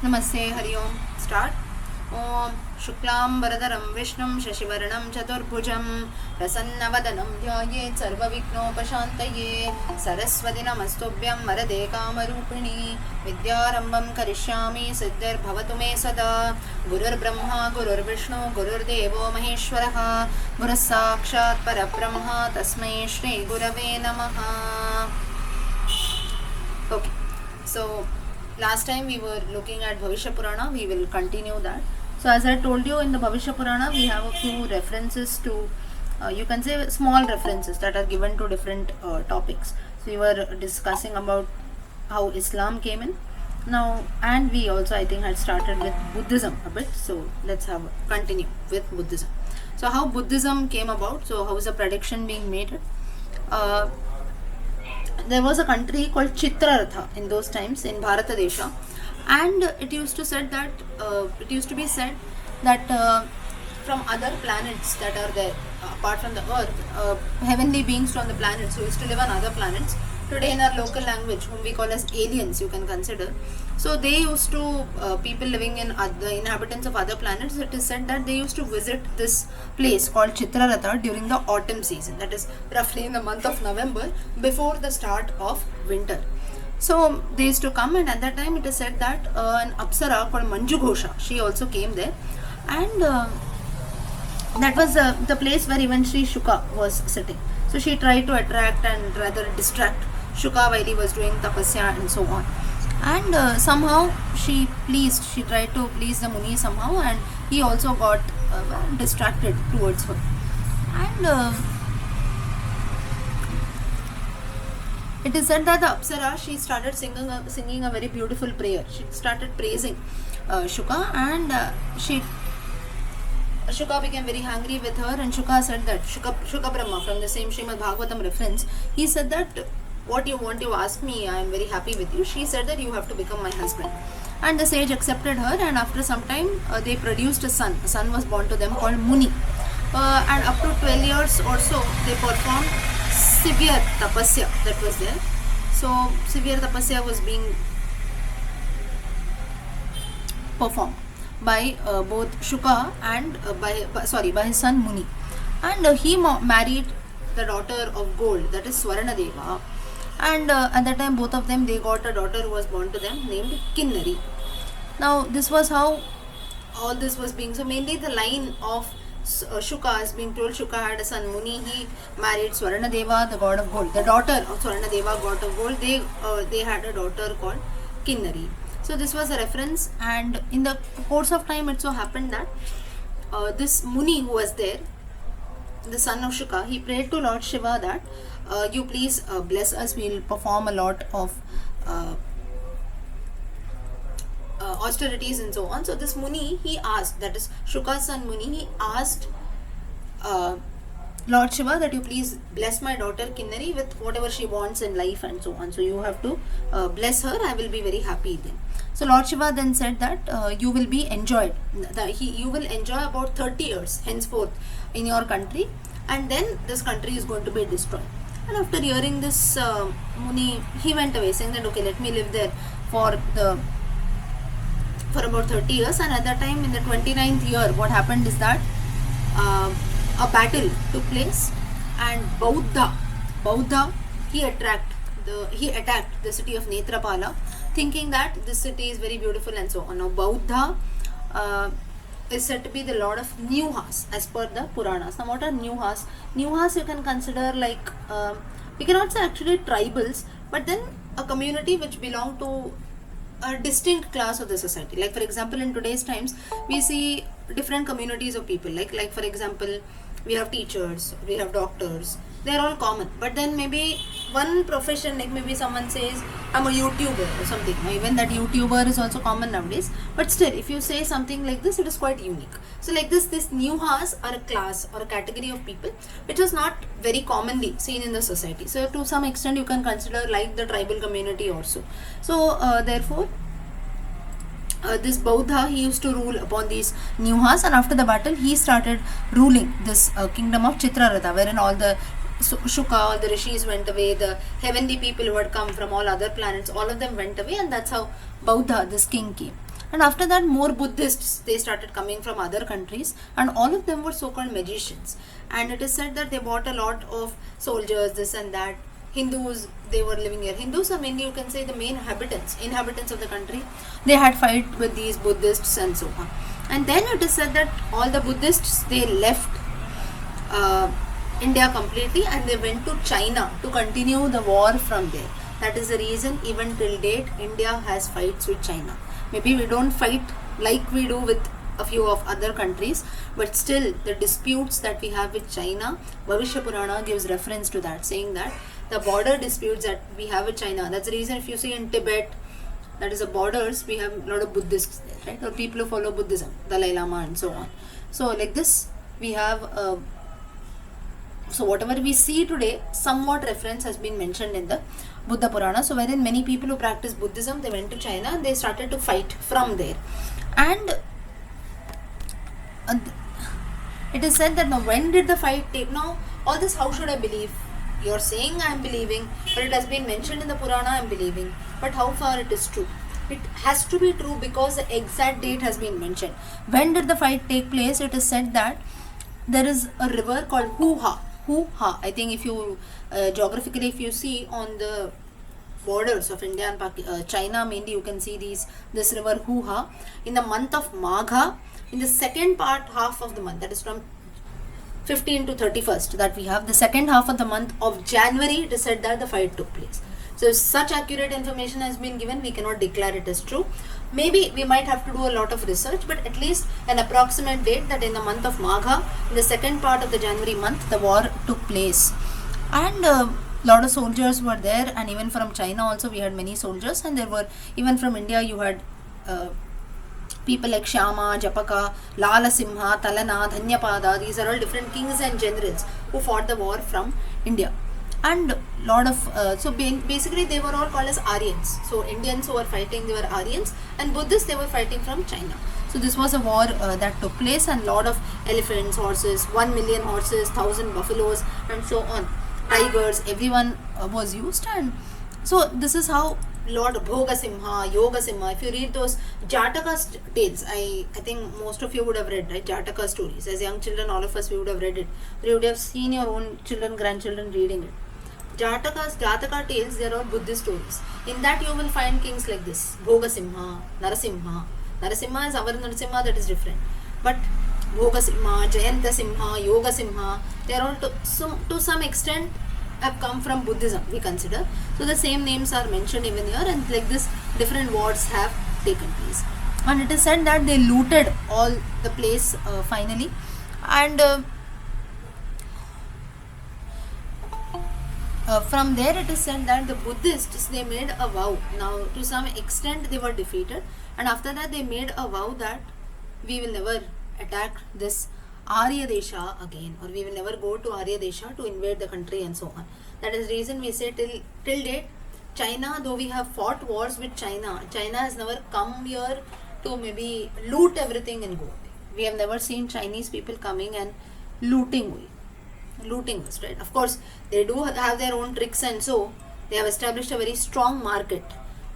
Namaste, Hari Om. Start. Om Shuklam Varadaram Vishnum Shashivaranam Chaturbhujam Prasanna Dhyaye Sarvavignopashantaye Saraswati Namastubhyam Varade Kamarupini Vidyarambam Karishyami Siddhir Bhavatu Me Sada Gurur Brahma Gurur Vishnu Gurur Devo Maheshwaraha Guru Sakshat Parabrahma Tasmai Shri Gurave Namaha. Okay, so last time we were looking at Bhavishya Purana. We will continue that. So as I told you, in the Bhavishya Purana we have a few references to you can say small references that are given to different topics. So we were discussing about how Islam came in now, and we also I think had started with Buddhism a bit. So let's have continue with Buddhism. So how Buddhism came about. So how is the prediction being made? There was a country called Chitraratha in those times in Bharatadesha, and it used to be said that from other planets that are there apart from the earth, heavenly beings from the planets who used to live on other planets, today in our local language, whom we call as aliens, you can consider. So they used to people living in the inhabitants of other planets, it is said that they used to visit this place called Chitraratha during the autumn season, that is roughly in the month of November, before the start of winter. So they used to come, and at that time it is said that an Apsara called Manju Ghosha, she also came there, and that was the place where even Sri Shuka was sitting. So she tried to attract and rather distract Shuka while he was doing tapasya and so on. And somehow she tried to please the Muni somehow, and he also got distracted towards her. And it is said that the Apsara, she started singing a very beautiful prayer. She started praising Shuka, and Shuka became very angry with her, and Shuka said that Shuka Brahma, from the same Srimad Bhagavatam reference, he said that what you want to ask me, I am very happy with you. She said that you have to become my husband, and the sage accepted her, and after some time they produced a son. A son was born to them called Muni, and up to 12 years or so they performed severe tapasya that was there. So severe tapasya was being performed by both Shuka and by his son Muni, and he married the daughter of gold, that is Swarana Deva, and at that time both of them, they got a daughter who was born to them named Kinnari. Now this was how all this was being, so mainly the line of Shuka is being told. Shuka had a son Muni, he married Swarana Deva, the god of gold, the daughter of Swarana Deva, god of gold. They had a daughter called Kinnari. So this was a reference, and in the course of time it so happened that this Muni who was there, the son of Shuka, he prayed to Lord Shiva that you please bless us, we will perform a lot of austerities and so on. So this Muni, he asked, that is Shuka's son Muni, he asked Lord Shiva that you please bless my daughter Kinnari with whatever she wants in life and so on. So you have to bless her, I will be very happy then. So Lord Shiva then said that you will be enjoyed, you will enjoy about 30 years henceforth in your country, and then this country is going to be destroyed. And after hearing this, Muni, he went away saying that okay, let me live there for about 30 years. And at that time, in the 29th year, what happened is that a battle took place, and Bauddha, he attacked the city of Netrapala, thinking that this city is very beautiful and so on. Now Bauddha is said to be the lord of Nuhas as per the Puranas. Now what are Nuhas? Nuhas you can consider like we cannot say actually tribals, but then a community which belong to a distinct class of the society. Like for example, in today's times we see different communities of people, like for example, we have teachers, we have doctors, they are all common. But then maybe one profession, like maybe someone says I'm a YouTuber or something. Now, even that YouTuber is also common nowadays, but still if you say something like this, it is quite unique. So like this Nuhas are a class or a category of people which was not very commonly seen in the society. So to some extent you can consider like the tribal community also. So therefore this Bauddha, he used to rule upon these Nuhas, and after the battle he started ruling this kingdom of Chitraratha, wherein all the Shuka, all the rishis went away, the heavenly people who had come from all other planets, all of them went away, and that's how Bauddha, this king, came. And after that, more Buddhists, they started coming from other countries, and all of them were so-called magicians. And it is said that they bought a lot of soldiers, this and that. Hindus, they were living here. Hindus are mainly, you can say, the main inhabitants of the country. They had fight with these Buddhists and so on. And then it is said that all the Buddhists, they left India completely, and they went to China to continue the war from there. That is the reason even till date India has fights with China. Maybe we don't fight like we do with a few of other countries, but still the disputes that we have with China, Bhavishya Purana gives reference to that, saying that the border disputes that we have with China, that's the reason if you see in Tibet, that is the borders, we have a lot of Buddhists there, right? Or people who follow Buddhism, Dalai Lama and so on. So like this, we have so whatever we see today, somewhat reference has been mentioned in the Buddha Purana. So wherein many people who practice Buddhism, they went to China and they started to fight from there. And it is said that now when did the fight take? Now all this, how should I believe? You're saying I am believing, but it has been mentioned in the Purana, I am believing. But how far it is true? It has to be true because the exact date has been mentioned. When did the fight take place? It is said that there is a river called Hoo-Ha. I think if you geographically, if you see on the borders of India and China, mainly you can see this river Hoo-Ha in the month of Magha, in the second half of the month, that is from 15 to 31st, that we have the second half of the month of January. It is said that the fight took place. So if such accurate information has been given, we cannot declare it as true. Maybe we might have to do a lot of research, but at least an approximate date that in the month of Magha, in the second part of the January month, the war took place. And lot of soldiers were there, and even from China also we had many soldiers, and there were, even from India you had people like Shyama, Japaka, Lala Simha, Talana, Dhanyapada. These are all different kings and generals who fought the war from India. And lot of so basically they were all called as Aryans. So Indians who were fighting, they were Aryans, and Buddhists, they were fighting from China. So this was a war that took place, and lot of elephants, horses, 1 million horses, 1,000 buffaloes, and so on, tigers, everyone was used. And so this is how Lord Bhoga Simha, Yoga Simha, if you read those Jataka tales, I think most of you would have read, right? Jataka stories. As young children, all of us, we would have read it. You would have seen your own children, grandchildren reading it. Jataka tales, they are all Buddhist stories. In that you will find kings like this, Bhoga Simha, Narasimha. Narasimha is our Narasimha, that is different. But Bhoga Simha, Jayanta Simha, Yoga Simha, they are all to some extent have come from Buddhism, we consider. So the same names are mentioned even here, and like this, different wars have taken place. And it is said that they looted all the place finally, and from there it is said that the Buddhists, they made a vow. Now to some extent they were defeated, and after that they made a vow that we will never attack this Arya Desha again, or we will never go to Arya Desha to invade the country and so on. That is the reason we say till date, China, though we have fought wars with China, China has never come here to maybe loot everything and go away. We have never seen Chinese people coming and looting us, right? Of course, they do have their own tricks, and so they have established a very strong market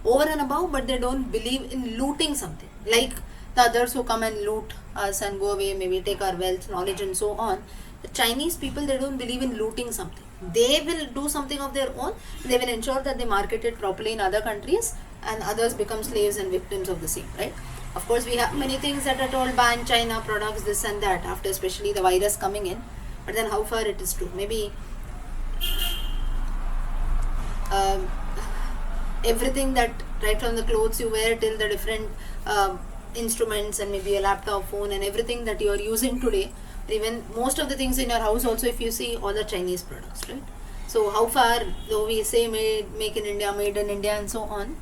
over and above, but they don't believe in looting something like the others who come and loot us and go away, maybe take our wealth, knowledge and so on. The Chinese people, they don't believe in looting something. They will do something of their own. They will ensure that they market it properly in other countries, and others become slaves and victims of the same, right? Of course, we have many things that are told ban China products, this and that, after especially the virus coming in. But then how far it is true? Maybe everything that, right from the clothes you wear till the different instruments and maybe a laptop, phone and everything that you are using today, even most of the things in your house also, if you see, all the Chinese products, right? So how far, though we say make in India, made in India and so on,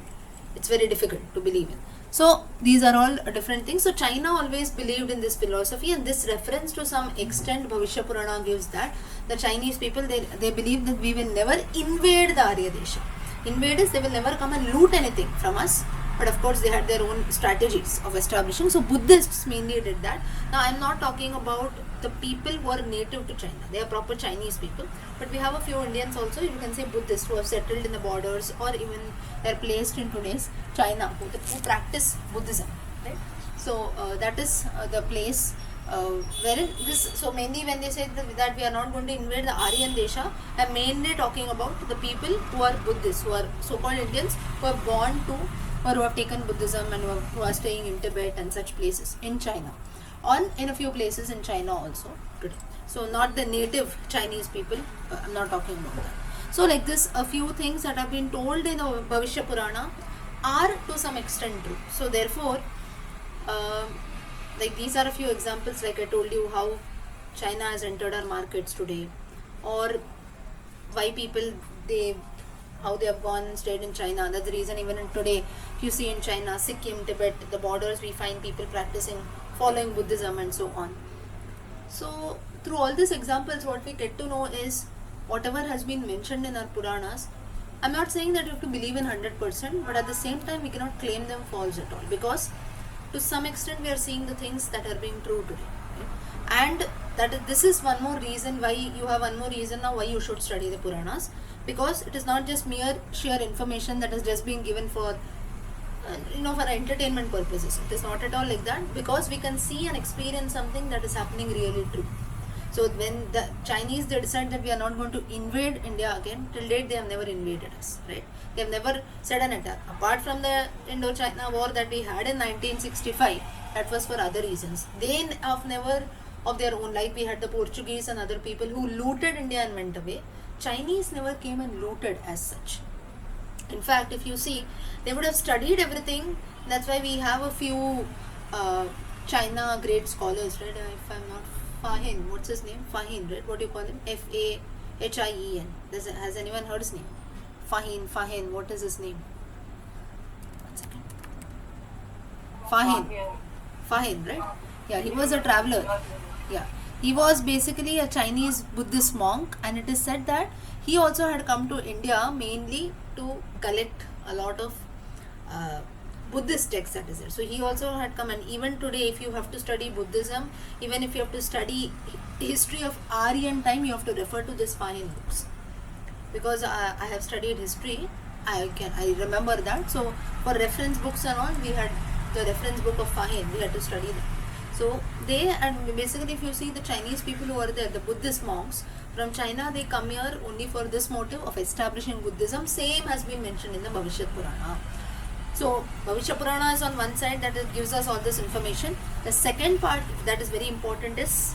it's very difficult to believe in. So these are all different things. So China always believed in this philosophy, and this reference to some extent Bhavishya Purana gives that the Chinese people, they believe that we will never invade the Arya Desha. Invaders, they will never come and loot anything from us. But of course, they had their own strategies of establishing. So Buddhists mainly did that. Now I am not talking about the people who are native to China. They are proper Chinese people. But we have a few Indians also, you can say Buddhists, who have settled in the borders, or even they are placed in today's China, who practice Buddhism. right? So that is the place wherein this. So mainly when they say that we are not going to invade the Aryan Desha, I'm mainly talking about the people who are Buddhists, who are so-called Indians, who are born to or who have taken Buddhism and who are staying in Tibet and such places in China, on in a few places in China also today. So not the native Chinese people. I'm not talking about that. So like this, a few things that have been told in the Bhavishya Purana are to some extent true. So therefore, like these are a few examples. Like I told you, how China has entered our markets today, or why people they how they have gone and stayed in China. That's the reason even in today, if you see in China, Sikkim, Tibet, the borders, we find people practicing, following Buddhism and so on. So through all these examples, what we get to know is whatever has been mentioned in our Puranas. I'm not saying that you have to believe in 100%, but at the same time, we cannot claim them false at all, because to some extent we are seeing the things that are being true today. Right? And this is one more reason why you have one more reason now why you should study the Puranas, because it is not just mere sheer information that is just being given for for entertainment purposes. It is not at all like that, because we can see and experience something that is happening really true. So when the Chinese, they decide that we are not going to invade India again, till date they have never invaded us, right? They have never said an attack. Apart from the Indo-China war that we had in 1965, that was for other reasons. They have never of their own, like we had the Portuguese and other people who looted India and went away. Chinese never came and looted as such. In fact, if you see, they would have studied everything. That's why we have a few China great scholars, right? If I'm not Fahin, what's his name? Fahin, right? What do you call him? Fahien. Has anyone heard his name? Fahin. What is his name? 1 second. Fahin, right? Yeah, he was a traveler. Yeah, he was basically a Chinese Buddhist monk, and it is said that he also had come to India mainly to collect a lot of Buddhist texts, that is it. So he also had come, and even today, if you have to study Buddhism, even if you have to study history of Aryan time, you have to refer to this Fahin books, because I have studied history. I remember that. So for reference books and all, we had the reference book of Fahin. We had to study that. So and basically, if you see the Chinese people who are there, the Buddhist monks from China, they come here only for this motive of establishing Buddhism. Same has been mentioned in the Bhavishya Purana. So Bhavishya Purana is on one side, that it gives us all this information. The second part that is very important is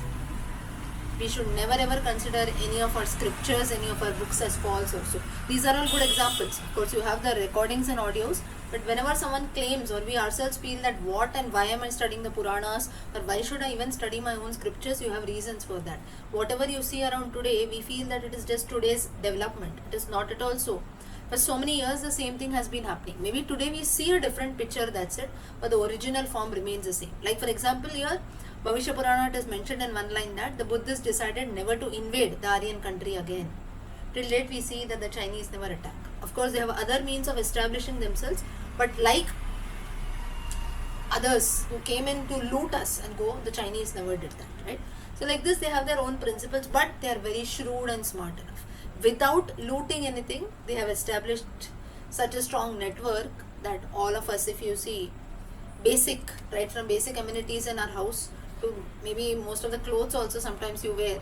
we should never ever consider any of our scriptures, any of our books as false also. These are all good examples. Of course, you have the recordings and audios, but whenever someone claims, or we ourselves feel that what and why am I studying the Puranas, or why should I even study my own scriptures, you have reasons for that. Whatever you see around today, we feel that it is just today's development. It is not at all so. For so many years, the same thing has been happening. Maybe today we see a different picture, that's it, but the original form remains the same. Like for example, here, Bhavishya Purana, it is mentioned in one line that the Buddhists decided never to invade the Aryan country again. Till date, we see that the Chinese never attack. Of course, they have other means of establishing themselves, but like others who came in to loot us and go, the Chinese never did that, right? So like this, they have their own principles, but they are very shrewd and smart enough. Without looting anything, they have established such a strong network that all of us, if you see, right from basic amenities in our house to maybe most of the clothes also sometimes you wear,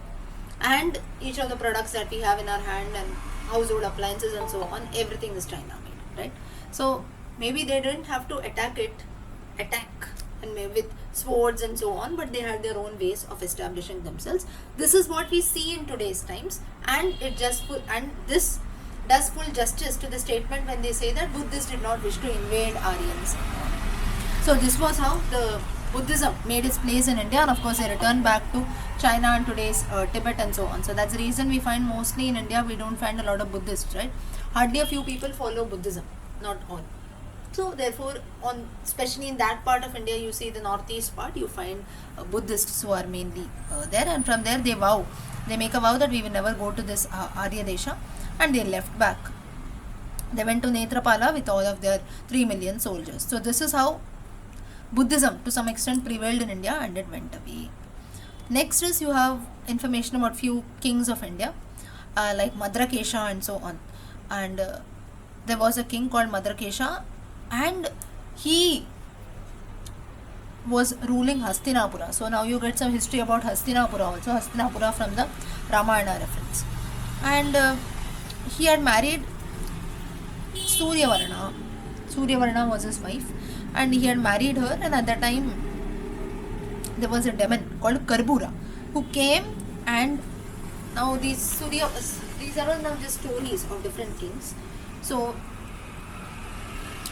and each of the products that we have in our hand and household appliances and so on, everything is China made, right? So maybe they didn't have to attack and maybe with swords and so on, but they had their own ways of establishing themselves. This is what we see in today's times, and this does full justice to the statement when they say that Buddhists did not wish to invade Aryans. So this was how the Buddhism made its place in India, and of course they returned back to China and today's Tibet and so on. So that's the reason we find mostly in India we don't find a lot of Buddhists, right? Hardly a few people follow Buddhism, not all. So therefore, especially in that part of India, you see the northeast part, you find Buddhists who are mainly there, and from there they make a vow that we will never go to this Arya Desha, and they left back. They went to Netrapala with all of their 3 million soldiers. So this is how Buddhism to some extent prevailed in India, and it went away. Next is you have information about few kings of India, like Madrakesha and so on. And there was a king called Madrakesha, and he was ruling Hastinapura. So now you get some history about Hastinapura also. Hastinapura from the Ramayana reference. And he had married Suryavarna. Suryavarna was his wife, and he had married her, and at that time there was a demon called Karbura who came. And now these are all now just stories of different kings. So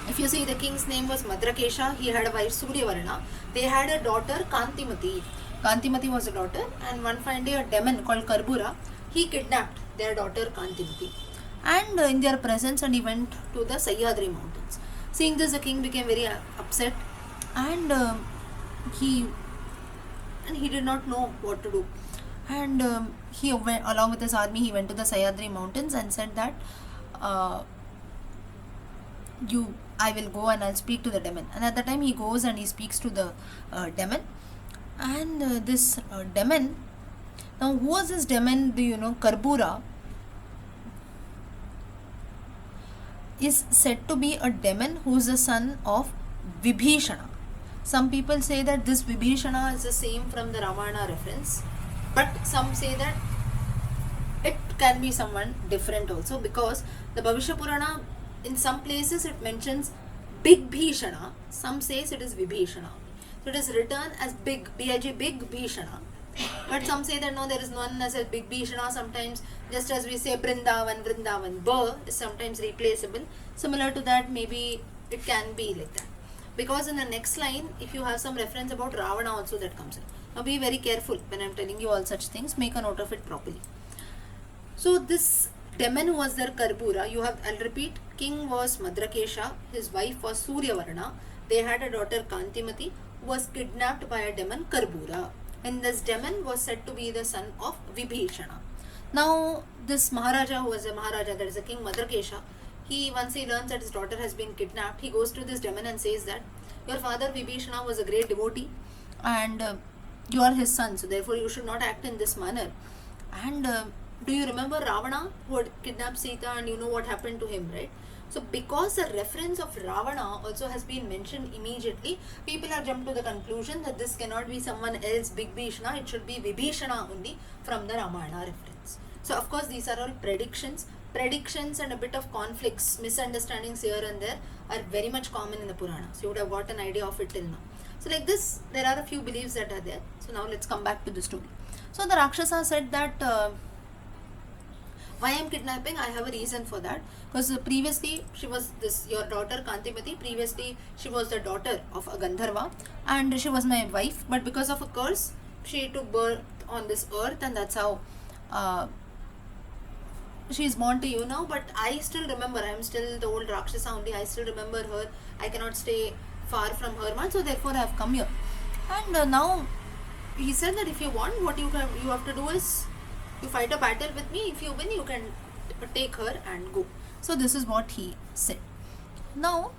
if you see, the king's name was Madrakesha, he had a wife Suryavarna, they had a daughter Kantimati. Kantimati was a daughter, and one fine day a demon called Karbura, he kidnapped their daughter Kantimati, and in their presence, and he went to the Sahyadri mountains. Seeing this, the king became very upset, and he did not know what to do. And he went along with his army. He went to the Sahyadri mountains and said that I will go and I'll speak to the demon. And at the time he goes and he speaks to the demon. And this demon, now who was this demon? Do you know? Karbura is said to be a demon who is the son of Vibhishana. Some people say that this Vibhishana is the same from the Ramayana reference, but some say that it can be someone different also, because the Bhavishya Purana, in some places it mentions Big Bhishana, some says it is Vibhishana. So it is written as Big, B-I-G, Big Bhishana. But some say that no, there is none as a Big Bhishana. Sometimes, just as we say Vrindavan, Ba is sometimes replaceable. Similar to that, maybe it can be like that. Because in the next line, if you have some reference about Ravana also, that comes in. Now be very careful when I am telling you all such things, make a note of it properly. So this demon who was there, Karbura, I'll repeat, king was Madrakesha, his wife was Suryavarna, they had a daughter Kantimati who was kidnapped by a demon Karbura, and this demon was said to be the son of Vibhishana. Now this Maharaja, who was a Maharaja, that is a king Madrakesha, once he learns that his daughter has been kidnapped, he goes to this demon and says that your father Vibhishana was a great devotee, and you are his son, so therefore you should not act in this manner. And do you remember Ravana who had kidnapped Sita, and you know what happened to him, right? So because the reference of Ravana also has been mentioned immediately, people have jumped to the conclusion that this cannot be someone else, Big Bhishana, it should be Vibhishana only from the Ramayana reference. So of course these are all predictions and a bit of conflicts, misunderstandings here and there are very much common in the Puranas. You would have got an idea of it till now. So like this, there are a few beliefs that are there. So now let's come back to the story. So the Rakshasa said that why I am kidnapping, I have a reason for that. Because previously she was your daughter Kantimati, previously she was the daughter of a Gandharva and she was my wife, but because of a curse she took birth on this earth, and that's how she is born to you now. But I still remember, I am still the old Rakshasa only, I still remember her, I cannot stay far from her much, so therefore I have come here. And now he said that if you want, what you have to do is you fight a battle with me. If you win, you can take her and go. So this is what he said. Now,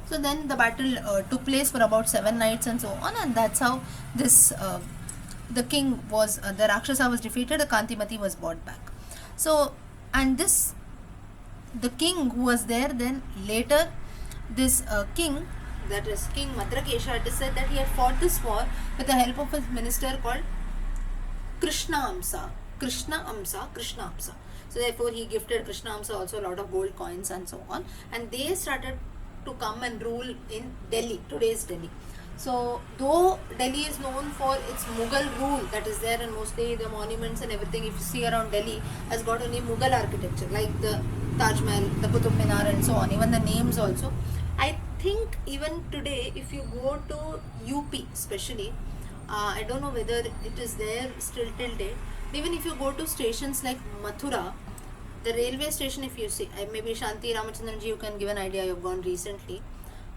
so then the battle took place for about 7 nights and so on, and that's how this the king was the Rakshasa was defeated. The Kantimati was brought back. So, and this the king who was there, then later this king, that is King Madrakesha, it is said that he had fought this war with the help of a minister called Krishna Amsa. So therefore he gifted Krishna Amsa also a lot of gold coins and so on, and they started to come and rule in Delhi, today's Delhi. So though Delhi is known for its Mughal rule that is there, and mostly the monuments and everything if you see around Delhi has got only Mughal architecture, like the Taj Mahal, the Qutub Minar and so on, even the names also. I think even today if you go to UP especially, I don't know whether it is there still till date, even if you go to stations like Mathura, the railway station, if you see, maybe Shanti Ramachandran ji, you can give an idea, you have gone recently.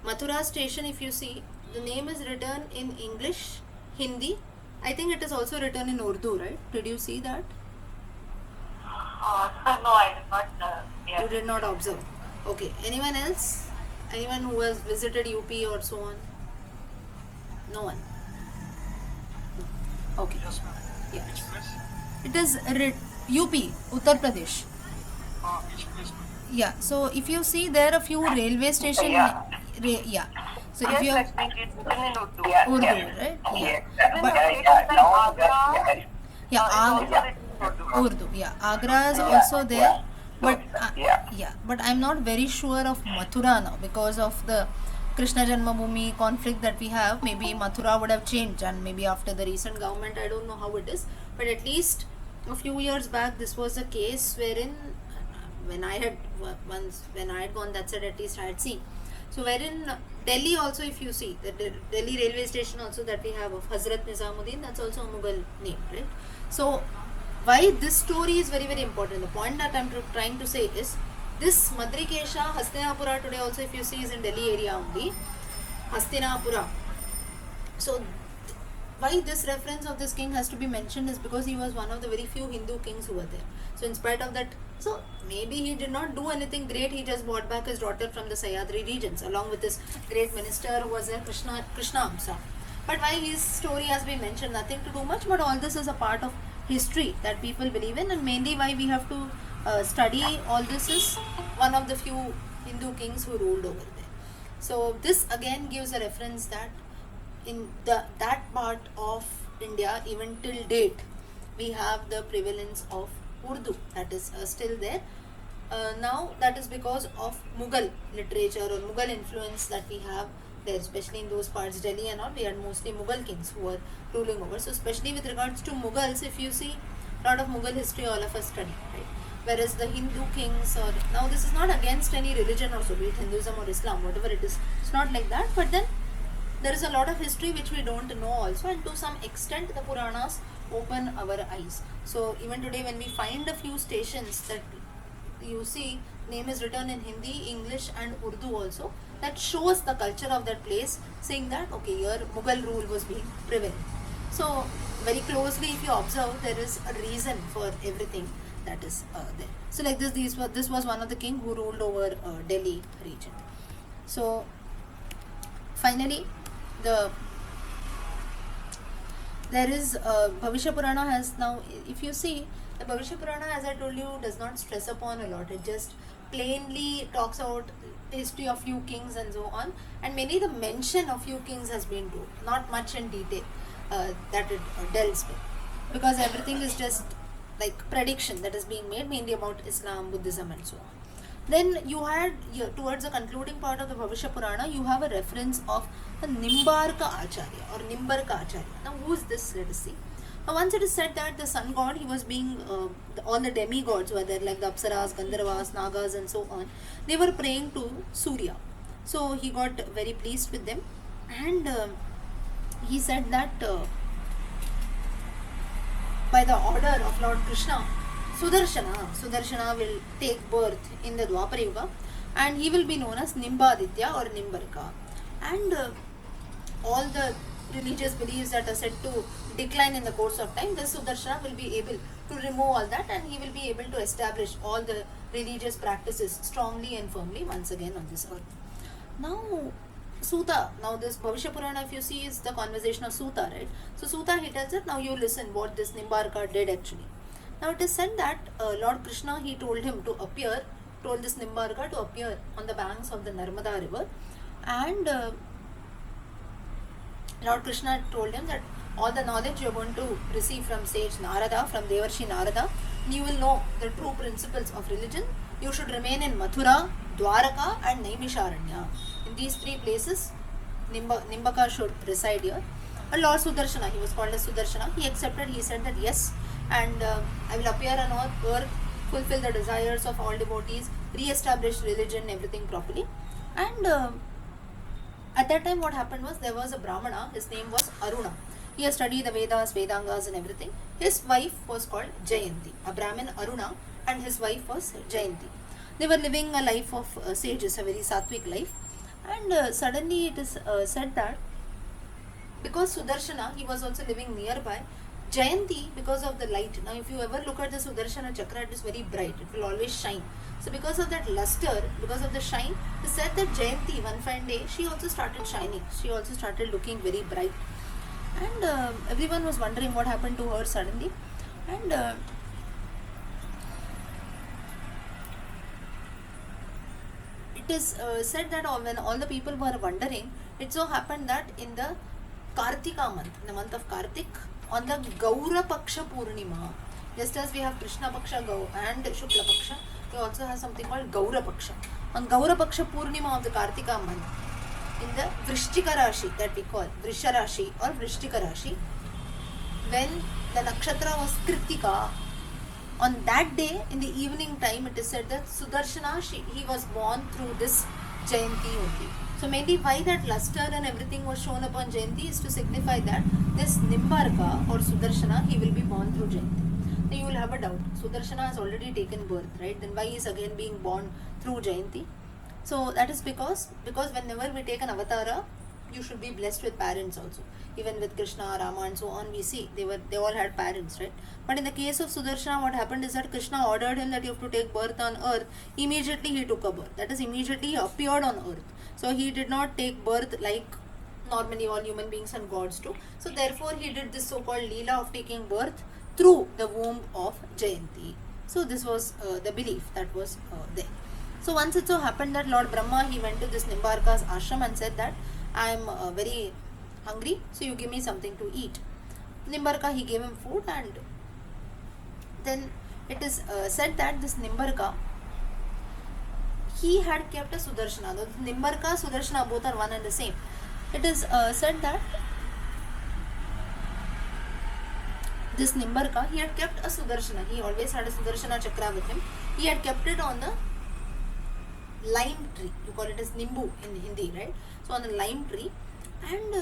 Mathura station, if you see, the name is written in English, Hindi, I think it is also written in Urdu, right? Did you see that? No, I did not. You did not observe. Okay. Anyone else? Anyone who has visited UP or so on? No one. Okay. Yes, ma'am. Yeah. Which place? It is UP, Uttar Pradesh. Which place, ma'am? Yeah. So if you see, there are a few railway station. Yeah. Yeah. So if Yes, you Lakshmi, it's written in Urdu. Yes, Urdu, yes. right? Yes. Yeah. But Now, yes. yeah, It's also written in Urdu. Urdu. Yeah, Agra is also there, but Yeah. but I'm not very sure of Mathura now because of the Krishna Janmabhoomi conflict that we have. Maybe Mathura would have changed, and maybe after the recent government, I don't know how it is. But at least a few years back, this was a case wherein when I had once when I had gone that side, at least I had seen. So wherein Delhi also, if you see the Delhi railway station also that we have of Hazrat Nizamuddin, that's also a Mughal name, right? So why this story is very very important. The point that I'm trying to say is this Madrikesha Hastinapura today also, if you see, is in Delhi area only. Hastinapura. So why this reference of this king has to be mentioned is because he was one of the very few Hindu kings who were there. So in spite of that, so maybe he did not do anything great. He just brought back his daughter from the Sahyadri regions along with this great minister who was there, Krishna Amsa. But why his story has been mentioned, nothing to do much, but all this is a part of history that people believe in, and mainly why we have to study all this is one of the few Hindu kings who ruled over there. So this again gives a reference that in that part of India, even till date, we have the prevalence of Urdu that is still there. Now that is because of Mughal literature or Mughal influence that we have there, especially in those parts, Delhi and all. We had mostly Mughal kings who were ruling over. So especially with regards to Mughals, if you see a lot of Mughal history, all of us study, right? Whereas the Hindu kings, or now this is not against any religion or so, be it Hinduism or Islam, whatever it is, it's not like that. But then there is a lot of history which we don't know also, and to some extent the Puranas open our eyes. So even today when we find a few stations that you see name is written in Hindi, English and Urdu also, that shows the culture of that place, saying that okay, here Mughal rule was being prevalent. So very closely if you observe, there is a reason for everything that is there. So like this was one of the king who ruled over Delhi region. So finally there is Bhavishya Purana has now, if you see, the Bhavishya Purana, as I told you, does not stress upon a lot. It just plainly talks about history of few kings and so on, and mainly the mention of few kings has been told, not much in detail that it delves with, because everything is just like prediction that is being made mainly about Islam, Buddhism and so on. Then you had towards the concluding part of the Bhavishya Purana, you have a reference of a Nimbarka Acharya or Nimbarka Acharya. Now who is this? Let us see. Now once it is said that the sun god, he was being, all the demigods were there, like the Apsaras, Gandharvas, Nagas and so on. They were praying to Surya. So he got very pleased with them, and he said that by the order of Lord Krishna, Sudarshana will take birth in the Dwapara Yuga, and he will be known as Nimbaditya or Nimbarka. And all the religious beliefs that are said to decline in the course of time, this Sudarshana will be able to remove all that, and he will be able to establish all the religious practices strongly and firmly once again on this earth. Now Suta, now this Bhavishya Purana, if you see, is the conversation of Suta, right? So Suta, he tells it, now you listen what this Nimbarka did actually. Now it is said that Lord Krishna, he told him to appear, told this Nimbarka to appear on the banks of the Narmada river, and Lord Krishna told him that all the knowledge you are going to receive from sage Narada, from Devarshi Narada, you will know the true principles of religion. You should remain in Mathura, Dwaraka and Naimisharanya. In these three places, Nimbaka should reside here. And Lord Sudarshana, he was called as Sudarshana, he accepted, he said that yes, and I will appear on earth, fulfill the desires of all devotees, re-establish religion, everything properly. And at that time what happened was, there was a Brahmana, his name was Aruna. He had studied the Vedas, Vedangas and everything. His wife was called Jayanti, a Brahmin Aruna, and his wife was Jayanti. They were living a life of sages, a very sattvic life. And suddenly it is said that because Sudarshana, he was also living nearby, Jayanti, because of the light. Now if you ever look at the Sudarshana chakra, it is very bright, it will always shine. So because of that luster, because of the shine, it is said that Jayanti, one fine day, she also started shining. She also started looking very bright. And everyone was wondering what happened to her suddenly. And it is said that when all the people were wondering, it so happened that in the Kartika month, in the month of Kartik, on the Gaura Paksha Purnima, just as we have Krishna Paksha and Shukla Paksha, we also have something called Gaura Paksha. On Gaura Paksha Purnima of the Kartika month, in the Vrishchika Rashi that we call Vrisha Rashi or Vrishchika Rashi, when the nakshatra was Kritika, on that day in the evening time it is said that Sudarshana, he was born through this Jayanti only. So mainly why that luster and everything was shown upon Jayanti is to signify that this Nimbarka or Sudarshana, he will be born through Jayanti. Now you will have a doubt. Sudarshana has already taken birth, right? Then why is again being born through Jayanti? So that is because whenever we take an avatara, you should be blessed with parents also. Even with Krishna, Rama and so on, we see they all had parents, right? But in the case of Sudarshana, what happened is that Krishna ordered him that you have to take birth on earth. Immediately he took a birth. That is, immediately he appeared on earth. So he did not take birth like normally all human beings and gods do. So therefore he did this so-called Leela of taking birth through the womb of Jayanti. So this was the belief that was there. So once it so happened that Lord Brahma, he went to this Nimbarka's ashram and said that I am very hungry, so you give me something to eat. Nimbarka, he gave him food, and then it is said that this Nimbarka, he had kept a Sudarshana. The Nimbarka, Sudarshana, both are one and the same. It is said that this Nimbarka, he had kept a Sudarshana. He always had a Sudarshana chakra with him. He had kept it on the lime tree. You call it as Nimbu in Hindi, right? So on the lime tree, and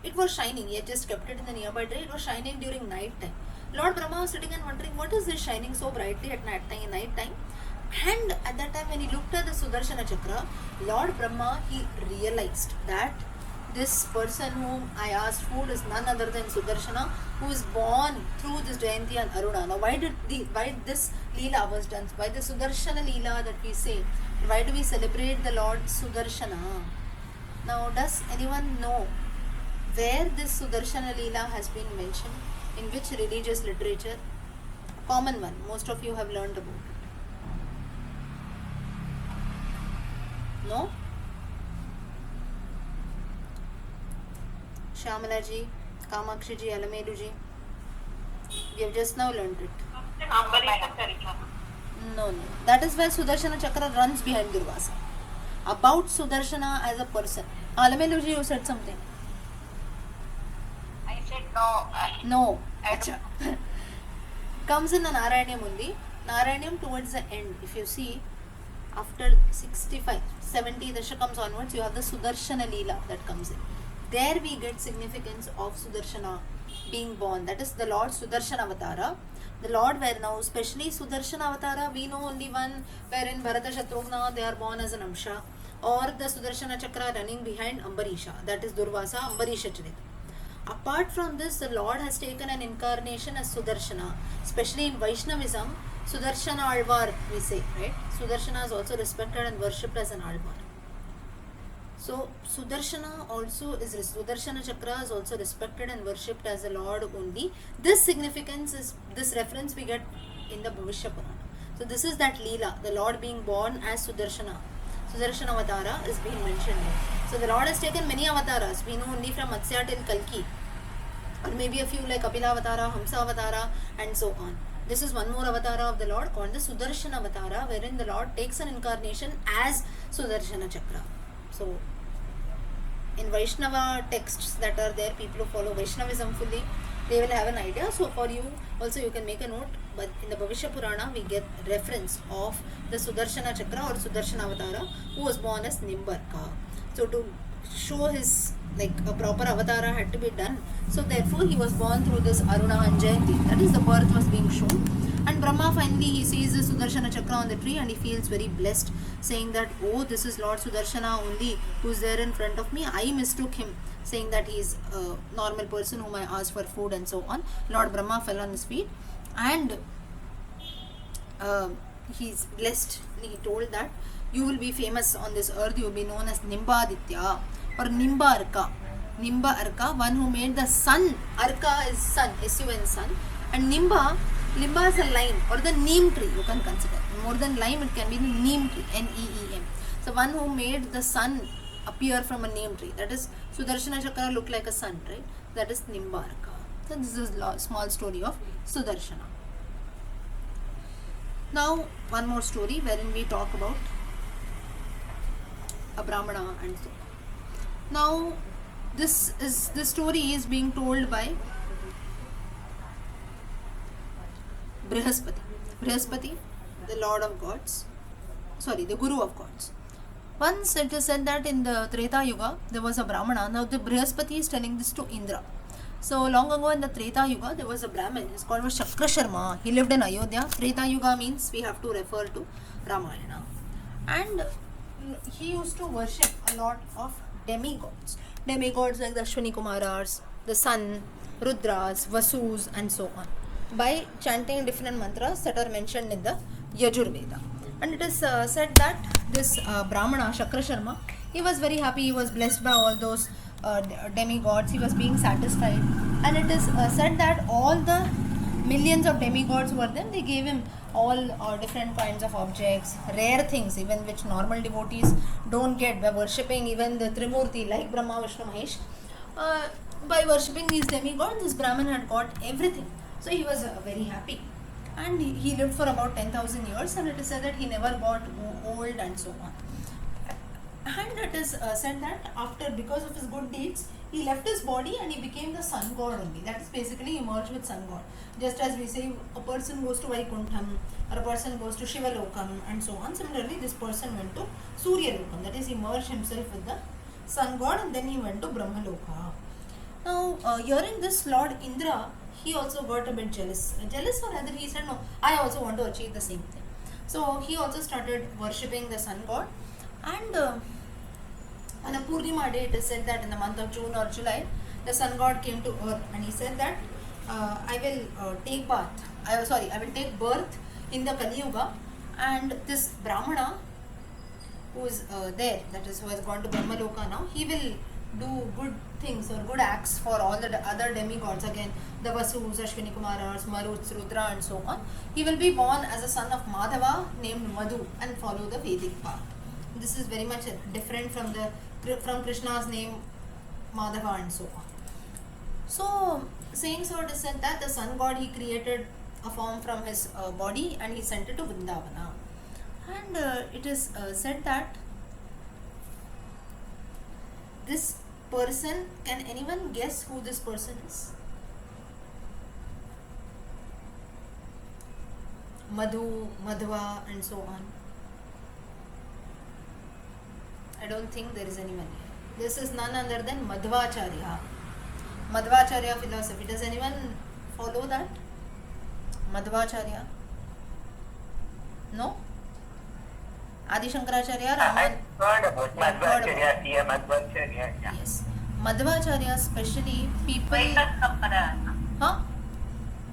it was shining. He had just kept it in the nearby tree. It was shining during night time. Lord Brahma was sitting and wondering, what is this shining so brightly at night time? And at that time when he looked at the Sudarshana chakra, Lord Brahma, he realized that this person whom I asked food is none other than Sudarshana, who is born through this Jayanti and Aruna. Now why this Leela was done? Why the Sudarshana Leela that we say? Why do we celebrate the Lord Sudarshana? Now does anyone know where this Sudarshana Leela has been mentioned? In which religious literature? Common one, most of you have learned about it. No? Shyamala ji, Kamakshi ji, Alamelu ji. We have just now learned it. No. That is where Sudarshana Chakra runs behind Durvasa. About Sudarshana as a person. Alamelu ji, you said something. I said no. No. Acha. Comes in the Narayanyam only. Narayanyam towards the end. If you see, after 65, 70 Dashakams onwards, you have the Sudarshana Leela that comes in. There we get significance of Sudarshana being born. That is the Lord Sudarshana Avatara. The Lord where now, especially Sudarshana Avatara, we know only one wherein Bharata Shatrughna, they are born as an Amsha. Or the Sudarshana Chakra running behind Ambarisha. That is Durvasa, Ambarisha Charita. Apart from this, the Lord has taken an incarnation as Sudarshana. Especially in Vaishnavism, Sudarshana Alvar we say, right? Sudarshana is also respected and worshipped as an Alvar. So Sudarshana also is, Sudarshana Chakra is also respected and worshipped as a Lord only. This significance is, this reference we get in the Bhavishya Purana. So this is that Leela, the Lord being born as Sudarshana. Sudarshana Avatara is being mentioned here. So the Lord has taken many avataras. We know only from Matsya till Kalki. Or maybe a few like Kapila Avatara, Hamsa Avatara and so on. This is one more avatara of the Lord called the Sudarshana Avatara, wherein the Lord takes an incarnation as Sudarshana Chakra. So in Vaishnava texts that are there, people who follow Vaishnavism fully, they will have an idea. So for you also you can make a note, but in the Bhavishya Purana we get reference of the Sudarshana Chakra or Sudarshana Avatara who was born as Nimbarka. So to show his like a proper avatara had to be done, so therefore he was born through this Aruna and Jayanti. That is, the birth was being shown. And Brahma finally he sees the Sudarshana Chakra on the tree and he feels very blessed, saying that, oh, this is Lord Sudarshana only who's there in front of me. I mistook him, saying that he is a normal person whom I asked for food and so on. Lord Brahma fell on his feet and he's blessed. He told that you will be famous on this earth, you will be known as Nimbaditya or Nimbarka. Nimbarka, one who made the sun. Arka is sun, S-U-N, sun. And Limba is a lime or the neem tree, you can consider. More than lime, it can be the neem tree, N-E-E-M. the one who made the sun appear from a name tree. That is, Sudarshana Chakra looked like a sun, right? That is Nimbarka. So this is a small story of Sudarshana. Now, one more story wherein we talk about a Brahmana and so. Now, this story is being told by Brihaspati. Brihaspati, the Lord of Gods, the Guru of Gods. Once it is said that in the Treta Yuga there was a Brahmana. Now the Brihaspati is telling this to Indra. So long ago in the Treta Yuga there was a Brahmin. His called was Shakra Sharma. He lived in Ayodhya. Treta Yuga means we have to refer to Ramayana. And he used to worship a lot of demigods. Demigods like the Ashwini Kumaras, the sun, Rudras, Vasus and so on, by chanting different mantras that are mentioned in the Yajurveda. And it is said that this Brahmana, Shakra Sharma, he was very happy, he was blessed by all those demigods, he was being satisfied. And it is said that all the millions of demigods were there, they gave him all different kinds of objects, rare things, even which normal devotees don't get by worshipping even the Trimurti like Brahma, Vishnu, Mahesh. By worshipping these demigods, this Brahmin had got everything. So he was very happy. And he lived for about 10,000 years, and it is said that he never got old and so on. And it is said that because of his good deeds, he left his body and he became the sun god only. That is basically he merged with sun god. Just as we say a person goes to Vaikuntham or a person goes to Shivalokam and so on. Similarly, this person went to Surya Lokam. That is, he merged himself with the sun god and then he went to Brahmaloka. Now, hearing this, Lord Indra, he also got a bit jealous. Jealous, or rather he said, no, I also want to achieve the same thing. So he also started worshipping the sun god. And on a Purnima day, it is said that in the month of June or July, the sun god came to earth and he said that I will take birth in the Kali Yuga, and this Brahmana who is there, that is, who has gone to Brahmaloka now, he will do good things or good acts for all the other demigods, again the Vasus, Ashwini Kumaras, Maruts, Rudra and so on. He will be born as a son of Madhava named Madhu and follow the Vedic path. This is very much different from Krishna's name Madhava and so on. So, saying so, it is said that the sun god, he created a form from his body and he sent it to Vrindavana. And it is said that this person, can anyone guess who this person is? Madhu, Madhva and so on. I don't think there is anyone here. This is none other than Madhvacharya. Madhvacharya philosophy. Does anyone follow that? Madhvacharya? No? Adi Shankaracharya? I heard about Madhvacharya. Madhvacharya. Yes. Madhvacharya, especially people. Vaita Sampradaya. Huh?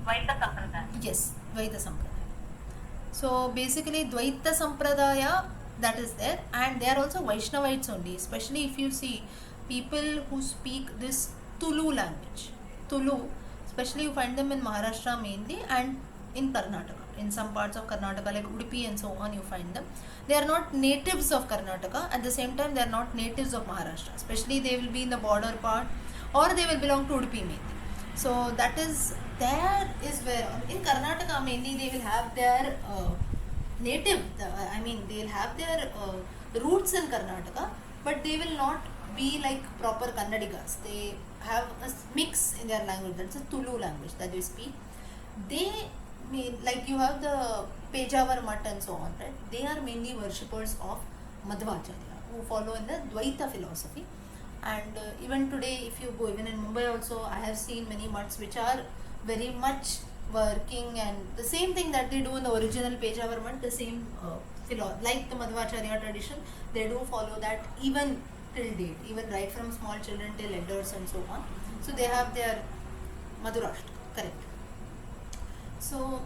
Vaita Sampradaya. Yes, Dvaita Sampradaya. So basically, Dvaita Sampradaya, that is there, and they are also Vaishnavites only. Especially if you see people who speak this Tulu language. Tulu, especially you find them in Maharashtra mainly and in Karnataka. In some parts of Karnataka like Udupi and so on, you find them. They are not natives of Karnataka. At the same time, they are not natives of Maharashtra. Especially they will be in the border part, or they will belong to Udupi mainly. So that is, there is where in Karnataka mainly they will have their native, they will have their roots in Karnataka, but they will not be like proper Kannadigas. They have a mix in their language. That's a Tulu language that they speak. They like you have the Pejawar Mutt and so on, right? They are mainly worshippers of Madhvacharya who follow in the Dvaita philosophy. And even today, if you go, even in Mumbai also, I have seen many mutts which are very much working, and the same thing that they do in the original Pejawar Mutt, the same like the Madhvacharya tradition, they do follow that even till date, even right from small children till elders and so on. So they have their Madhurashtra, correct. So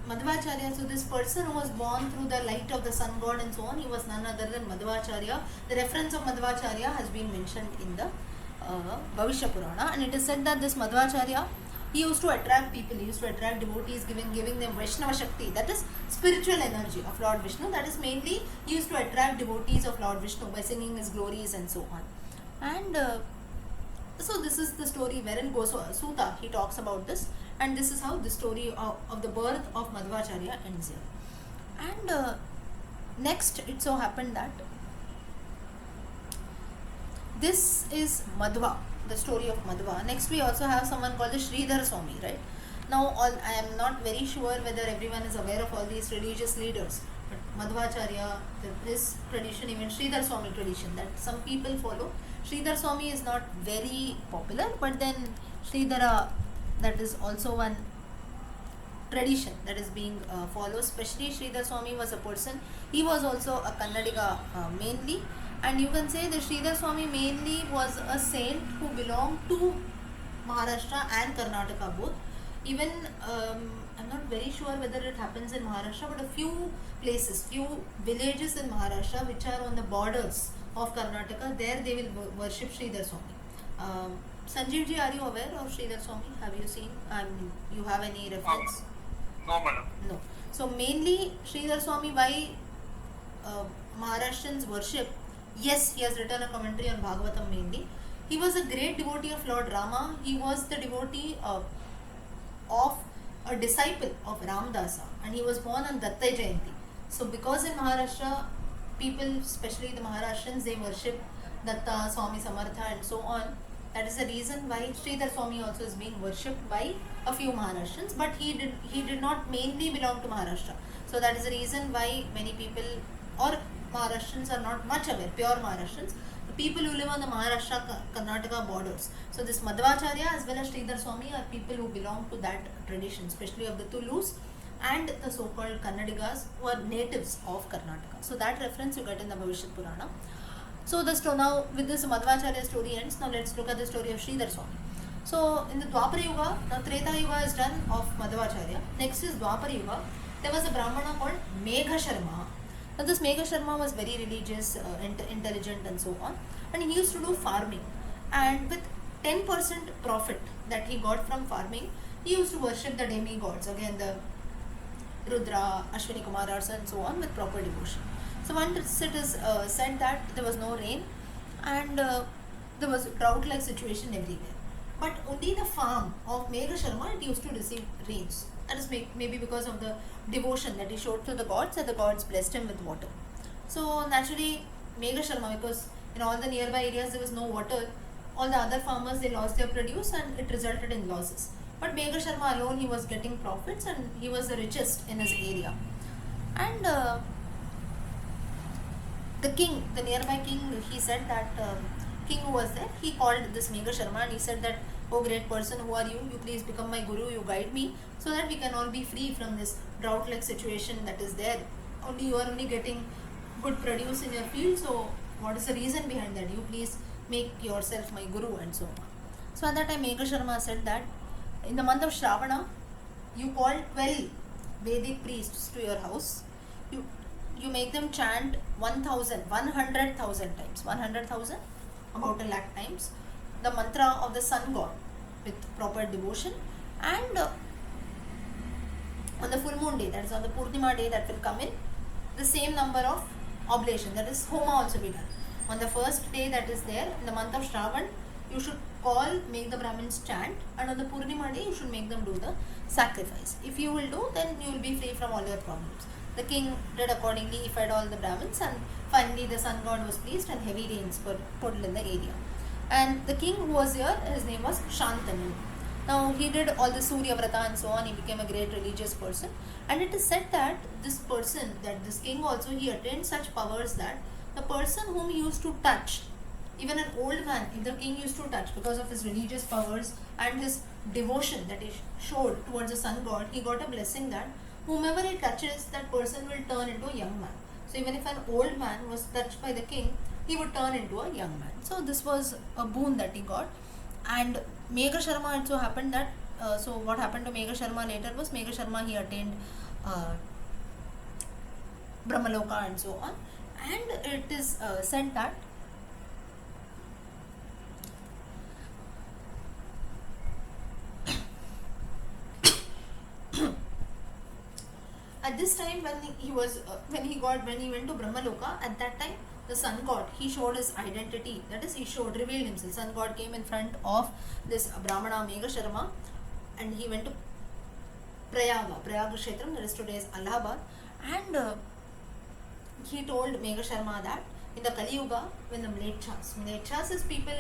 Madhvacharya, so this person who was born through the light of the sun god and so on, he was none other than Madhvacharya. The reference of Madhvacharya has been mentioned in the Bhavishya Purana, and it is said that this Madhvacharya, He used to attract people, he used to attract devotees, giving them Vaishnava Shakti, that is spiritual energy of Lord Vishnu. That is mainly, he used to attract devotees of Lord Vishnu by singing his glories and so on. And so this is the story wherein Suta, he talks about this, and this is how the story of the birth of Madhvacharya ends here. And next, it so happened that this is Madhva, the story of Madhva. Next, we also have someone called the Sridhar Swami, right? Now, I am not very sure whether everyone is aware of all these religious leaders, but Madhvacharya, his tradition, even Sridhar Swami tradition, that some people follow. Sridhar Swami is not very popular, but then Sridhara, that is also one tradition that is being followed. Especially Sridhar Swami was a person, he was also a Kannadiga mainly, and you can say that Sridhar Swami mainly was a saint who belonged to Maharashtra and Karnataka both. Even I'm not very sure whether it happens in Maharashtra, but a few places, few villages in Maharashtra which are on the borders of Karnataka, there they will worship Sridhar Swami. Sanjeev ji, are you aware of Sridhar Swami? Have you seen? You have any reference? No, madam. No. So mainly Sridhar Swami, why Maharashtrians worship? Yes, he has written a commentary on Bhagavatam mainly. He was a great devotee of Lord Rama. He was the devotee of a disciple of Ramdasa, and he was born on Datta Jayanti. So because in Maharashtra, people, especially the Maharashtrians, they worship Datta, Swami Samartha and so on. That is the reason why Sridhar Swami also is being worshipped by a few Maharashtrians, but he did not mainly belong to Maharashtra. So that is the reason why many people or Maharashtrians are not much aware, pure Maharashtrians, the people who live on the Maharashtra-Karnataka borders. So this Madhvacharya as well as Sridhar Swami are people who belong to that tradition, especially of the Tulus and the so-called Kannadigas who are natives of Karnataka. So that reference you get in the Bhavishya Purana. So now with this Madhvacharya story ends. Now let's look at the story of Sridhar Swami. So in the Dwapara Yuga, now Treta Yuga is done of Madhvacharya. Next is Dwapara Yuga. There was a Brahmana called Megha Sharma. Now this Megha Sharma was very religious, intelligent and so on. And he used to do farming. And with 10% profit that he got from farming, he used to worship the demigods. Again, the Rudra, Ashwini Kumaras and so on with proper devotion. So once it is said that there was no rain and there was drought-like situation everywhere. But only the farm of Megha Sharma, it used to receive rains. That is maybe because of the devotion that he showed to the gods, and the gods blessed him with water. So naturally, Megha Sharma, because in all the nearby areas there was no water, all the other farmers, they lost their produce and it resulted in losses. But Megha Sharma alone, he was getting profits and he was the richest in his area. And the king, the nearby king, he said that king who was there, he called this Megha Sharma and he said that, oh great person, who are you? You please become my guru, you guide me so that we can all be free from this drought-like situation that is there. You are only getting good produce in your field, so what is the reason behind that? You please make yourself my guru and so on. So at that time Megha Sharma said that in the month of Shravana, you call 12 Vedic priests to your house. You make them chant 100,000 times, 100,000, about 100,000 times, the mantra of the sun god with proper devotion. And on the full moon day, that is on the Purnima day that will come in, the same number of oblation, that is Homa also be done. On the first day that is there, in the month of Shravan, you should make the Brahmins chant, and on the Purnima day, you should make them do the sacrifice. If you will do, then you will be free from all your problems. The king did accordingly, he fed all the Brahmins, and finally the sun god was pleased and heavy rains were put in the area. And the king who was here, his name was Shantanu. Now he did all the Surya Vrata and so on, he became a great religious person. And it is said that this king also, he attained such powers that the person whom he used to touch, even an old man, if the king used to touch, because of his religious powers and his devotion that he showed towards the sun god, he got a blessing that whomever he touches, that person will turn into a young man. So even if an old man was touched by the king, he would turn into a young man. So this was a boon that he got. And Megha Sharma, it so happened that, so what happened to Megha Sharma later was, Megha Sharma, he attained Brahmaloka and so on. And it is said that At this time, when he went to Brahmaloka, at that time the sun god, he showed his identity. That is, he revealed himself. Sun god came in front of this Brahmana Megha Sharma, and he went to Prayaga Kshetram, that is today's Allahabad, and he told Megha Sharma that in the Kali Yuga, when the Mlechas is people,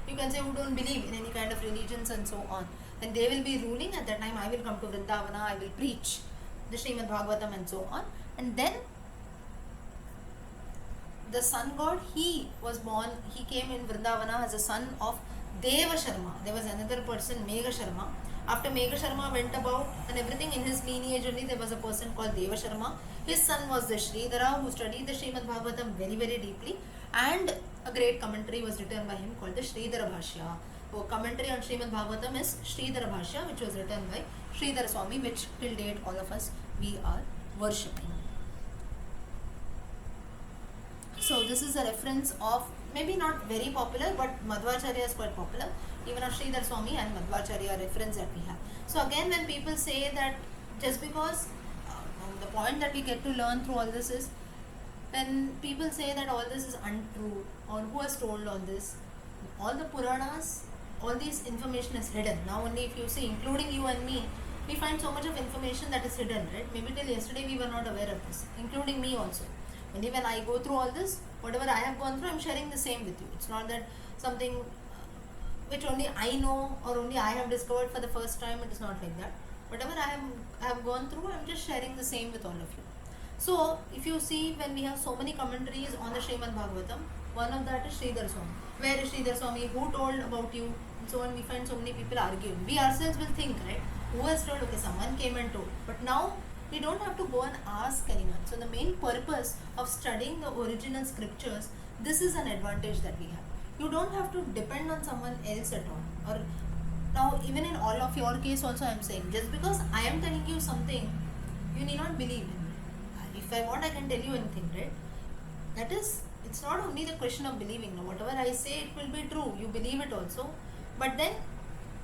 you can say, who don't believe in any kind of religions and so on, when they will be ruling, at that time I will come to Vrindavana, I will preach the Srimad Bhagavatam and so on. And then the sun god, he was born, he came in Vrindavana as a son of Deva Sharma. There was another person, Megha Sharma. After Megha Sharma went about and everything, in his lineage only there was a person called Deva Sharma. His son was the Sridhara, who studied the Srimad Bhagavatam very, very deeply, and a great commentary was written by him called the Sridhara Bhashya. So, commentary on Srimad Bhagavatam is Sridhara Bhashya, which was written by Sridhara Swami, which till date all of us we are worshipping. So this is a reference of, maybe not very popular, but Madhvacharya is quite popular. Even of Sridhar Swami and Madhvacharya reference that we have. So again, when people say that just because the point that we get to learn through all this is, when people say that all this is untrue, or who has told all this, all the Puranas, all this information is hidden. Now only if you see, including you and me, we find so much of information that is hidden, right? Maybe till yesterday we were not aware of this, including me also. Only when I go through all this, whatever I have gone through, I am sharing the same with you. It's not that something which only I know or only I have discovered for the first time. It is not like that. Whatever I have gone through, I am just sharing the same with all of you. So, if you see, when we have so many commentaries on the Srimad Bhagavatam, one of that is Sridhar Swami. Where is Sridhar Swami? Who told about you? And so on. We find so many people arguing. We ourselves will think, right? Who has told? Okay, someone came and told. But now, we don't have to go and ask anyone. So, the main purpose of studying the original scriptures, this is an advantage that we have. You don't have to depend on someone else at all. Or now, even in all of your case also, I am saying, just because I am telling you something, you need not believe in me. If I want, I can tell you anything, right? That is, it's not only the question of believing. Now, whatever I say, it will be true. You believe it also. But then,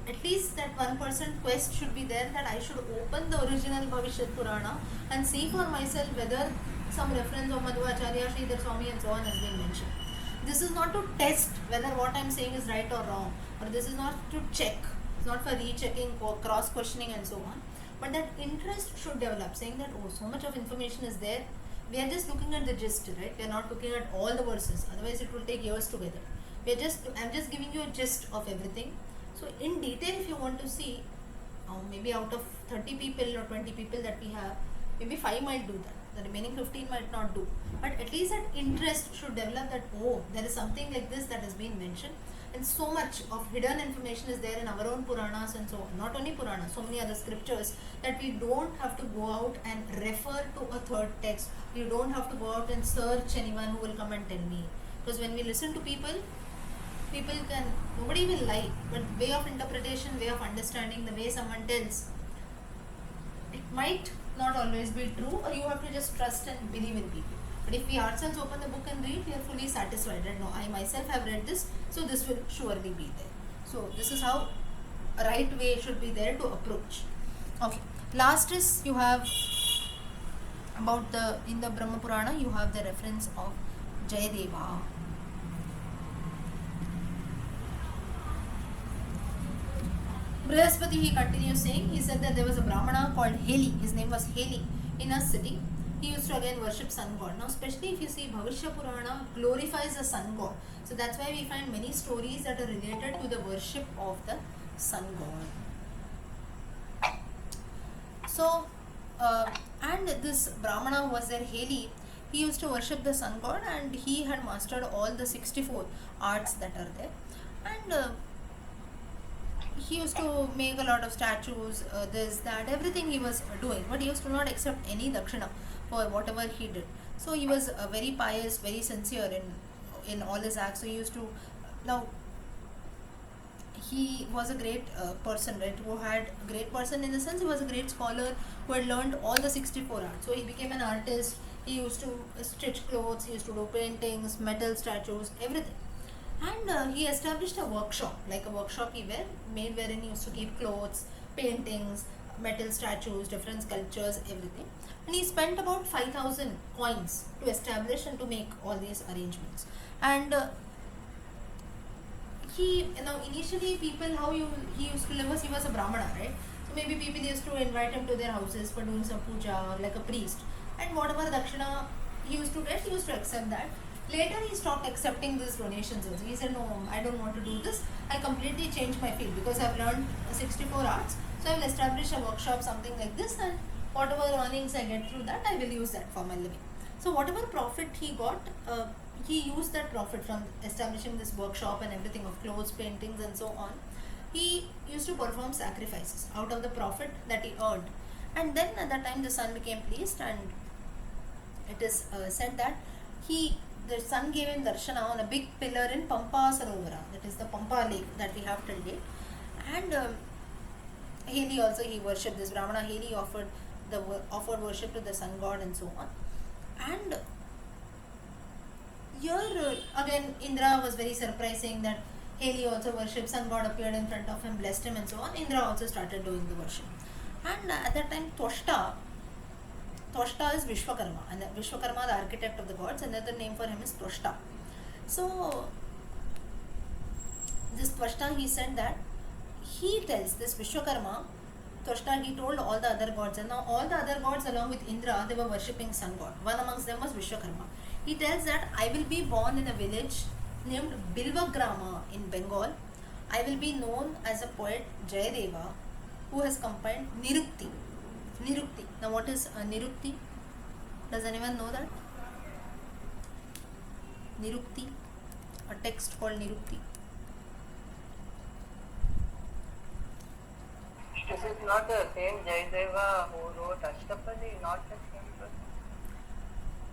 at least that 1% quest should be there, that I should open the original Bhavishya Purana and see for myself whether some reference of Madhvacharya, Sridhar Swami and so on has been mentioned. This is not to test whether what I am saying is right or wrong, or this is not to check. It's not for rechecking or cross-questioning and so on. But that interest should develop, saying that, oh, so much of information is there. We are just looking at the gist, right? We are not looking at all the verses. Otherwise, it will take years together. I'm just giving you a gist of everything. So, in detail, if you want to see, maybe out of 30 people or 20 people that we have, maybe 5 might do that. The remaining 15 might not do. But at least that interest should develop, that, oh, there is something like this that has been mentioned. And so much of hidden information is there in our own Puranas and so on. Not only Puranas, so many other scriptures, that we don't have to go out and refer to a third text. You don't have to go out and search anyone who will come and tell me. Because when we listen to people can, nobody will lie, but way of interpretation, way of understanding, the way someone tells, it might not always be true, or you have to just trust and believe in people. But if we ourselves open the book and read, we are fully satisfied, right? No, I myself have read this, so this will surely be there. So this is how a right way should be there to approach. Okay, last is, you have about in the Brahma Purana, you have the reference of Jayadeva. Brihaspati, he continues saying, he said that there was a Brahmana called Heli, his name was Heli, in a city. He used to again worship sun god. Now especially if you see, Bhavishya Purana glorifies the sun god. So that's why we find many stories that are related to the worship of the sun god. So, and this Brahmana was there, Heli, he used to worship the sun god, and he had mastered all the 64 arts that are there. And he used to make a lot of statues, this, that, everything he was doing, but he used to not accept any dakshina for whatever he did. So he was very pious, very sincere in all his acts. So he used to, now he was a great person, right, who had great person in the sense he was a great scholar who had learned all the 64 arts. So he became an artist. He used to stitch clothes, he used to do paintings, metal statues, everything. And he established a workshop, like a workshop he made wherein he used to keep clothes, paintings, metal statues, different sculptures, everything. And he spent about 5,000 coins to establish and to make all these arrangements. And initially people, he used to live was, he was a Brahmana, right? So maybe people used to invite him to their houses for doing some puja or like a priest. And whatever dakshina he used to get, he used to accept that. Later he stopped accepting these donations also. He said, no, I don't want to do this. I completely changed my field because I've learned 64 arts. So I will establish a workshop, something like this, and whatever earnings I get through that, I will use that for my living. So whatever profit he got, he used that profit from establishing this workshop and everything of clothes, paintings and so on. He used to perform sacrifices out of the profit that he earned. And then at that time the sun became pleased, and it is said that the sun gave him darshana on a big pillar in Pampa Sarovara, that is the Pampa lake that we have till date. And Heli also, he worshipped this Brahmana. Heli offered worship to the sun god and so on. And here again Indra was very surprising that Heli also worshipped, sun god appeared in front of him, blessed him and so on. Indra also started doing the worship. And at that time Twashta is Vishwakarma, and Vishwakarma, the architect of the gods, another name for him is Twashta. So this Twashta, he said that he tells this Vishwakarma, Twashta, he told all the other gods, and now all the other gods along with Indra, they were worshipping sun god. One amongst them was Vishwakarma. He tells that I will be born in a village named Bilvagrama in Bengal. I will be known as a poet Jayadeva who has compiled Nirukti. Nirukti. Now what is Nirukti? Does anyone know that? Nirukti. A text called Nirukti. This is not the same Jayadeva who wrote Ashtapadi, not the same person.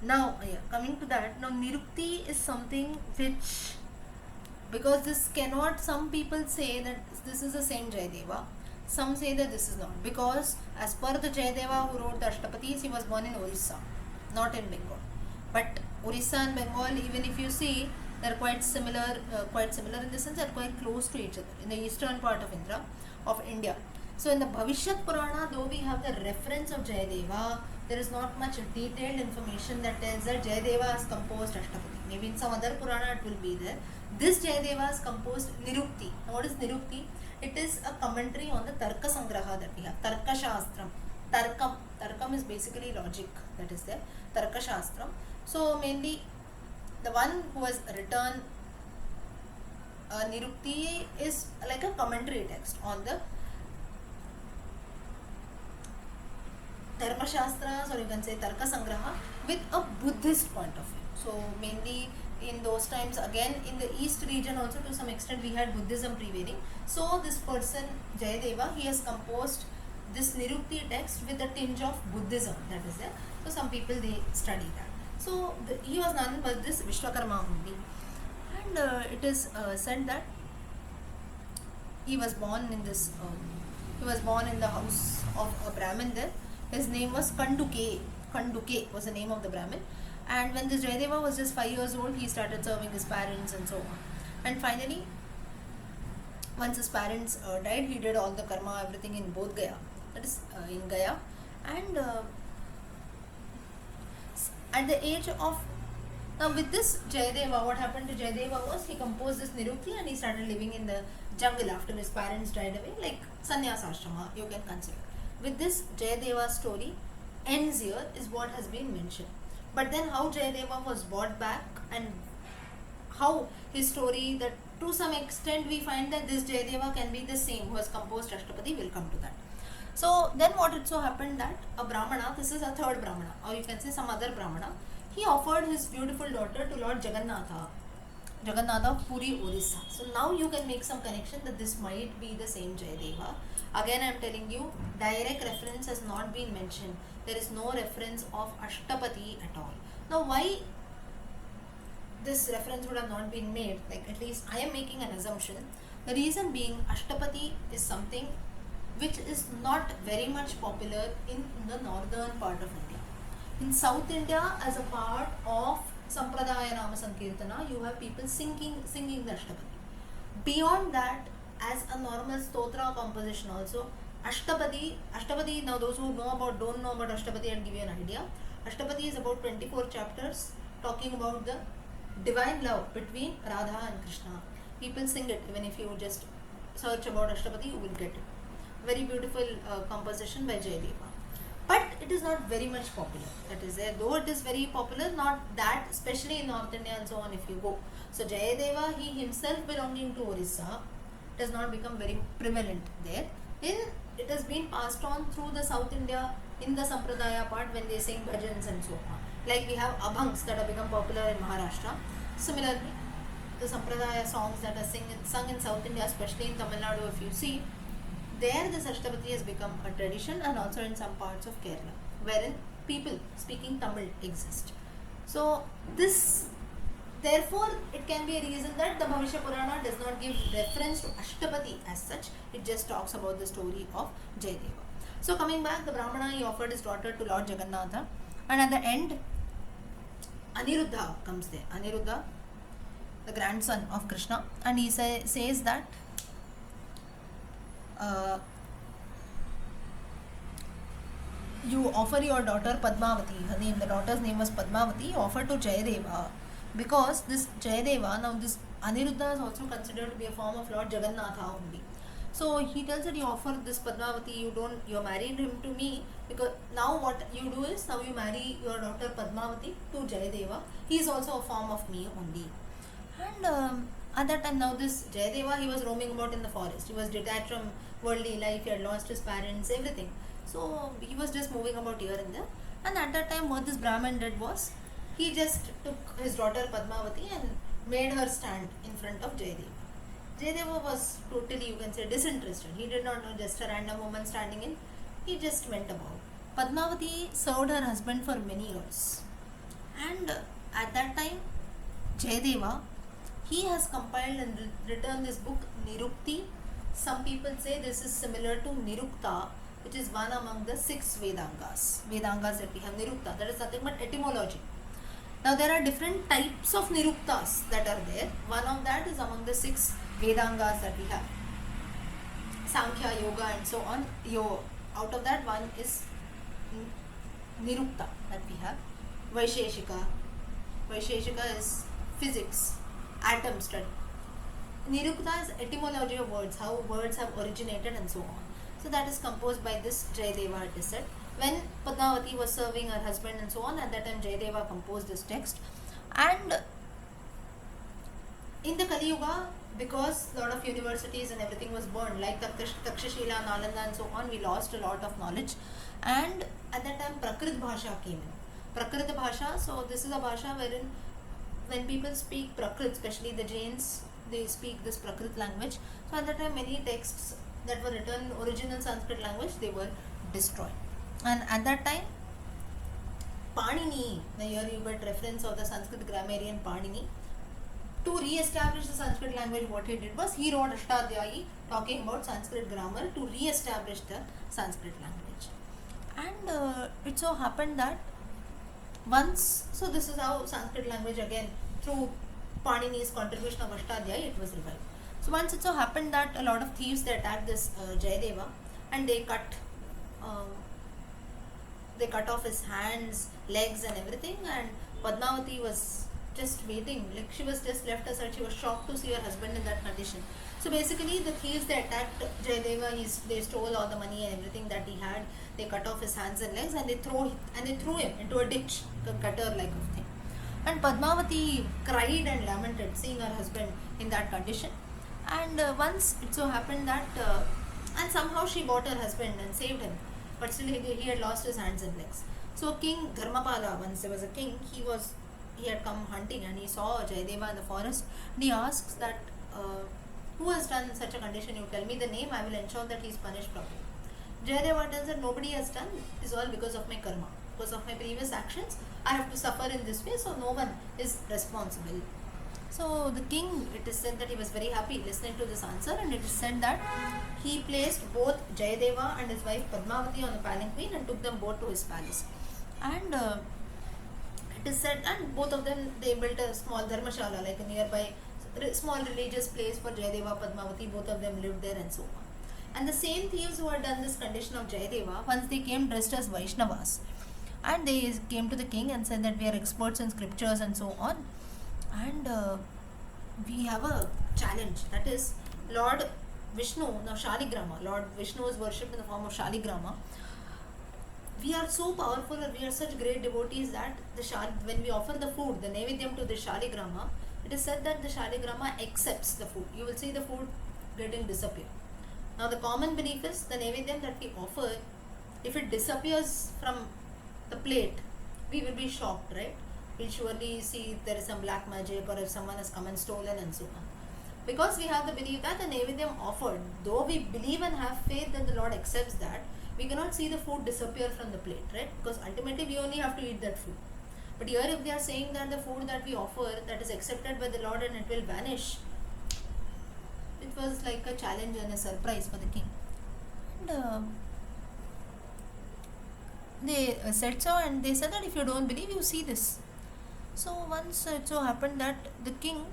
Now, coming to that, now Nirukti is something which, because this cannot, some people say that this is the same Jayadeva, some say that this is not, because as per the Jayadeva who wrote the Ashtapatis, he was born in Orissa, not in Bengal. But Orissa and Bengal, even if you see, they are quite similar in the sense they are quite close to each other in the eastern part of India. So in the Bhavishyat Purana, though we have the reference of Jayadeva, there is not much detailed information that tells that Jayadeva has composed Ashtapadi. Maybe in some other Purana it will be there. This Jayadeva has composed Nirukti. Now what is Nirukti? It is a commentary on the Tarka Sangraha that we have. Tarka Shastram. Tarkam is basically logic that is there. Tarka Shastram. So mainly the one who has written Nirukti is like a commentary text on the Dharma Shastras, or you can say Tarka Sangraha, with a Buddhist point of view. So mainly in those times, again in the east region also to some extent we had Buddhism prevailing. So this person Jayadeva, he has composed this Nirukti text with a tinge of Buddhism that is there. So some people, they study that. So he was none but this Vishwakarma only. And it is said that he was born in this he was born in the house of a Brahmin there. His name was Kanduke. Kanduke was the name of the Brahmin. And when this Jayadeva was just 5 years old, he started serving his parents and so on. And finally, once his parents died, he did all the karma, everything in Bodh Gaya. That is in Gaya. And at the age of, now with this Jayadeva, what happened to Jayadeva was he composed this Nirukti and he started living in the jungle after his parents died away, like sannyas ashrama, you can consider. With this Jayadeva story ends here is what has been mentioned. But then how Jayadeva was brought back and how his story, that to some extent we find that this Jayadeva can be the same who has composed Ashtapadi, will come to that. So then what it so happened that a Brahmana, this is a third Brahmana, or you can say some other Brahmana, he offered his beautiful daughter to Lord Jagannatha of Puri, Orissa. So now you can make some connection that this might be the same Jayadeva. Again I am telling you, direct reference has not been mentioned. There is no reference of Ashtapati at all. Now why this reference would have not been made, like at least I am making an assumption. The reason being, Ashtapati is something which is not very much popular in the northern part of India. In South India, as a part of Sampradaya Nama Sankirtana, you have people singing the Ashtapadi. Beyond that, as a normal stotra composition also, Ashtapadi, now those who don't know about Ashtapadi, I'll give you an idea. Ashtapadi is about 24 chapters talking about the divine love between Radha and Krishna. People sing it, even if you just search about Ashtapadi, you will get it. Very beautiful composition by Jayadeva. But it is not very much popular. That is there, though it is very popular, not that, especially in North India and so on if you go. So Jayadeva, he himself belonging to Orissa, does not become very prevalent there. It has been passed on through the South India in the Sampradaya part when they sing bhajans and so on. Like we have abhangs that have become popular in Maharashtra. Similarly, the Sampradaya songs that are sung in South India, especially in Tamil Nadu, if you see, there this Ashtapadi has become a tradition, and also in some parts of Kerala, wherein people speaking Tamil exist. So this, therefore, it can be a reason that the Bhavishya Purana does not give reference to Ashtapadi as such. It just talks about the story of Jayadeva. So coming back, the Brahmana, he offered his daughter to Lord Jagannatha, and at the end, Aniruddha comes there. Aniruddha, the grandson of Krishna, and he says that you offer your daughter Padmavati, the daughter's name was Padmavati, offered to Jayadeva, because this Jayadeva, now this Aniruddha is also considered to be a form of Lord Jagannatha only. So he tells that you offer this Padmavati, you're marrying him to me, because now what you do is, now you marry your daughter Padmavati to Jayadeva. He is also a form of me only. And at that time, now this Jayadeva, he was roaming about in the forest. He was detached from worldly life, he had lost his parents, everything. So he was just moving about here and there. And at that time, what this Brahmin did was, he just took his daughter Padmavati and made her stand in front of Jayadeva. Jayadeva was totally, you can say, disinterested. He did not know, just a random woman standing in. He just went about. Padmavati served her husband for many years. And at that time, Jayadeva, he has compiled and written this book, Nirukti. Some people say this is similar to Nirukta, which is one among the 6 Vedangas. Vedangas that we have, Nirukta, that is nothing but etymology. Now there are different types of Niruktas that are there. One of that is among the 6 Vedangas that we have. Sankhya, Yoga and so on. Out of that, one is Nirukta that we have. Vaisheshika. Vaisheshika is physics, atom study. Nirukta is etymology of words, how words have originated and so on. So that is composed by this Jayadeva, it is said. When Padmavati was serving her husband and so on, at that time Jayadeva composed this text. And in the Kali Yuga, because a lot of universities and everything was burned, like Takshashila, Nalanda and so on, we lost a lot of knowledge. And at that time Prakrit Bhasha came in. Prakrit Bhasha, so this is a Bhasha wherein when people speak Prakrit, especially the Jains, they speak this Prakrit language. So at that time many texts that were written in original Sanskrit language, they were destroyed. And at that time, Panini, here you get reference of the Sanskrit grammarian Panini. To re-establish the Sanskrit language, what he did was, he wrote Ashtadhyayi talking about Sanskrit grammar to re-establish the Sanskrit language. And it so happened that once, so this is how Sanskrit language again, through Panini's contribution of Ashtadhyayi, it was revived. So once it so happened that a lot of thieves, they attacked this Jayadeva, and they cut off his hands, legs and everything, and Padmavati was just waiting, like she was just left aside. She was shocked to see her husband in that condition. So basically the thieves, they attacked Jayadeva, they stole all the money and everything that he had, they cut off his hands and legs, and they threw him into a ditch, a gutter like of thing. And Padmavati cried and lamented seeing her husband in that condition. And once it so happened that and somehow she bought her husband and saved him, but still he had lost his hands and legs. So King Dharmapala, once there was a king, he had come hunting and he saw Jayadeva in the forest, and he asks that who has done such a condition, you tell me the name, I will ensure that he is punished properly. Jayadeva tells that nobody has done, it is all because of my karma, because of my previous actions, I have to suffer in this way, so no one is responsible. So the king, it is said that he was very happy listening to this answer, and it is said that he placed both Jayadeva and his wife Padmavati on a palanquin and took them both to his palace. And it is said, and both of them, they built a small dharmashala, like a nearby small religious place for Jayadeva, Padmavati, both of them lived there and so on. And the same thieves who had done this condition of Jayadeva, once they came dressed as Vaishnavas, and they came to the king and said that we are experts in scriptures and so on, and we have a challenge, that is Lord Vishnu, now Shaligrama, Lord Vishnu is worshipped in the form of Shaligrama. We are so powerful and we are such great devotees that when we offer the food, the Nevidyam to the Shaligrama, it is said that the Shaligrama accepts the food. You will see the food getting disappear. Now the common belief is the Nevidyam that we offer, if it disappears from the plate, we will be shocked, right? We'll surely see if there is some black magic or if someone has come and stolen and so on. Because we have the belief that the Nevidyam offered, though we believe and have faith that the Lord accepts that, we cannot see the food disappear from the plate, right? Because ultimately we only have to eat that food. But here if they are saying that the food that we offer, that is accepted by the Lord and it will vanish, it was like a challenge and a surprise for the king. And they said so, and they said that if you don't believe, you see this. So once it so happened that the king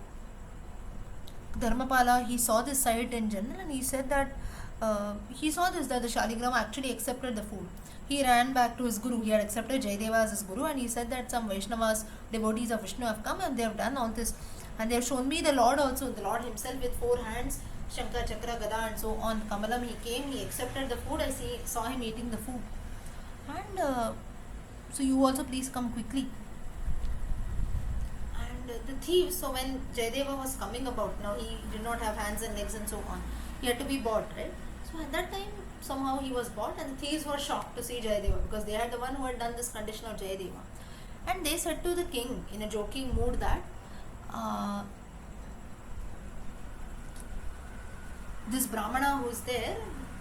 Dharmapala, he saw this sight in general, and he said that he saw this, that the Shaligrama actually accepted the food. He ran back to his guru. He had accepted Jayadeva as his guru, and he said that some Vaishnavas, devotees of Vishnu, have come and they have done all this, and they have shown me the Lord also, the Lord himself with 4 hands, Shankha, Chakra, Gada and so on. Kamalam, he came, he accepted the food. I saw him eating the food. And so you also please come quickly. And the thieves, so when Jayadeva was coming about, now he did not have hands and legs and so on. He had to be bought, right? So at that time, somehow he was bought, and the thieves were shocked to see Jayadeva because they had the one who had done this condition of Jayadeva. And they said to the king in a joking mood that this Brahmana who is there,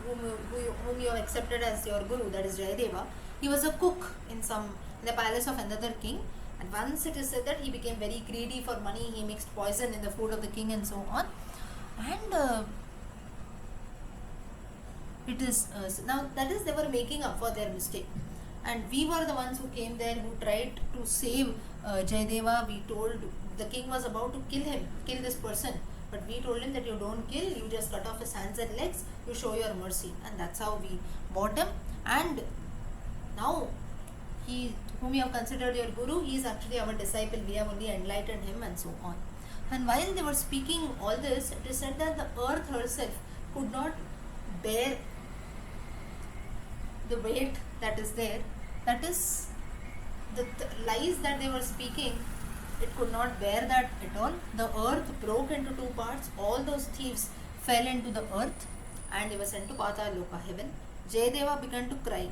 whom you have accepted as your guru, that is Jayadeva, he was a cook in the palace of another king. And once it is said that he became very greedy for money, he mixed poison in the food of the king and so on. And it is now that is they were making up for their mistake, and we were the ones who came there, who tried to save Jayadeva. We told the king was about to kill this person, but we told him that you don't kill, you just cut off his hands and legs, you show your mercy, and that's how we bought him. And now he, whom you have considered your guru, he is actually our disciple, we have only enlightened him and so on. And while they were speaking all this, it is said that the earth herself could not bear the weight that is there, that is the lies that they were speaking, it could not bear that at all. The earth broke into 2 parts, all those thieves fell into the earth and they were sent to Patal Loka, heaven. Jayadeva began to cry.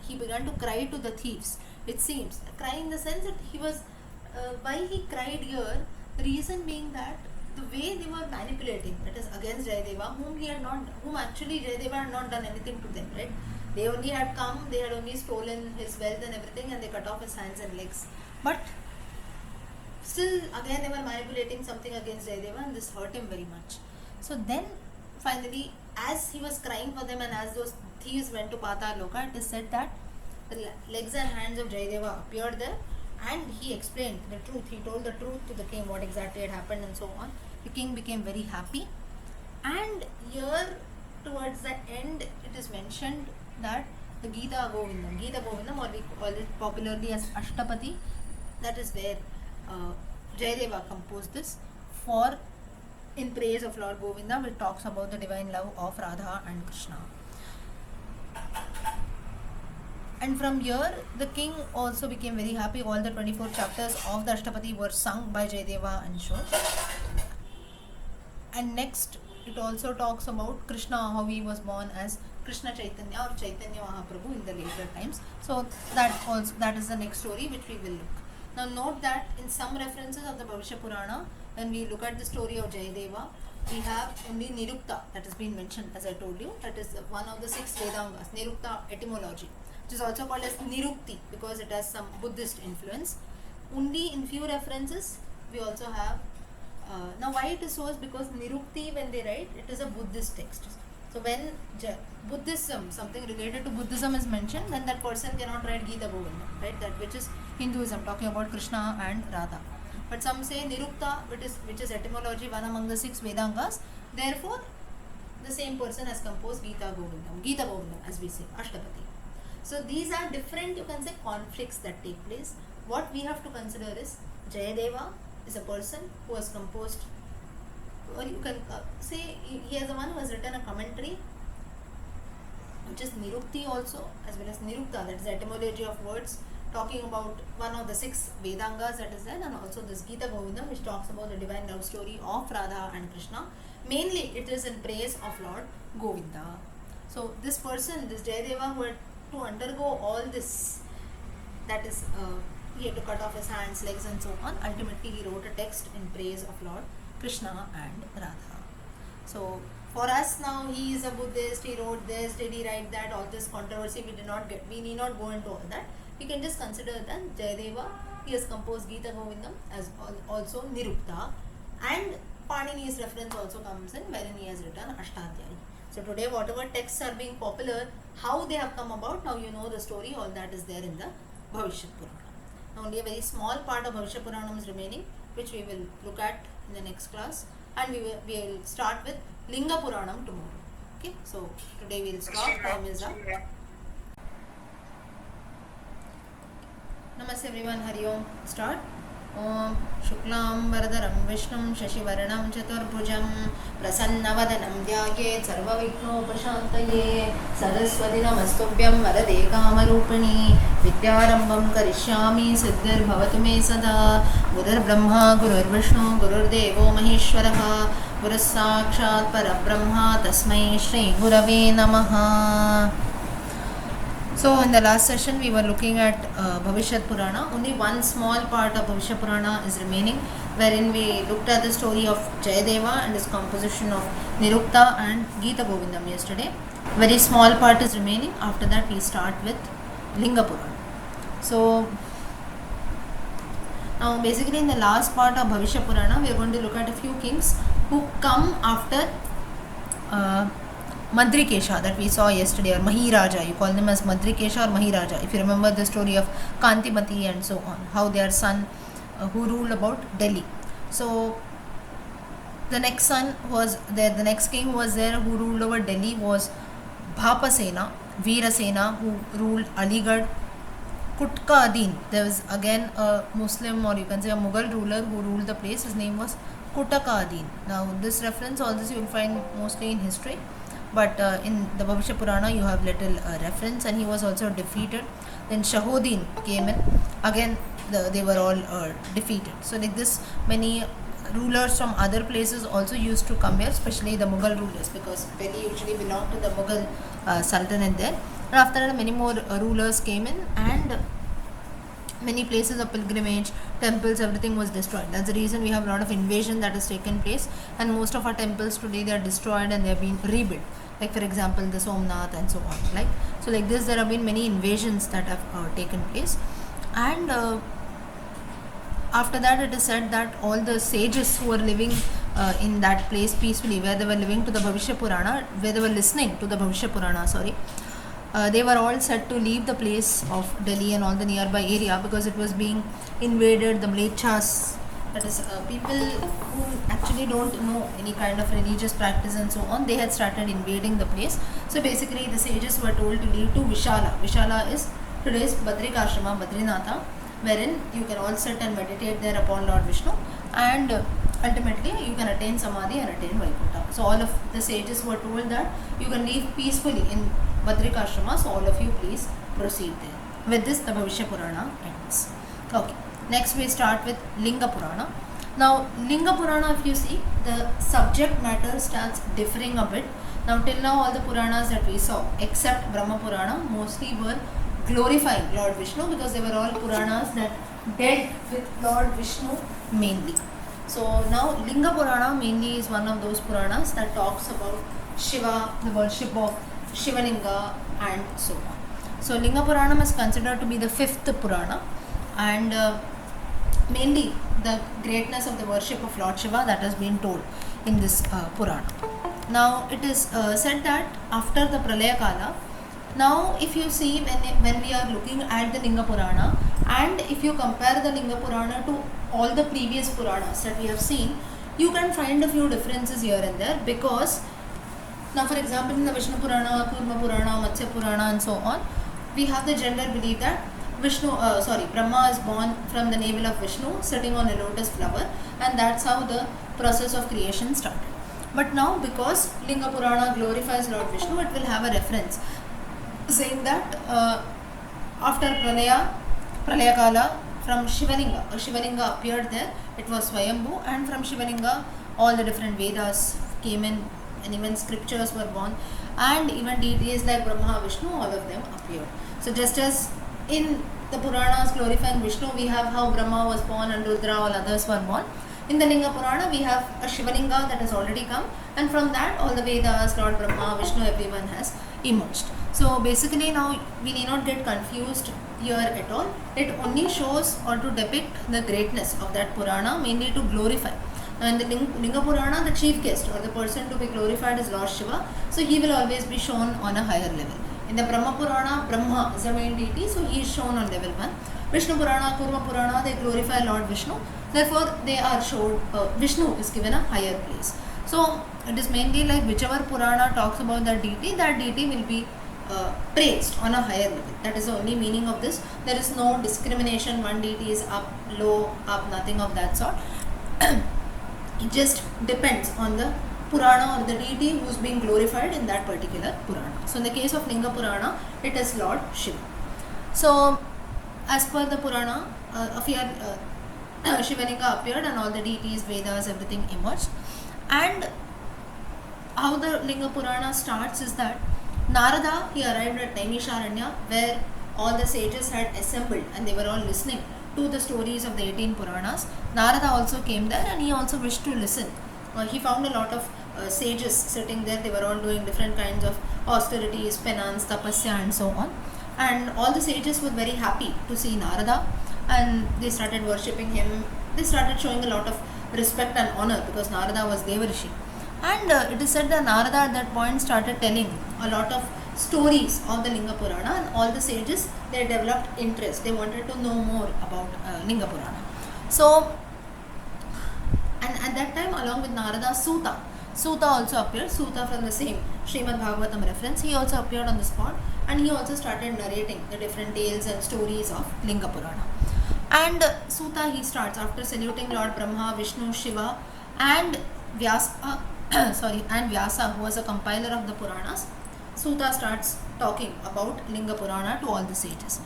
He began to cry to the thieves. It seems, crying in the sense that he was, why he cried here, the reason being that the way they were manipulating, that is against Jayadeva, whom actually Jayadeva had not done anything to them, right? They only had come, they had only stolen his wealth and everything, and they cut off his hands and legs. But still, again, they were manipulating something against Jayadeva, and this hurt him very much. So then, finally, as he was crying for them, and as those thieves went to Patal Loka, it is said that the legs and hands of Jayadeva appeared there, and he explained the truth. He told the truth to the king, what exactly had happened and so on. The king became very happy. And here, towards the end, it is mentioned that the Gita Govindam, or we call it popularly as Ashtapadi, that is where Jayadeva composed this in praise of Lord Govinda, which talks about the divine love of Radha and Krishna. And from here, the king also became very happy. All the 24 chapters of the Ashtapadi were sung by Jayadeva and shown. And next, it also talks about Krishna, how he was born as Krishna Chaitanya or Chaitanya Mahaprabhu in the later times. So that is the next story which we will look. Now note that in some references of the Bhavishya Purana, when we look at the story of Jayadeva, we have only Nirukta that has been mentioned, as I told you. That is one of the 6 Vedangas, Nirukta etymology, which is also called as Nirukti because it has some Buddhist influence. Only in few references we also have. Now why it is so is because Nirukti, when they write, it is a Buddhist text. So when Buddhism, something related to Buddhism is mentioned, then that person cannot write Gita Govinda, right? That which is Hinduism, talking about Krishna and Radha. But some say Nirukta, which is etymology, one among the 6 Vedangas. Therefore, the same person has composed Gita Govindam as we say, Ashtapadi. So these are different, you can say, conflicts that take place. What we have to consider is Jayadeva is a person who has composed, or you can say he is the one who has written a commentary, which is Nirukti also, as well as Nirukta, that is the etymology of words, talking about one of the 6 Vedangas that is there, and also this Gita Govindam, which talks about the divine love story of Radha and Krishna. Mainly it is in praise of Lord Govinda. So this person, this Jayadeva, who had to undergo all this, that is, he had to cut off his hands, legs and so on. Ultimately he wrote a text in praise of Lord Krishna and Radha. So for us now, he is a Buddhist, he wrote this, did he write that, all this controversy we need not go into all that. We can just consider that Jayadeva, he has composed Gita Govindam as also Nirukta, and Panini's reference also comes in wherein he has written Ashtadhyayi. So today whatever texts are being popular, how they have come about, now you know the story, all that is there in the Bhavishya Purana. Now only a very small part of Bhavishya Purana is remaining, which we will look at in the next class, and we will start with Linga Puranam tomorrow. Okay, so today we will stop, time is up. Namaste everyone, Hari Om. Start. Om Shuklam Varadaram Vishnum Shashivaranam Chaturbhujam Prasannavadanam Dhyayet Sarvavighnopashantaye Saraswati Namastubhyam Varade Kamarupani Vidyarambam Karishyami Siddhir Bhavatu Me Sada Gurur Brahma Gurur Vishnu Gurur Devo Maheshwaraha Gurur Sakshat Parabrahma Tasmai Shri Gurave Namaha. So in the last session we were looking at Bhavishyat Purana. Only one small part of Bhavishyat Purana is remaining, wherein we looked at the story of Jayadeva and his composition of Nirukta and Gita Govindam yesterday. Very small part is remaining. After that we start with Linga Purana. So now basically in the last part of Bhavishyat Purana we are going to look at a few kings who come after Madrikesha that we saw yesterday, or Mahiraja. You call them as Madrikesha or Mahiraja. If you remember the story of Kantimati and so on, how their son who ruled about Delhi. So the next son was there, the next king who was there who ruled over Delhi was Bhapasena, Veerasena, who ruled Aligarh. Kutka Adin, there was again a Muslim, or you can say a Mughal ruler who ruled the place. His name was Kutaka Adin. Now this reference, all this you will find mostly in history, but in the Bhavishya Purana you have little reference, and he was also defeated. Then Shahodin came in, again they were all defeated. So like this, many rulers from other places also used to come here, especially the Mughal rulers, because Delhi usually belonged to the Mughal Sultanate there. And after that many more rulers came in, and many places of pilgrimage, temples, everything was destroyed. That's the reason we have a lot of invasion that has taken place, and most of our temples today they are destroyed and they have been rebuilt. Like for example the Somnath and so on. Like so, like this there have been many invasions that have taken place, and after that it is said that all the sages who were living in that place peacefully, where they were living to the Bhavishya Purana, where they were listening to the Bhavishya Purana, they were all said to leave the place of Delhi and all the nearby area, because it was being invaded. The Mlechas, that is people who actually don't know any kind of religious practice and so on, they had started invading the place. So basically the sages were told to leave to Vishala. Vishala is today's Badrikashrama, Badrinatha, wherein you can all sit and meditate there upon Lord Vishnu, and ultimately you can attain Samadhi and attain Vaikuntha. So all of the sages were told that you can live peacefully in Badrikashrama, so all of you please proceed there. With this the Bhavishya Purana ends. Okay, next we start with Linga Purana. Now Linga Purana, if you see, the subject matter starts differing a bit. Now till now all the Puranas that we saw except Brahma Purana mostly were glorifying Lord Vishnu, because they were all Puranas that dealt with Lord Vishnu mainly. So now Linga Purana mainly is one of those Puranas that talks about Shiva, the worship of Shivalinga and so on. So Linga Purana is considered to be the 5th Purana, and mainly the greatness of the worship of Lord Shiva that has been told in this Purana. Now it is said that after the Pralaya Kala, now if you see when we are looking at the Linga Purana, and if you compare the Linga Purana to all the previous Puranas that we have seen, you can find a few differences here and there, because Now, for example, in the Vishnu Purana, Kurma Purana, Matsya Purana, and so on, we have the general belief that Brahma is born from the navel of Vishnu, sitting on a lotus flower, and that's how the process of creation started. But now, because Linga Purana glorifies Lord Vishnu, it will have a reference saying that after Pralaya Kala, from Shivalinga, a Shivalinga appeared there. It was Swayambhu, and from Shivalinga, all the different Vedas came in, and even scriptures were born, and even deities like Brahma, Vishnu, all of them appeared. So, just as in the Puranas glorifying Vishnu, we have how Brahma was born and Rudra, all others were born. In the Linga Purana, we have a Shivalinga that has already come, and from that, all the Vedas, Lord Brahma, Vishnu, everyone has emerged. So, basically, now we need not get confused here at all. It only shows or to depict the greatness of that Purana, mainly to glorify. And the Linga Purana, the chief guest or the person to be glorified is Lord Shiva, so he will always be shown on a higher level. In the Brahma Purana, Brahma is the main deity, so he is shown on level 1. Vishnu Purana, Kurma Purana, they glorify Lord Vishnu, therefore they are showed, Vishnu is given a higher place. So it is mainly like whichever Purana talks about that deity will be praised on a higher level. That is the only meaning of this. There is no discrimination, one deity is up, low, up, nothing of that sort. It just depends on the Purana or the deity who is being glorified in that particular Purana. So in the case of Linga Purana, it is Lord Shiva. So as per the Purana, Shivalinga appeared and all the deities, Vedas, everything emerged. And how the Linga Purana starts is that Narada, he arrived at Naimisharanya, where all the sages had assembled and they were all listening to the stories of the 18 Puranas. Narada also came there and he also wished to listen. He found a lot of sages sitting there. They were all doing different kinds of austerities, penance, tapasya and so on. And all the sages were very happy to see Narada, and they started worshipping him. They started showing a lot of respect and honor because Narada was Devarishi. And it is said that Narada at that point started telling a lot of stories of the Linga Purana, and all the sages, they developed interest. They wanted to know more about Linga Purana. So, and at that time, along with Narada, Suta also appeared. Suta from the same Srimad Bhagavatam reference, he also appeared on the spot, and he also started narrating the different tales and stories of Linga Purana. And Suta, he starts after saluting Lord Brahma, Vishnu, Shiva, and Vyasa, who was a compiler of the Puranas. Suta starts talking about Linga Purana to all the sages.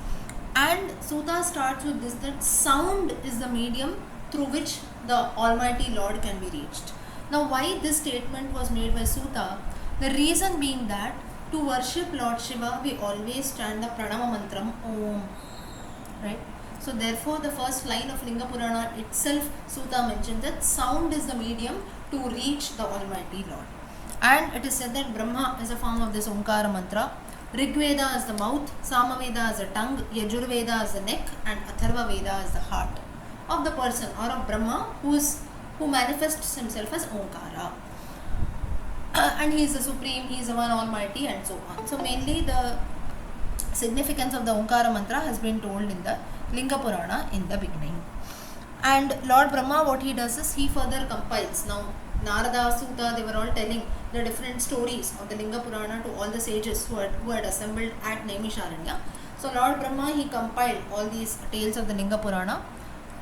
And Suta starts with this, that sound is the medium through which the Almighty Lord can be reached. Now, why this statement was made by Suta? The reason being that to worship Lord Shiva, we always chant the Pranama Mantram, Om. Right? So, therefore, the first line of Linga Purana itself, Suta mentioned that sound is the medium to reach the Almighty Lord. And it is said that Brahma is a form of this Omkara mantra. Rigveda is the mouth, Samaveda is the tongue, Yajurveda is the neck, and Atharva Veda is the heart of the person or of Brahma who manifests himself as Omkara. And he is the supreme, he is the one almighty, and so on. So mainly the significance of the Omkara mantra has been told in the Linga Purana in the beginning. And Lord Brahma, what he does is he further compiles. Now Narada, Suta, they were all telling the different stories of the Linga Purana to all the sages who had assembled at Naimisharanya. So Lord Brahma, he compiled all these tales of the Linga Purana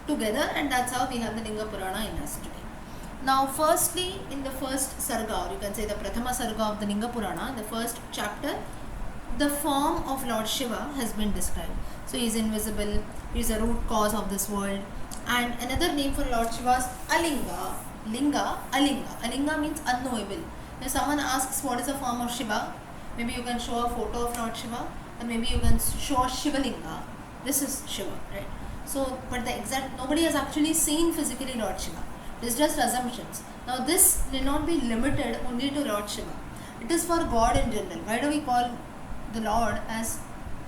together, and that's how we have the Linga Purana in us today. Now firstly, in the first sarga, or you can say the Prathama sarga of the Linga Purana, the first chapter, the form of Lord Shiva has been described. So he is invisible, he is the root cause of this world. And another name for Lord Shiva is Alinga. Linga, Alinga. Alinga means unknowable. If someone asks what is the form of Shiva, maybe you can show a photo of Lord Shiva, and maybe you can show a Shivalinga. This is Shiva, right? So, but the exact, nobody has actually seen physically Lord Shiva. It is just assumptions. Now this need not be limited only to Lord Shiva. It is for God in general. Why do we call the Lord as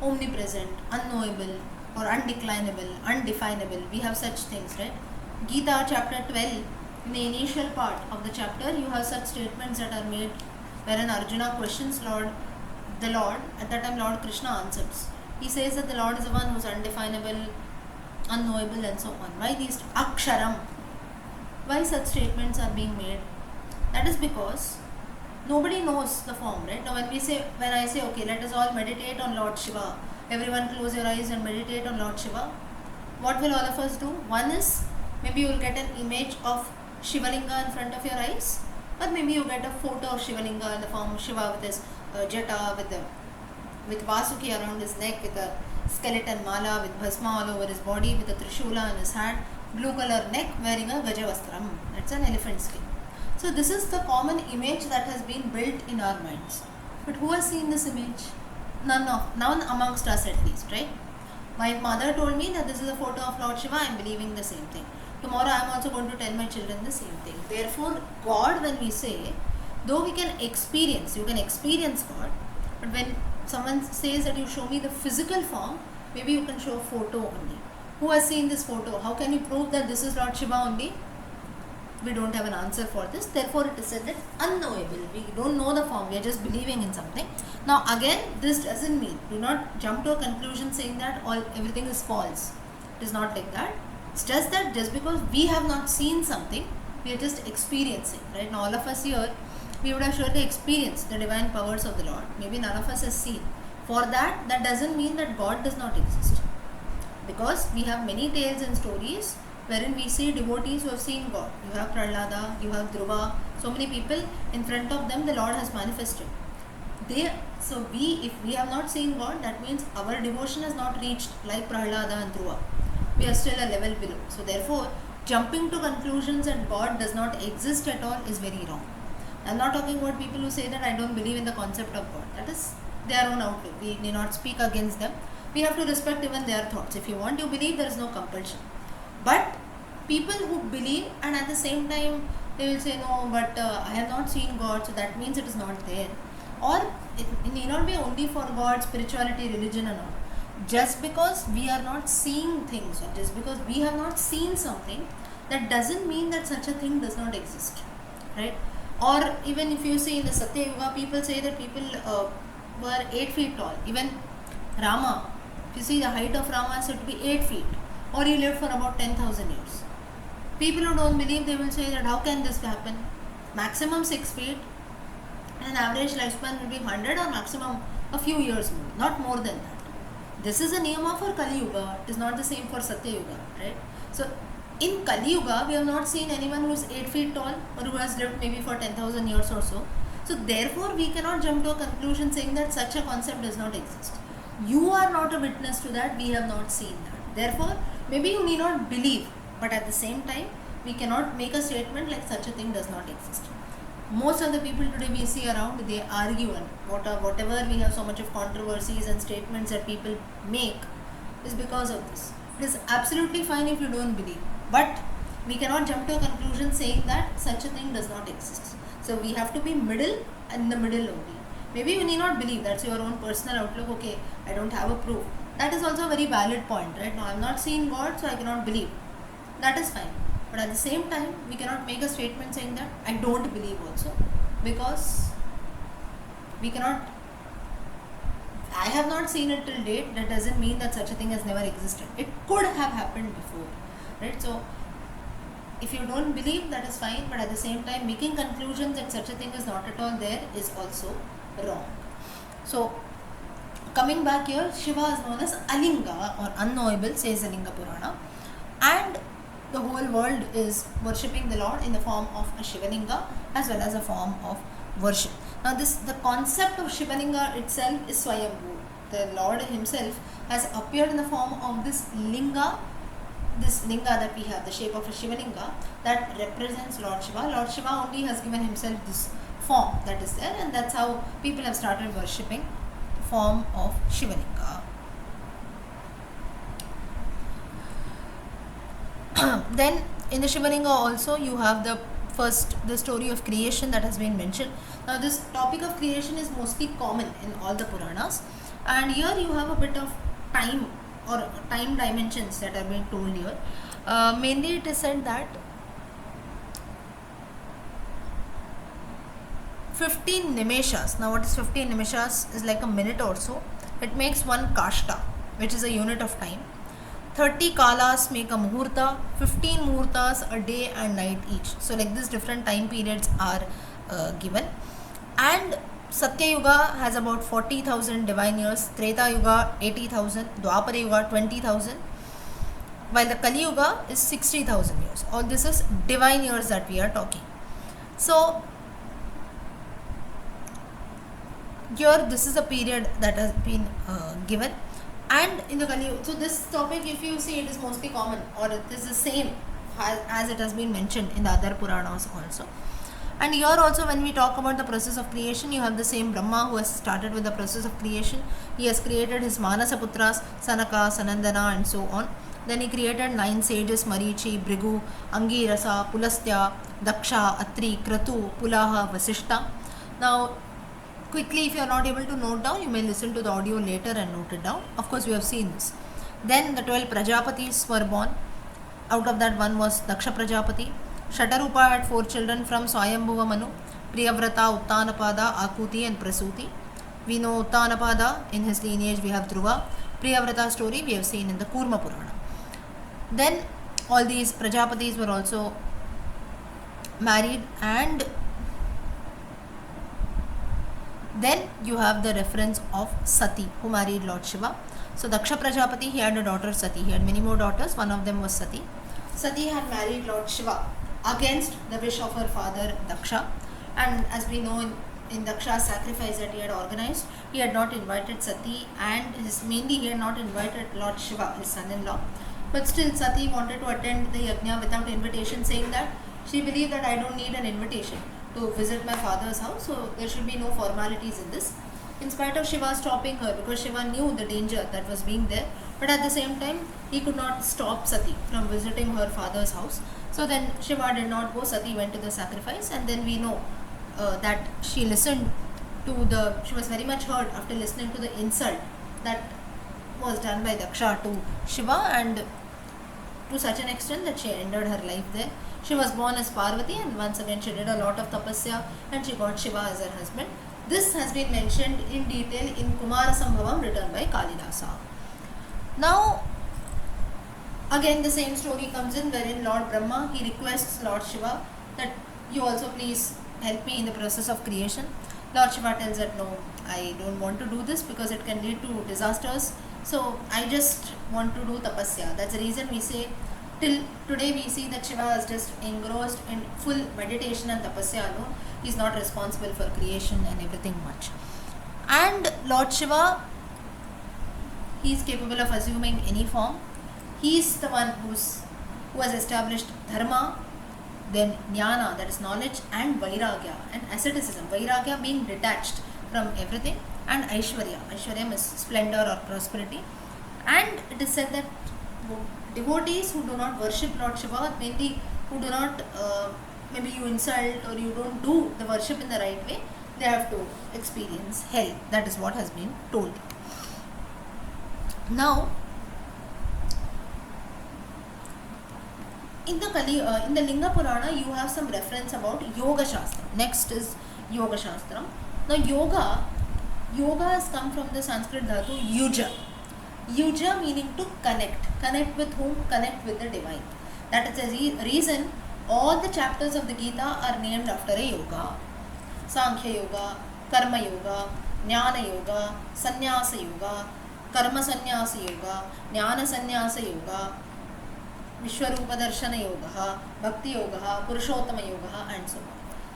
omnipresent, unknowable, or undeclinable, undefinable? We have such things, right? Gita chapter 12, in the initial part of the chapter, you have such statements that are made wherein Arjuna questions the Lord. At that time Lord Krishna answers. He says that the Lord is the one who is undefinable, unknowable, and so on. Why these Aksharam? Why such statements are being made? That is because Nobody knows the form, right? Now when I say, okay, let us all meditate on Lord Shiva, everyone close your eyes and meditate on Lord Shiva, what will all of us do? One is, maybe you will get an image of Shivalinga in front of your eyes, or maybe you get a photo of Shivalinga in the form of Shiva with his jata, with Vasuki around his neck, with a skeleton mala, with bhasma all over his body, with a trishula in his hand, blue color neck, wearing a gajavastram. That's an elephant skin. So this is the common image that has been built in our minds. But who has seen this image? None amongst us at least, right? My mother told me that this is a photo of Lord Shiva. I am believing the same thing. Tomorrow I am also going to tell my children the same thing. Therefore, God, when we say, though we can experience, you can experience God, but when someone says that you show me the physical form, maybe you can show a photo only. Who has seen this photo? How can you prove that this is Lord Shiva only? We don't have an answer for this. Therefore, it is said that unknowable. We don't know the form. We are just believing in something. Now, again, this doesn't mean, do not jump to a conclusion saying that everything is false. It is not like that. It's just that just because we have not seen something, we are just experiencing. Right now, all of us here, we would have surely experienced the divine powers of the Lord. Maybe none of us has seen. For that doesn't mean that God does not exist. Because we have many tales and stories wherein we see devotees who have seen God. You have Prahlada, you have Dhruva, so many people, in front of them the Lord has manifested. If we have not seen God, that means our devotion has not reached like Prahlada and Dhruva. We are still a level below. So therefore, jumping to conclusions that God does not exist at all is very wrong. I am not talking about people who say that I don't believe in the concept of God. That is their own outlook. We need not speak against them. We have to respect even their thoughts. If you want to believe, there is no compulsion. But people who believe and at the same time they will say, no, but I have not seen God, so that means it is not there. Or it need not be only for God, spirituality, religion and all. Just because we are not seeing things, or just because we have not seen something, that doesn't mean that such a thing does not exist. Right? Or even if you see in the Satya Yuga, people say that people were 8 feet tall. Even Rama, if you see the height of Rama is said to be 8 feet. Or he lived for about 10,000 years. People who don't believe, they will say that how can this happen? Maximum 6 feet, and an average lifespan will be 100 or maximum a few years more, not more than that. This is a niyama for Kali Yuga. It is not the same for Satya Yuga, right? So in Kali Yuga, we have not seen anyone who is 8 feet tall or who has lived maybe for 10,000 years or so. So therefore, we cannot jump to a conclusion saying that such a concept does not exist. You are not a witness to that. We have not seen that. Therefore, maybe you need not believe, but at the same time, we cannot make a statement like such a thing does not exist. Most of the people today we see around, they argue, and whatever we have so much of controversies and statements that people make is because of this. It is absolutely fine if you don't believe, but we cannot jump to a conclusion saying that such a thing does not exist. So we have to be middle, and the middle only. Maybe you need not believe, that's your own personal outlook. Okay, I don't have a proof. That is also a very valid point, right? Now I am not seeing God, so I cannot believe. That is fine. But at the same time, we cannot make a statement saying that I don't believe also, because we cannot. I have not seen it till date. That doesn't mean that such a thing has never existed. It could have happened before, right? So if you don't believe, that is fine. But at the same time, making conclusions that such a thing is not at all there is also wrong. So coming back here, Shiva is known as Alinga or unknowable, says the Linga Purana, and the whole world is worshipping the Lord in the form of a Shivalinga as well as a form of worship. Now the concept of Shivalinga itself is Swayambhu. The Lord himself has appeared in the form of this linga that we have, the shape of a Shivalinga that represents Lord Shiva. Lord Shiva only has given himself this form that is there, and that's how people have started worshipping the form of Shivalinga. Then in the Shivalinga also you have the story of creation that has been mentioned. Now this topic of creation is mostly common in all the Puranas, and here you have a bit of time or time dimensions that are being told here. Mainly it is said that 15 nimeshas. Now what is 15 nimeshas? Is like a minute or so. It makes one kashta, which is a unit of time. 30 kalas make a muhurta, 15 muhurtas a day and night each. So like this different time periods are given. And Satya Yuga has about 40,000 divine years, Treta Yuga 80,000, Dwapara Yuga 20,000, while the Kali Yuga is 60,000 years. All this is divine years that we are talking. So here this is a period that has been given, and in the Kali Yuga, so this topic, if you see, it is mostly common, or it is the same as it has been mentioned in the other Puranas also. And here also, when we talk about the process of creation, you have the same Brahma who has started with the process of creation. He has created his Manasa Putras, Sanaka, Sanandana, and so on. Then he created 9 sages: Marichi, Brigu, Angirasa, Pulastya, Daksha, Atri, Kratu, Pulaha, Vasishta. Now, quickly, if you are not able to note down, you may listen to the audio later and note it down. Of course, we have seen this. Then the 12 Prajapatis were born. Out of that, one was Daksha Prajapati. Shatarupa had 4 children from Swayambhuva Manu: Priyavrata, Uttanapada, Akuti, and Prasuti. We know Uttanapada, in his lineage we have Dhruva. Priyavrata story we have seen in the Kurma Purana. Then all these Prajapatis were also married, and then you have the reference of Sati, who married Lord Shiva. So Daksha Prajapati, he had a daughter Sati. He had many more daughters. One of them was Sati. Sati had married Lord Shiva against the wish of her father Daksha. And as we know, in Daksha's sacrifice that he had organized, he had not invited Sati, and mainly he had not invited Lord Shiva, his son-in-law. But still, Sati wanted to attend the yajna without invitation, saying that she believed that I don't need an invitation to visit my father's house, so there should be no formalities in this. In spite of Shiva stopping her, because Shiva knew the danger that was being there, but at the same time, he could not stop Sati from visiting her father's house. So then Shiva did not go, Sati went to the sacrifice, and then we know that she listened to she was very much hurt after listening to the insult that was done by Daksha to Shiva, and to such an extent that she ended her life there. She was born as Parvati, and once again she did a lot of tapasya, and she got Shiva as her husband. This has been mentioned in detail in Kumara Sambhavam, written by Kalidasa. Now, again the same story comes in, wherein Lord Brahma, he requests Lord Shiva that you also please help me in the process of creation. Lord Shiva tells that no, I don't want to do this because it can lead to disasters. So I just want to do tapasya. That's the reason we say, till today we see that Shiva is just engrossed in full meditation and tapasya alone. He is not responsible for creation and everything much. And Lord Shiva, he is capable of assuming any form. He is the one who has established dharma, then jnana, that is knowledge, and vairagya, and asceticism. Vairagya being detached from everything, and aishwarya. Aishwarya is splendor or prosperity. And it is said that devotees who do not worship Lord Shiva, mainly who do not, maybe you insult or you don't do the worship in the right way, they have to experience hell. That is what has been told. Now, in the Linga Purana, you have some reference about Yoga Shastra. Next is Yoga Shastra. Now, Yoga has come from the Sanskrit dhatu yuja. Yuja meaning to connect. Connect with whom? Connect with the divine. That is the reason all the chapters of the Gita are named after a yoga. Sankhya Yoga, Karma Yoga, Jnana Yoga, Sannyasa Yoga, Karma Sannyasa Yoga, Jnana Sannyasa Yoga, Vishwarupa Darshana Yoga, Bhakti Yoga, Purushottama Yoga, and so on.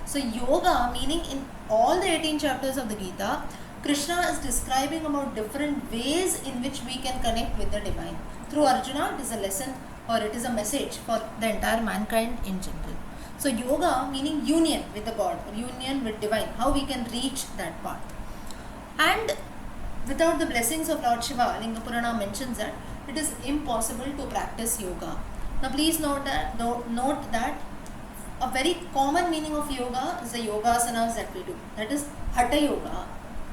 So yoga, meaning in all the 18 chapters of the Gita, Krishna is describing about different ways in which we can connect with the divine. Through Arjuna, it is a lesson or it is a message for the entire mankind in general. So yoga meaning union with the God or union with divine, how we can reach that path. And without the blessings of Lord Shiva, Linga Purana mentions that it is impossible to practice yoga. Now please note that a very common meaning of yoga is the yogasanas that we do. That is Hatha Yoga,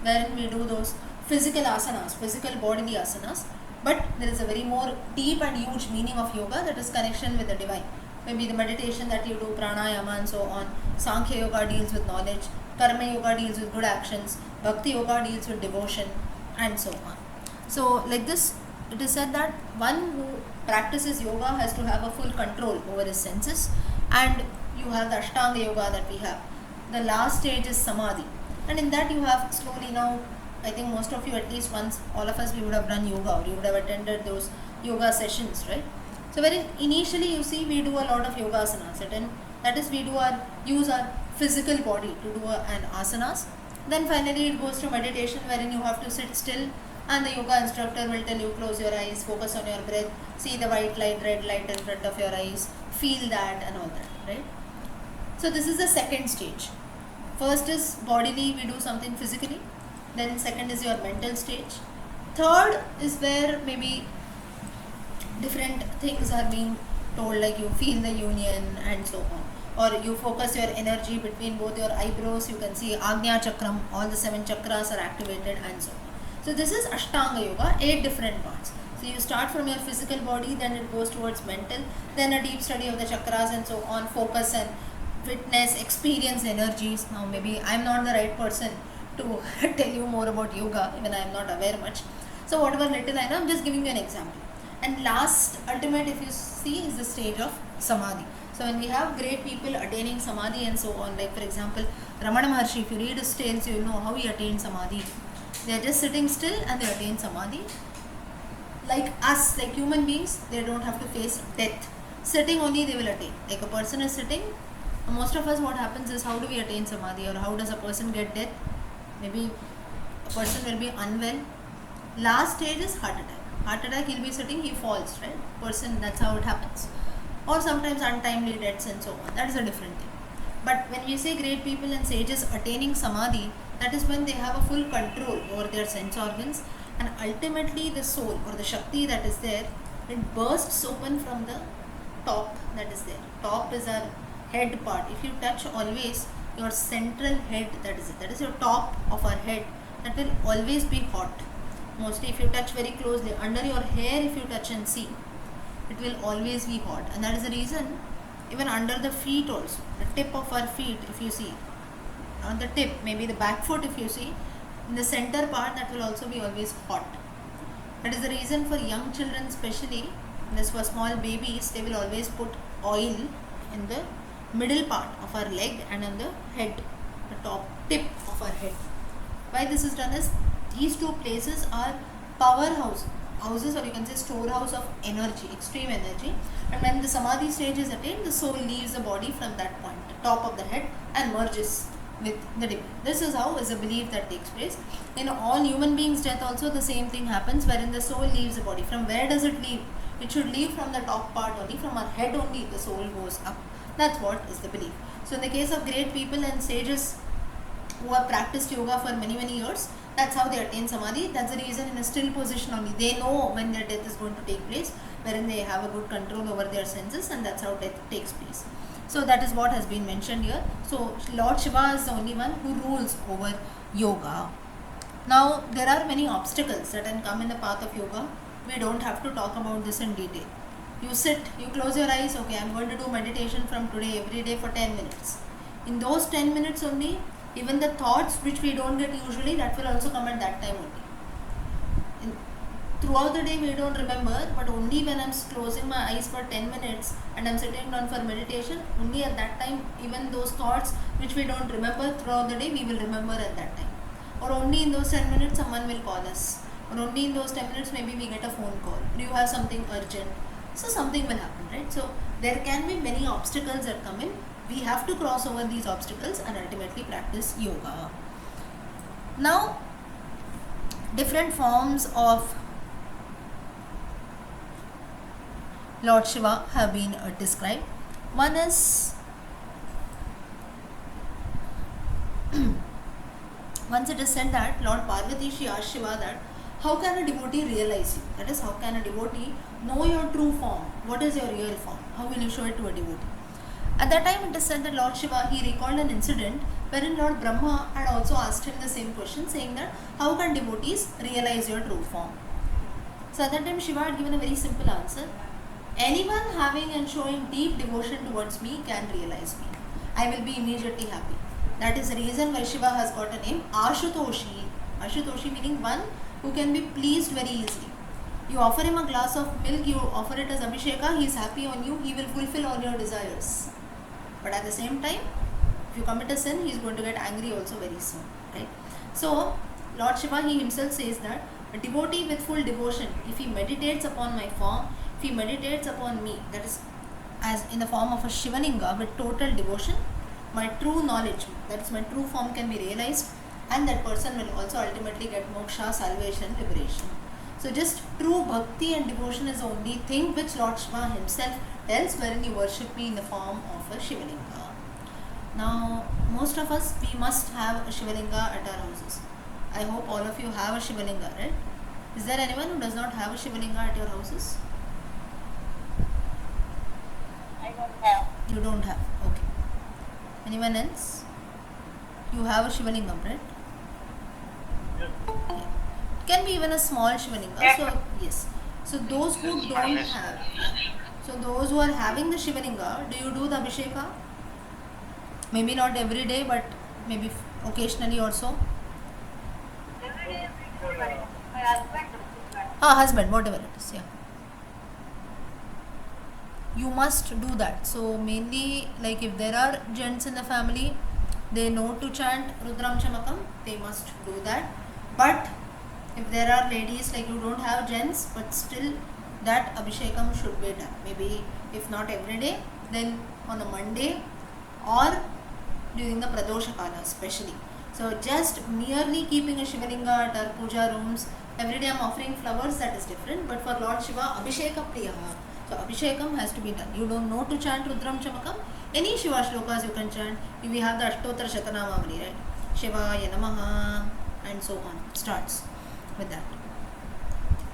wherein we do those physical asanas, physical bodily asanas. But there is a very more deep and huge meaning of yoga, that is connection with the divine. Maybe the meditation that you do, pranayama and so on. Sankhya Yoga deals with knowledge. Karma Yoga deals with good actions. Bhakti Yoga deals with devotion, and so on. So like this, it is said that one who practices yoga has to have a full control over his senses. And you have the Ashtanga Yoga that we have. The last stage is Samadhi. And in that you have slowly now, I think most of you, at least once, all of us, we would have done yoga, or you would have attended those yoga sessions, right? So wherein initially you see we do a lot of yoga asanas, and that is we use our physical body to do an asanas. Then finally it goes to meditation, wherein you have to sit still, and the yoga instructor will tell you close your eyes, focus on your breath, see the white light, red light in front of your eyes, feel that and all that, right? So this is the second stage. First is bodily, we do something physically. Then second is your mental stage. Third is where maybe different things are being told, like you feel the union and so on, or you focus your energy between both your eyebrows. You can see Agnya Chakram, all the 7 chakras are activated and so on. So this is Ashtanga Yoga, 8 different parts. So you start from your physical body, then it goes towards mental, then a deep study of the chakras and so on, focus and witness, experience energies. Now maybe I'm not the right person to tell you more about yoga, even I am not aware much. So whatever little I know, I'm just giving you an example. And last, ultimate, if you see, is the stage of Samadhi. So when we have great people attaining Samadhi and so on, like for example, Ramana Maharshi, if you read his tales, you will know how he attained Samadhi. They are just sitting still and they attain Samadhi. Like us, like human beings, they don't have to face death. Sitting only they will attain. Like a person is sitting, most of us, what happens is, how do we attain Samadhi, or how does a person get death? Maybe a person will be unwell. Last stage is heart attack. Heart attack, he'll be sitting, he falls, right? Person, that's how it happens. Or sometimes untimely deaths and so on. That is a different thing. But when we say great people and sages attaining Samadhi, that is when they have a full control over their sense organs, and ultimately the soul or the Shakti that is there, it bursts open from the top that is there. Top is our head part. If you touch always your central head, that is your top of our head, that will always be hot. Mostly if you touch very closely under your hair, if you touch and see, it will always be hot. And that is the reason even under the feet also, the tip of our feet, if you see on the tip, maybe the back foot, if you see in the center part, that will also be always hot. That is the reason for young children especially, this for small babies, they will always put oil in the middle part of our leg and on the head, the top tip of our head. Why this is done is, these two places are powerhouses, or you can say storehouse of energy, extreme energy. And when the Samadhi stage is attained, the soul leaves the body from that point, top of the head, and merges with the divine. This is how is a belief that takes place. In all human beings' death also the same thing happens, wherein the soul leaves the body. From where does it leave? It should leave from the top part only, from our head only the soul goes up. That's what is the belief. So in the case of great people and sages who have practiced yoga for many years, that's how they attain Samadhi. That's the reason, in a still position only, they know when their death is going to take place, wherein they have a good control over their senses, and that's how death takes place. So that is what has been mentioned here. So Lord Shiva is the only one who rules over yoga. Now there are many obstacles that can come in the path of yoga. We don't have to talk about this in detail. You sit, you close your eyes, okay, I'm going to do meditation from today every day for 10 minutes. In those 10 minutes only, even the thoughts which we don't get usually, that will also come at that time only. Throughout the day we don't remember, but only when I'm closing my eyes for 10 minutes and I'm sitting down for meditation, only at that time, even those thoughts which we don't remember throughout the day, we will remember at that time. Or only in those 10 minutes someone will call us, or only in those 10 minutes maybe we get a phone call, do you have something urgent, so something will happen, right? So there can be many obstacles that come in. We have to cross over these obstacles and ultimately practice yoga. Now different forms of Lord Shiva have been described. One is, once it is said that Lord Parvati, she asked Shiva that, how can a devotee realize you? That is, how can a devotee know your true form? What is your real form? How will you show it to a devotee? At that time it is said that Lord Shiva, he recalled an incident wherein Lord Brahma had also asked him the same question, saying that, how can devotees realize your true form? So at that time Shiva had given a very simple answer. Anyone having and showing deep devotion towards me can realize me. I will be immediately happy. That is the reason why Shiva has got a name, Ashutoshi. Ashutoshi meaning one who can be pleased very easily. You offer him a glass of milk, you offer it as Abhisheka, he is happy on you, he will fulfill all your desires. But at the same time, If you commit a sin, he is going to get angry also very soon, right? So Lord Shiva, he himself says that a devotee with full devotion, if he meditates upon my form, if he meditates upon me, that is as in the form of a Shivalinga with total devotion, my true knowledge, that is my true form, can be realized, and that person will also ultimately get moksha, salvation, liberation. So just true bhakti and devotion is the only thing which Lord Shiva himself tells, wherein you worship me in the form of a Shivalinga. Now, most of us, we must have a Shivalinga at our houses. I hope all of you have a Shivalinga, right? Is there anyone who does not have a Shivalinga at your houses? I don't have. You don't have, okay. Anyone else? You have a Shivalingam, right? Yes. Yeah. It can be even a small Shivalinga. So yes. So those who don't have, so those who are having the Shivalinga, do you do the Abhisheka? Maybe not every day, but maybe occasionally or so. Every day my husband does that. Husband, whatever it is, yeah. You must do that. So mainly, like if there are gents in the family, they know to chant Rudram Chamakam, they must do that. But if there are ladies, like you don't have gents, but still that Abhishekam should be done. Maybe if not every day, then on a Monday or during the Pradosha Kala especially. So just merely keeping a Shivalinga at our puja rooms, every day I'm offering flowers, that is different. But for Lord Shiva, Abhisheka Priyaha. So Abhishekam has to be done. You don't know to chant Rudram Chamakam, any Shiva shlokas you can chant. We have the Ashtottara Shatanamavali, right? Shivaya Namaha and so on. Starts with that.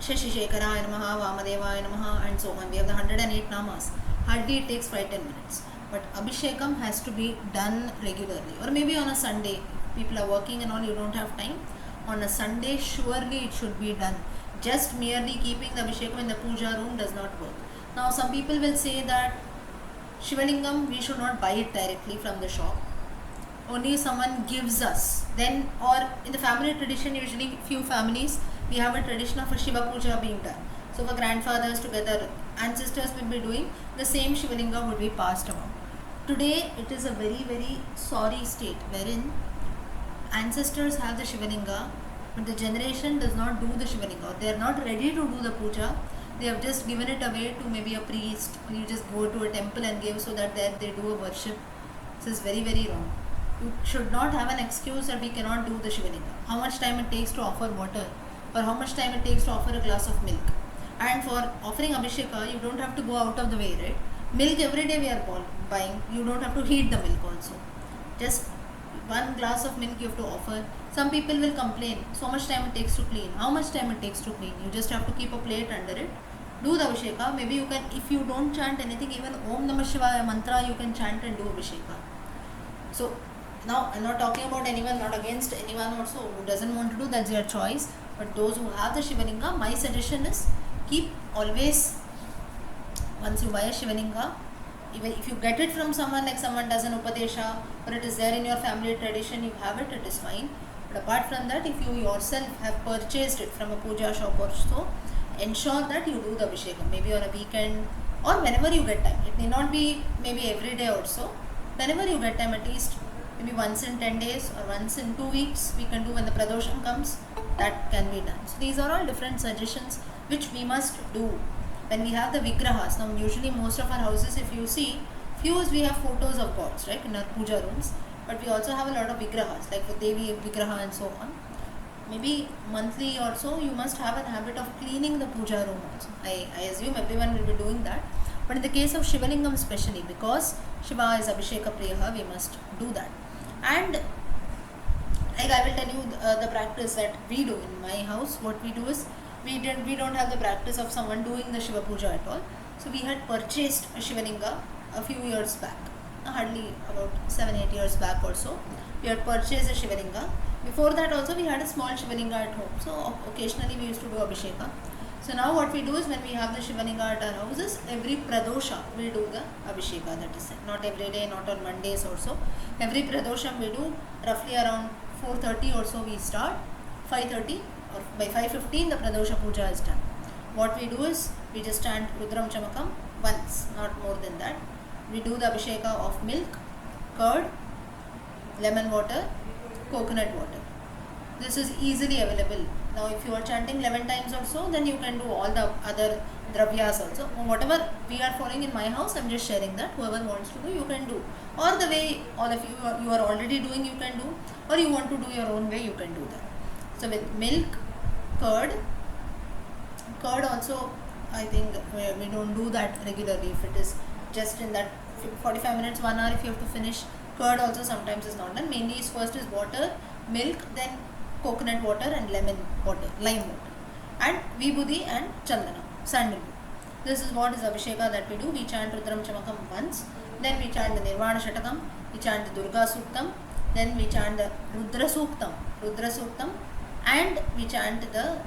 Shashi Shekharaya Namaha, Vamadevaya Namaha and so on. We have the 108 namas. Hardly it takes 5-10 minutes. But Abhishekam has to be done regularly. Or maybe on a Sunday. People are working and all, you don't have time. On a Sunday, surely it should be done. Just merely keeping the Abhishekam in the puja room does not work. Now some people will say that Shivalingam, we should not buy it directly from the shop. Only someone gives us. Then, or in the family tradition, usually few families, we have a tradition of a Shiva puja being done. So for grandfathers together, ancestors will be doing, the same Shivalinga would be passed around. Today, it is a very, very sorry state wherein ancestors have the Shivalinga, but the generation does not do the Shivalinga. They are not ready to do the puja. They have just given it away to maybe a priest, or you just go to a temple and give so that there they do a worship. This is very, very wrong. You should not have an excuse that we cannot do the Shivalinga. How much time it takes to offer water, or how much time it takes to offer a glass of milk. And for offering Abhisheka, you don't have to go out of the way, right? Milk every day we are buying. You don't have to heat the milk also. Just one glass of milk you have to offer. Some people will complain, so much time it takes to clean. How much time it takes to clean? You just have to keep a plate under it. Do the Abhisheka. Maybe you can, if you don't chant anything, even Om Namah Shivaya mantra you can chant and do Abhisheka. So now I'm not talking about anyone, not against anyone also who doesn't want to do, that's their choice. But those who have the Shivalinga, my suggestion is keep always, once you buy a Shivalinga, even if you get it from someone, like someone does an Upadesha, or it is there in your family tradition, you have it, it is fine. But apart from that, if you yourself have purchased it from a puja shop or so, ensure that you do the Abhishekam, maybe on a weekend or whenever you get time. It may not be maybe every day or so. Whenever you get time, at least maybe once in 10 days or once in 2 weeks, we can do when the Pradosham comes, that can be done. So these are all different suggestions which we must do when we have the Vigrahas. Now usually most of our houses, if you see, few we have photos of gods, right, in our puja rooms, but we also have a lot of Vigrahas, like for Devi Vigraha and so on. Maybe monthly or so, you must have a habit of cleaning the puja room also. I assume everyone will be doing that. But in the case of Shivalingam especially, because Shiva is Abhisheka Priyaha, we must do that. And like I will tell you the practice that we do in my house. What we do is, we don't have the practice of someone doing the Shiva puja at all. So we had purchased a Shivalinga a few years back, hardly about 7-8 years back or so. We had purchased a Shivalinga. Before that also we had a small Shivalinga at home. So occasionally we used to do Abhisheka. So now what we do is, when we have the Shivalinga at our houses, every Pradosha we do the Abhisheka, that is not every day, not on Mondays or so. Every Pradosha we do roughly around 4:30 or so we start, 5:30 or by 5:15 the Pradosha puja is done. What we do is, we just chant Rudram Chamakam once, not more than that. We do the Abhisheka of milk, curd lemon water, coconut water. This is easily available. Now if you are chanting 11 times or so, then you can do all the other dravyas also. Whatever we are following in my house, I'm just sharing that. Whoever wants to do, you can do. Or the way all of you are already doing, you can do. Or you want to do your own way, you can do that. So with milk, curd also, I think we don't do that regularly. If it is just in that 45 minutes, 1 hour, if you have to finish, curd also sometimes is not done. Mainly is first is water, milk, then coconut water and lime water, and vibhuti and chandana, sandalwood. This is what is Abhisheka that we do. We chant Rudram Chamakam once, then we chant the Nirvana Shatakam, we chant the Durga Suktam, then we chant the Rudra Suktam, and we chant the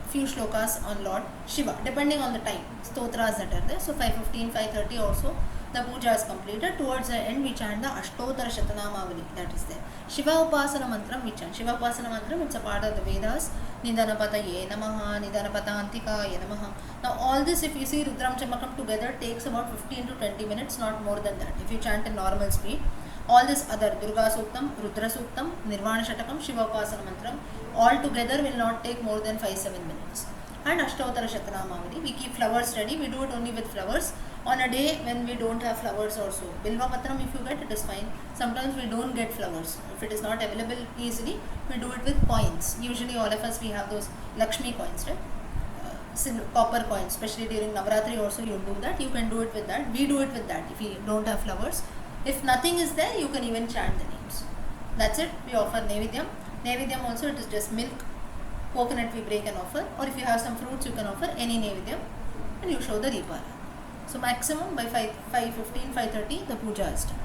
few shlokas on Lord Shiva, depending on the time, stotras that are there. So 5:15, 5:30 also, the puja is completed. Towards the end, we chant the Ashtotara Shatanamavali, that is there. Shiva Upasana Mantram, we chant. Shiva Upasana Mantram, it's a part of the Vedas. Nidanapataye Namaha, Nidanapatantika Namaha. Now all this, if you see Rudram Chamakam together, takes about 15 to 20 minutes, not more than that, if you chant in normal speed. All this other Durga Suktam, Rudra Suktam, Nirvana Shatakam, Shiva Upasana Mantram, all together will not take more than 5-7 minutes. And Ashtotara Shatanamavali, we keep flowers ready. We do it only with flowers. On a day when we don't have flowers also, Bilva Patram, if you get, it is fine. Sometimes we don't get flowers. If it is not available easily, we do it with coins. Usually all of us, we have those Lakshmi coins, right? Copper coins, especially during Navaratri also you do that. You can do it with that. We do it with that if you don't have flowers. If nothing is there, you can even chant the names. That's it. We offer Nevidyam. Nevidyam also, it is just milk, coconut we break and offer. Or if you have some fruits, you can offer any Nevidyam and you show the Deepara. So maximum by 5:15, 5:30 the puja is done.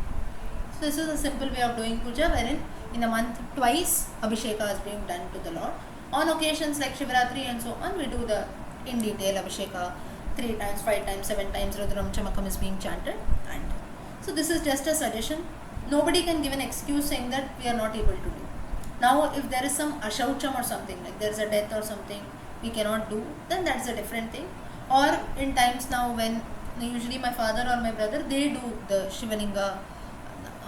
So this is a simple way of doing puja, wherein in a month twice Abhisheka is being done to the Lord. On occasions like Shivaratri and so on, we do the in detail Abhisheka 3 times, 5 times, 7 times Rudram Chamakam is being chanted. And so this is just a suggestion. Nobody can give an excuse saying that we are not able to do. Now if there is some ashaucham or something, like there is a death or something we cannot do, then that's a different thing. Or in times now when usually my father or my brother, they do the Shivalinga.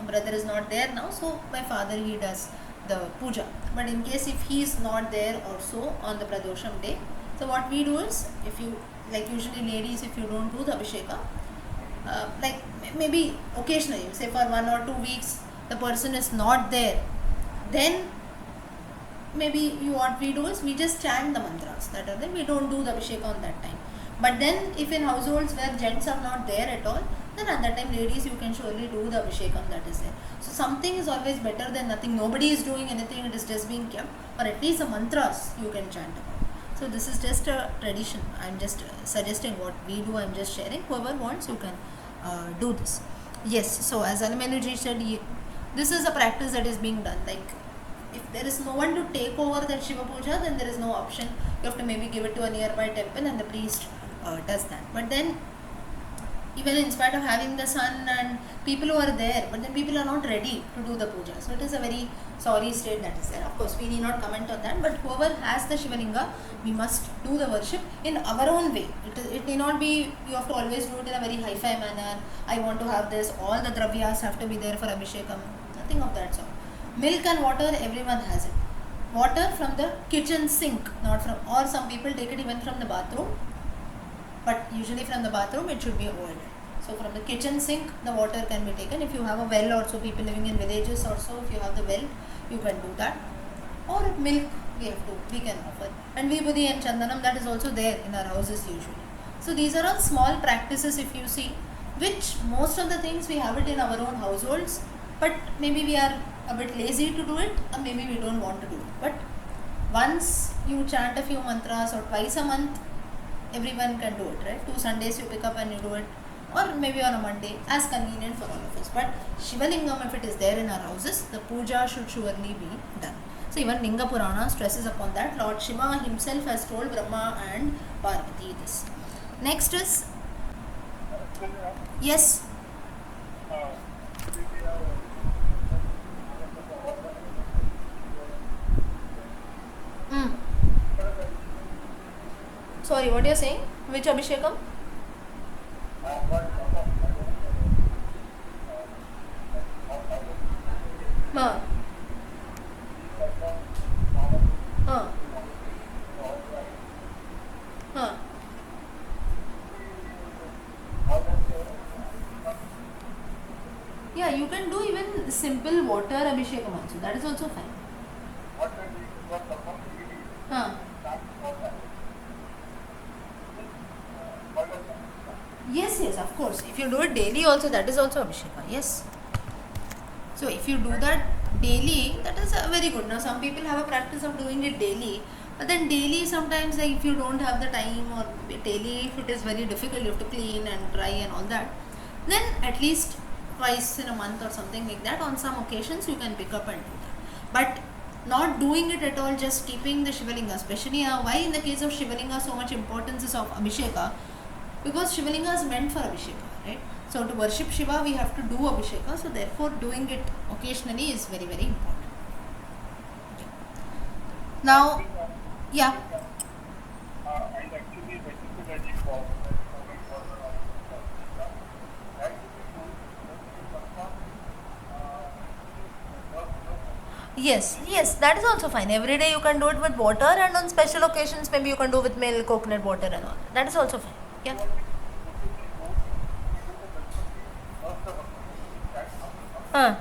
Brother is not there now, so my father, he does the puja. But in case if he is not there also on the Pradosham day, so what we do is, if you, like usually ladies, if you don't do the Abhisheka, like maybe occasionally, say for 1 or 2 weeks, the person is not there, then maybe what we do is we just chant the mantras that are there. We don't do the Abhisheka on that time. But then if in households where gents are not there at all, then at that time ladies, you can surely do the Abhishekam that is there. So something is always better than nothing. Nobody is doing anything, it is just being kept, or at least the mantras you can chant about. So this is just a tradition. I am just suggesting what we do, I am just sharing. Whoever wants, you can do this. Yes, so as Alamenuji said, this is a practice that is being done. Like if there is no one to take over that Shiva Puja, then there is no option. You have to maybe give it to a nearby temple and the priest does that. But then even in spite of having the sun and people who are there, but then people are not ready to do the puja. So it is a very sorry state that is there. Of course, we need not comment on that, but whoever has the Shivalinga, we must do the worship in our own way. It may not be, you have to always do it in a very hi-fi manner. I want to have this, all the dravyas have to be there for Abhishekam. Nothing of that sort. Milk and water, everyone has it. Water from the kitchen sink, not from, or some people take it even from the bathroom. But usually from the bathroom it should be avoided. So from the kitchen sink the water can be taken. If you have a well also, people living in villages also, if you have the well, you can do that. Or milk we can offer. And vibhuti and chandanam, that is also there in our houses usually. So these are all small practices if you see, which most of the things we have it in our own households, but maybe we are a bit lazy to do it, or maybe we don't want to do it. But once you chant a few mantras or twice a month, everyone can do it, right? 2 Sundays you pick up and you do it, or maybe on a Monday, as convenient for all of us. But Shivalingam, if it is there in our houses, the puja should surely be done. So even Linga Purana stresses upon that. Lord Shiva himself has told Brahma and Parvati this. Next is, yes. Sorry, what you are saying? Which Abhishekam? Yeah, you can do even simple water abhishekam also. That is also fine. What I did was someone really Huh. started for that. What was that? Yes, yes, of course. If you do it daily also, that is also abhisheka. Yes. So if you do that daily, that is very good. Now some people have a practice of doing it daily, but then daily sometimes, like if you don't have the time, or daily if it is very difficult, you have to clean and dry and all that, then at least twice in a month or something like that, on some occasions you can pick up and do that. But not doing it at all, just keeping the Shivalinga, especially why in the case of Shivalinga so much importance is of Abhisheka, because Shivalinga is meant for Abhisheka, right? So to worship Shiva we have to do Abhisheka, so therefore doing it occasionally is very, very important. Okay. Now, yeah. And actually registered as a call. Yes, yes, that is also fine. Every day you can do it with water, and on special occasions maybe you can do with milk, coconut water and all. That is also fine. Yeah. Huh.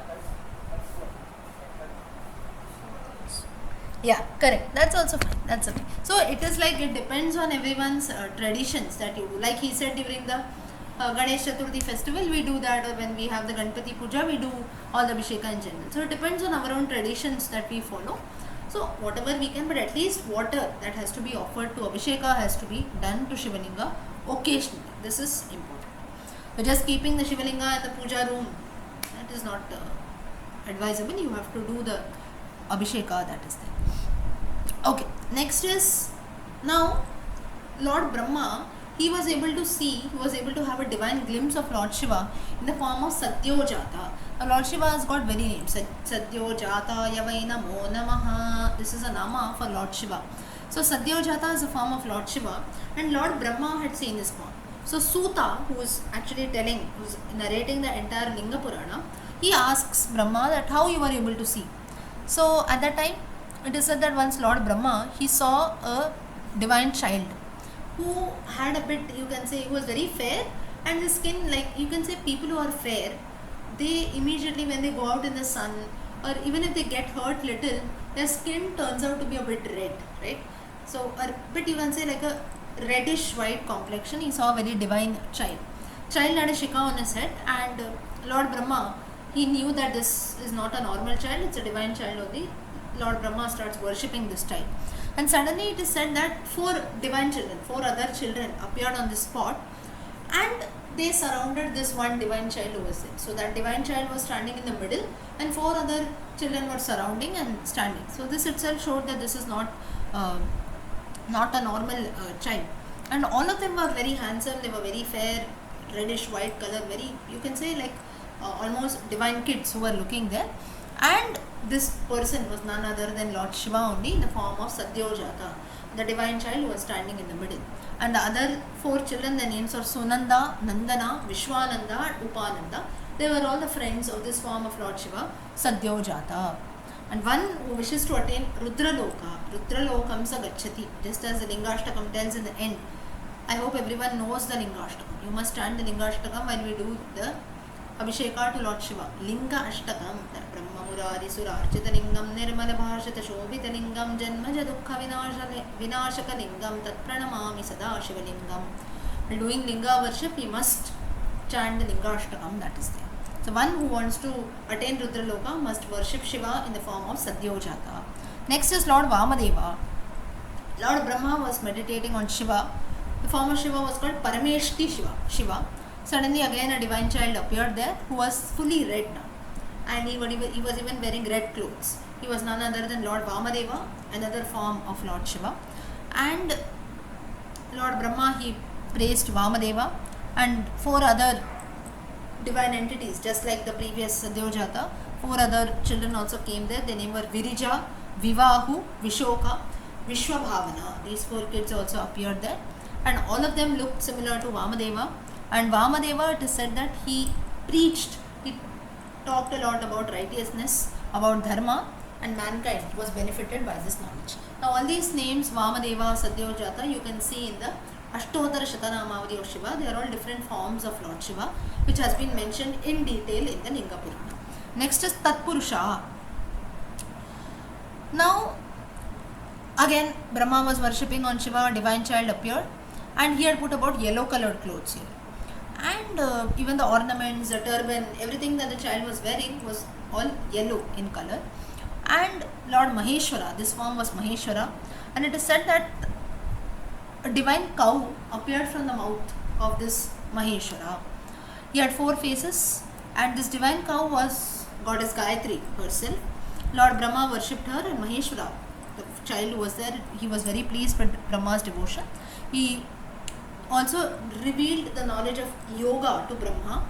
Yeah, correct. That's also fine. That's okay. So it is like it depends on everyone's traditions that you do. Like he said, during the Ganesh Chaturthi festival, we do that, or when we have the Ganpati Puja, we do all the Abhisheka in general. So it depends on our own traditions that we follow. So whatever we can, but at least water that has to be offered to Abhisheka has to be done to Shivalinga occasionally. This is important. So just keeping the Shivalinga in the puja room, that is not advisable. You have to do the Abhisheka that is there. Okay, next is, now Lord Brahma, he was able to have a divine glimpse of Lord Shiva in the form of Satyojata. Now Lord Shiva has got many names. Satyojata Yavai Namo Namaha. This is a nama for Lord Shiva. So Satyojata is a form of Lord Shiva, and Lord Brahma had seen this form. So Suta, who is actually who's narrating the entire Linga Purana, he asks Brahma that how you were able to see. So at that time, it is said that once Lord Brahma, he saw a divine child who had a bit, you can say, he was very fair, and the skin, like you can say, people who are fair, they immediately when they go out in the sun, or even if they get hurt little, their skin turns out to be a bit red, right? So a bit, you can say, like a reddish white complexion. He saw a very divine child. Child had a shika on his head, and Lord Brahma, he knew that this is not a normal child, it's a divine child only. Lord Brahma starts worshipping this child, and suddenly it is said that four other children appeared on this spot, and they surrounded this one divine child who was there. So that divine child was standing in the middle, and four other children were surrounding and standing. So this itself showed that this is not a normal child, and all of them were very handsome. They were very fair, reddish white color, very, you can say, like almost divine kids who were looking there. And this person was none other than Lord Shiva only, in the form of Satyojata, the divine child who was standing in the middle. And the other four children, the names are Sunanda, Nandana, Vishwananda and Upananda. They were all the friends of this form of Lord Shiva, Satyojata. And one who wishes to attain Rudraloka, Rudralokam sa gacchati, just as the Lingashtakam tells in the end. I hope everyone knows the Lingashtakam. You must stand the Lingashtakam while we do the Abhisheka to Lord Shiva. Linga Ashtakam, Brahma Murari Surarchita Lingam, Nirmala Bhashata Shobhita Lingam, Janmaja Dukha Vinashaka Lingam, Tat Pranamami Sada Shiva Lingam. While doing Linga worship, we must chant the Linga Ashtakam that is there. So one who wants to attain Rudraloka must worship Shiva in the form of Satyojata. Next is Lord Vamadeva. Lord Brahma was meditating on Shiva. The form of Shiva was called Parameshti Shiva. Suddenly again a divine child appeared there who was fully red now, and he was even wearing red clothes. He was none other than Lord Vamadeva, another form of Lord Shiva. And Lord Brahma, he praised Vamadeva, and four other divine entities, just like the previous Satyojata. Four other children also came there. Their name were Virija, Vivahu, Vishoka, Vishwabhavana. These four kids also appeared there, and all of them looked similar to Vamadeva. And Vamadeva, it is said that he preached, he talked a lot about righteousness, about dharma, and mankind was benefited by this knowledge. Now all these names, Vamadeva, Satyojata, you can see in the Ashtotara Shatanamavadi of Shiva. They are all different forms of Lord Shiva, which has been mentioned in detail in the Linga Purana. Next is Tatpurusha. Now, again, Brahma was worshipping on Shiva, a divine child appeared, and he had put about yellow colored clothes here. And even the ornaments, the turban, everything that the child was wearing was all yellow in color. And Lord Maheshwara, this form was Maheshwara, and it is said that a divine cow appeared from the mouth of this Maheshwara. He had 4 faces, and this divine cow was goddess Gayatri herself. Lord Brahma worshipped her, and Maheshwara, the child who was there, he was very pleased with Brahma's devotion. He also revealed the knowledge of yoga to Brahma,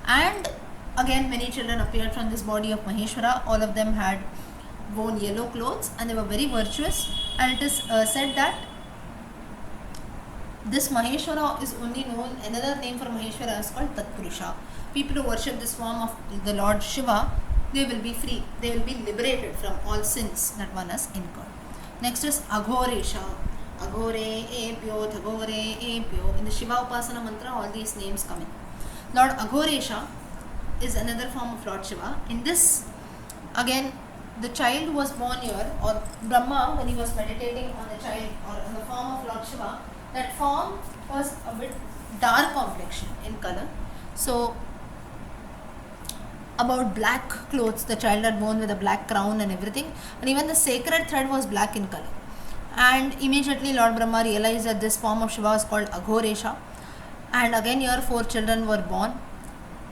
and again many children appeared from this body of Maheshwara. All of them had worn yellow clothes, and they were very virtuous, and it is said that this Maheshwara is only known, another name for Maheshwara is called Tatpurusha. People who worship this form of the Lord Shiva, they will be free, they will be liberated from all sins that one has incurred. Next is Aghoresha. Aghore, Ebyo, Thagore, Ebyo. In the Shiva Upasana mantra, all these names come in. Lord Aghoresha is another form of Lord Shiva. In this, again, the child was born here, or Brahma, when he was meditating on the child or on the form of Lord Shiva, that form was a bit dark complexion in color. So, about black clothes, the child had worn with a black crown and everything, and even the sacred thread was black in color. And immediately Lord Brahma realized that this form of Shiva was called Aghoresha, and again here 4 children were born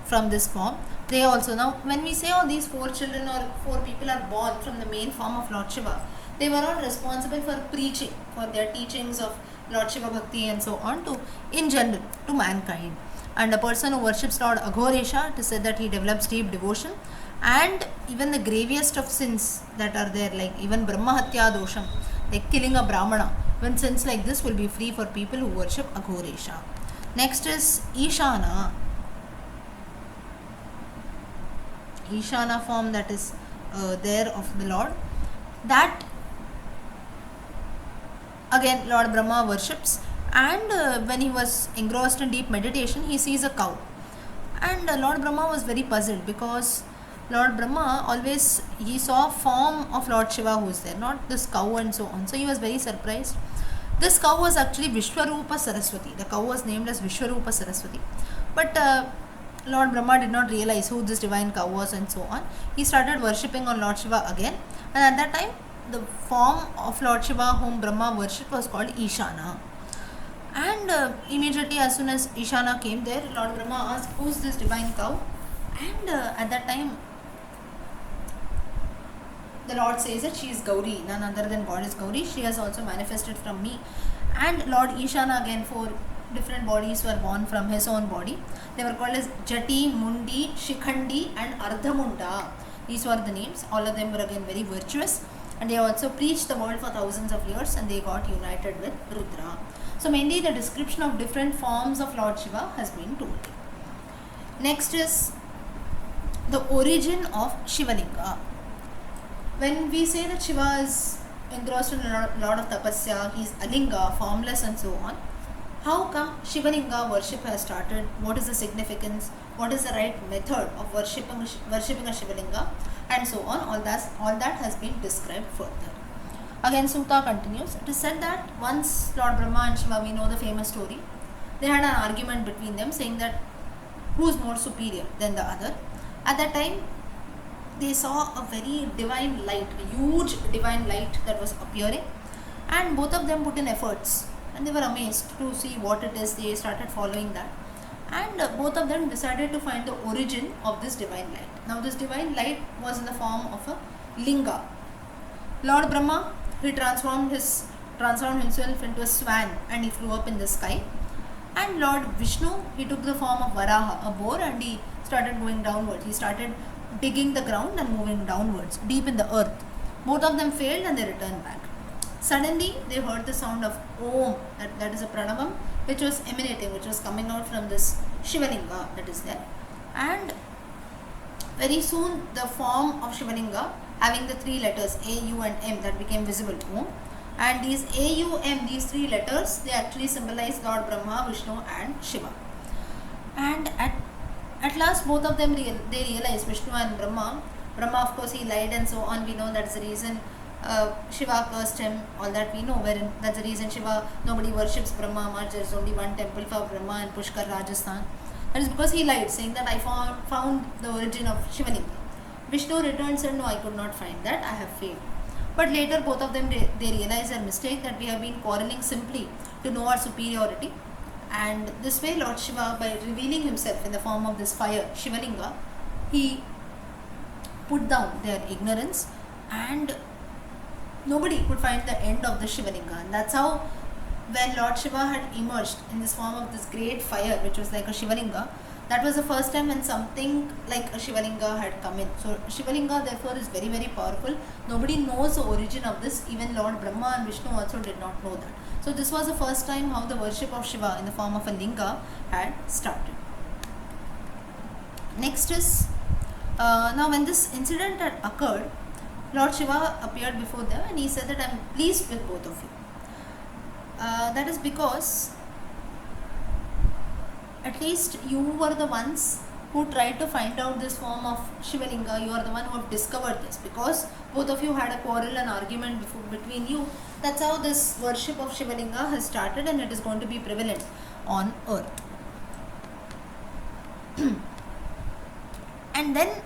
from this form. They also, now when we say all these 4 children or 4 people are born from the main form of Lord Shiva, they were all responsible for preaching, for their teachings of Lord Shiva Bhakti and so on to, in general, to mankind. And a person who worships Lord Aghoresha, it is said that he develops deep devotion, and even the gravest of sins that are there, like even Brahma Hatya Dosham, like killing a Brahmana, when sins like this will be free for people who worship Aghoresha. Next is Ishana. Ishana form that is there of the Lord. That again Lord Brahma worships, and when he was engrossed in deep meditation, he sees a cow. And Lord Brahma was very puzzled, because Lord Brahma always, he saw form of Lord Shiva who is there, not this cow and so on. So he was very surprised. This cow was actually Vishwarupa Saraswati. The cow was named as Vishwarupa Saraswati. But Lord Brahma did not realize who this divine cow was and so on. He started worshipping on Lord Shiva again, and at that time the form of Lord Shiva whom Brahma worshipped was called Ishana. And immediately as soon as Ishana came there, Lord Brahma asked, who is this divine cow? And at that time the Lord says that she is Gauri, none other than Goddess Gauri. She has also manifested from me. And Lord Ishana, again 4 different bodies were born from his own body. They were called as Jati, Mundi, Shikhandi and Ardhamunda. These were the names. All of them were again very virtuous, and they also preached the world for thousands of years, and they got united with Rudra. So mainly the description of different forms of Lord Shiva has been told. Next is the origin of Shivalinga. When we say that Shiva is engrossed in a lot of tapasya, he is alinga, formless and so on, how come Shivalinga worship has started? What is the significance? What is the right method of worshipping a Shivalinga? And so on. All that has been described further. Again, Sutta continues. It is said that once Lord Brahma and Shiva, we know the famous story, they had an argument between them, saying that who is more superior than the other. At that time, they saw a very divine light, a huge divine light that was appearing, and both of them put in efforts, and they were amazed to see what it is. They started following that, and both of them decided to find the origin of this divine light. Now this divine light was in the form of a linga. Lord Brahma, he transformed himself into a swan, and he flew up in the sky. And Lord Vishnu, he took the form of Varaha, a boar, and he started going downward. He started digging the ground and moving downwards, deep in the earth. Both of them failed, and they returned back. Suddenly, they heard the sound of Om, that is a pranavam, which was emanating, which was coming out from this Shivalinga that is there. And very soon, the form of Shivalinga, having the 3 letters A, U and M, that became visible, Om, And these AUM, these three letters, they actually symbolize Lord Brahma, Vishnu and Shiva. And at last both of them they realize, Vishnu and Brahma. Brahma, of course, he lied and so on. We know that's the reason Shiva cursed him. All that we know. Wherein that's the reason Shiva, nobody worships Brahma much. There's only one temple for Brahma in Pushkar, Rajasthan. That is because he lied, saying that I found the origin of Shivalinga. Vishnu returned and said, no, I could not find that. I have failed. But later both of them they realize their mistake, that we have been quarreling simply to know our superiority. And this way Lord Shiva, by revealing himself in the form of this fire, Shivalinga, he put down their ignorance and nobody could find the end of the Shivalinga. And that's how, when Lord Shiva had emerged in this form of this great fire which was like a Shivalinga, that was the first time when something like a Shivalinga had come in. So Shivalinga therefore is very, very powerful. Nobody knows the origin of this. Even Lord Brahma and Vishnu also did not know that. So this was the first time how the worship of Shiva in the form of a linga had started. Next is, now when this incident had occurred, Lord Shiva appeared before them and he said that I am pleased with both of you. That is because at least you were the ones who tried to find out this form of Shivalinga. You are the one who have discovered this, because both of you had a quarrel and argument between you. That's how this worship of Shivalinga has started, and it is going to be prevalent on earth. And then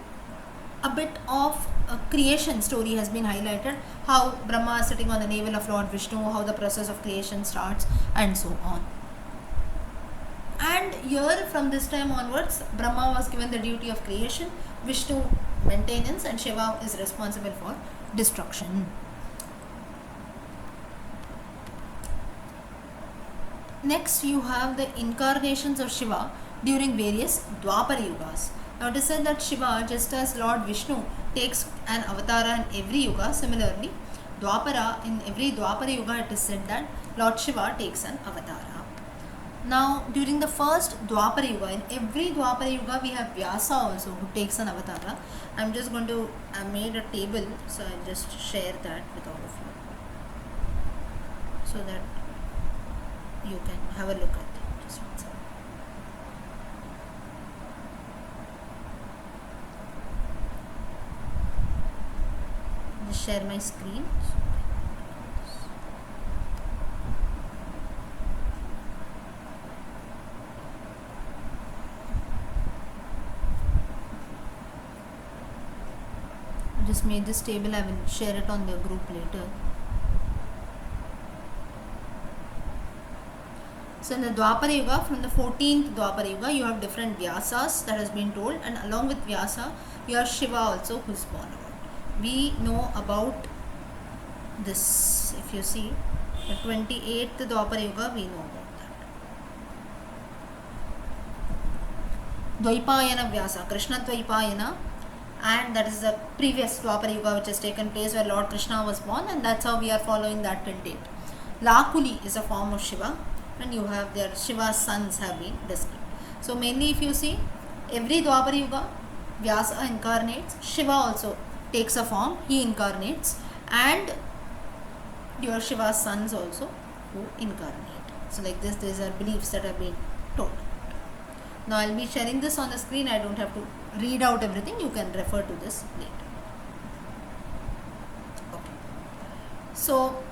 a bit of a creation story has been highlighted, how Brahma is sitting on the navel of Lord Vishnu, how the process of creation starts, and so on. And here from this time onwards, Brahma was given the duty of creation, Vishnu maintenance, and Shiva is responsible for destruction. Next you have the incarnations of Shiva during various Dwapara Yugas. Now it is said that Shiva, just as Lord Vishnu takes an avatara in every yuga, similarly in every Dwapara Yuga it is said that Lord Shiva takes an avatara. Now during the first Dwapara Yuga, in every Dwapara Yuga we have Vyasa also who takes an avatara. I made a table, so I'll just share that with all of you so that you can have a look at it. Just one second. Just share my screen. I just made this table. I will share it on the group later. So in the Dwapara Yuga, from the 14th Dwapara Yuga, you have different Vyasas that has been told, and along with Vyasa, you have Shiva also who is born about. We know about this. If you see, the 28th Dwapara Yuga, we know about that. Dvaipayana Vyasa, Krishna Dvaipayana, and that is the previous Dwapara Yuga which has taken place where Lord Krishna was born, and that's how we are following that till date. Lakuli is a form of Shiva, and you have their Shiva's sons have been described. So mainly if you see, every Dwapara Yuga, Vyasa incarnates, Shiva also takes a form, he incarnates, and your Shiva's sons also who incarnate. So like this, these are beliefs that have been told. Now I'll be sharing this on the screen. I don't have to read out everything. You can refer to this later. Okay. So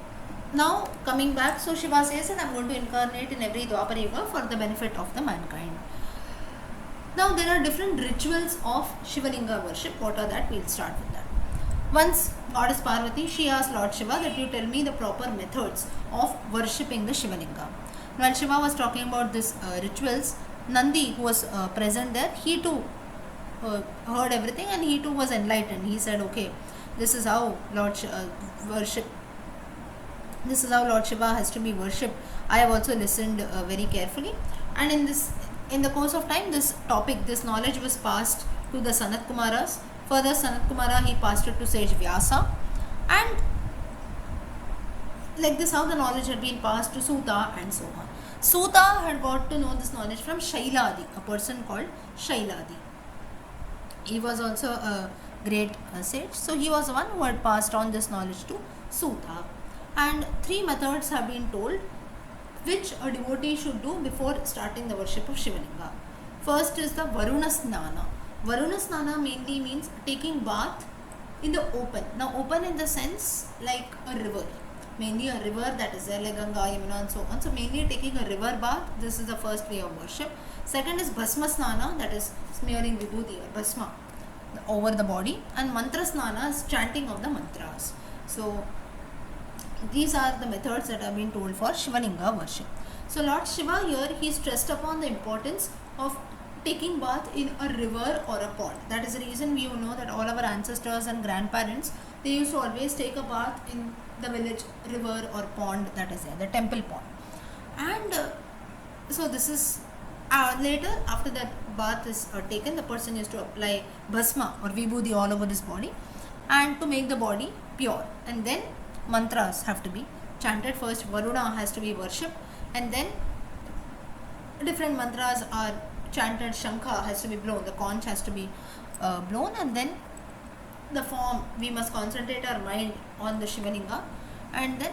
now coming back, so Shiva says that I am going to incarnate in every Dwapara Yuga for the benefit of the mankind. Now there are different rituals of Shivalinga worship. What are that? We'll start with that. Once Goddess Parvati, she asked Lord Shiva that you tell me the proper methods of worshipping the Shivalinga. While Shiva was talking about these rituals, Nandi, who was present there, he too heard everything, and he too was enlightened. He said, okay, this is how Lord Shiva has to be worshipped. I have also listened very carefully, and in the course of time, this knowledge was passed to the Sanat Kumaras. Further, Sanat Kumara, he passed it to sage Vyasa, and like this how the knowledge had been passed to Suta and so on. Suta had got to know this knowledge from Shailadi, a person called Shailadi. He was also a great sage, so he was the one who had passed on this knowledge to Suta. And three methods have been told which a devotee should do before starting the worship of Shivalinga. First is the Varuna Snana. Varuna Snana mainly means taking bath in the open. Now open in the sense like a river. Mainly a river, that is there like Ganga, Yamuna and so on. So mainly taking a river bath. This is the first way of worship. Second is Bhasma Snana, that is smearing vibhuti or Bhasma over the body. And Mantra Snana is chanting of the mantras. So these are the methods that have been told for Shivalinga worship. So Lord Shiva here, he stressed upon the importance of taking bath in a river or a pond. That is the reason we know that all our ancestors and grandparents, they used to always take a bath in the village river or pond that is there, the temple pond. And so this is later, after that bath is taken, the person used to apply bhasma or vibhuti all over his body and to make the body pure. And then mantras have to be chanted. First Varuna has to be worshipped, and then different mantras are chanted. Shankha has to be blown, the conch has to be blown, and then the form, we must concentrate our mind on the Shivalinga, and then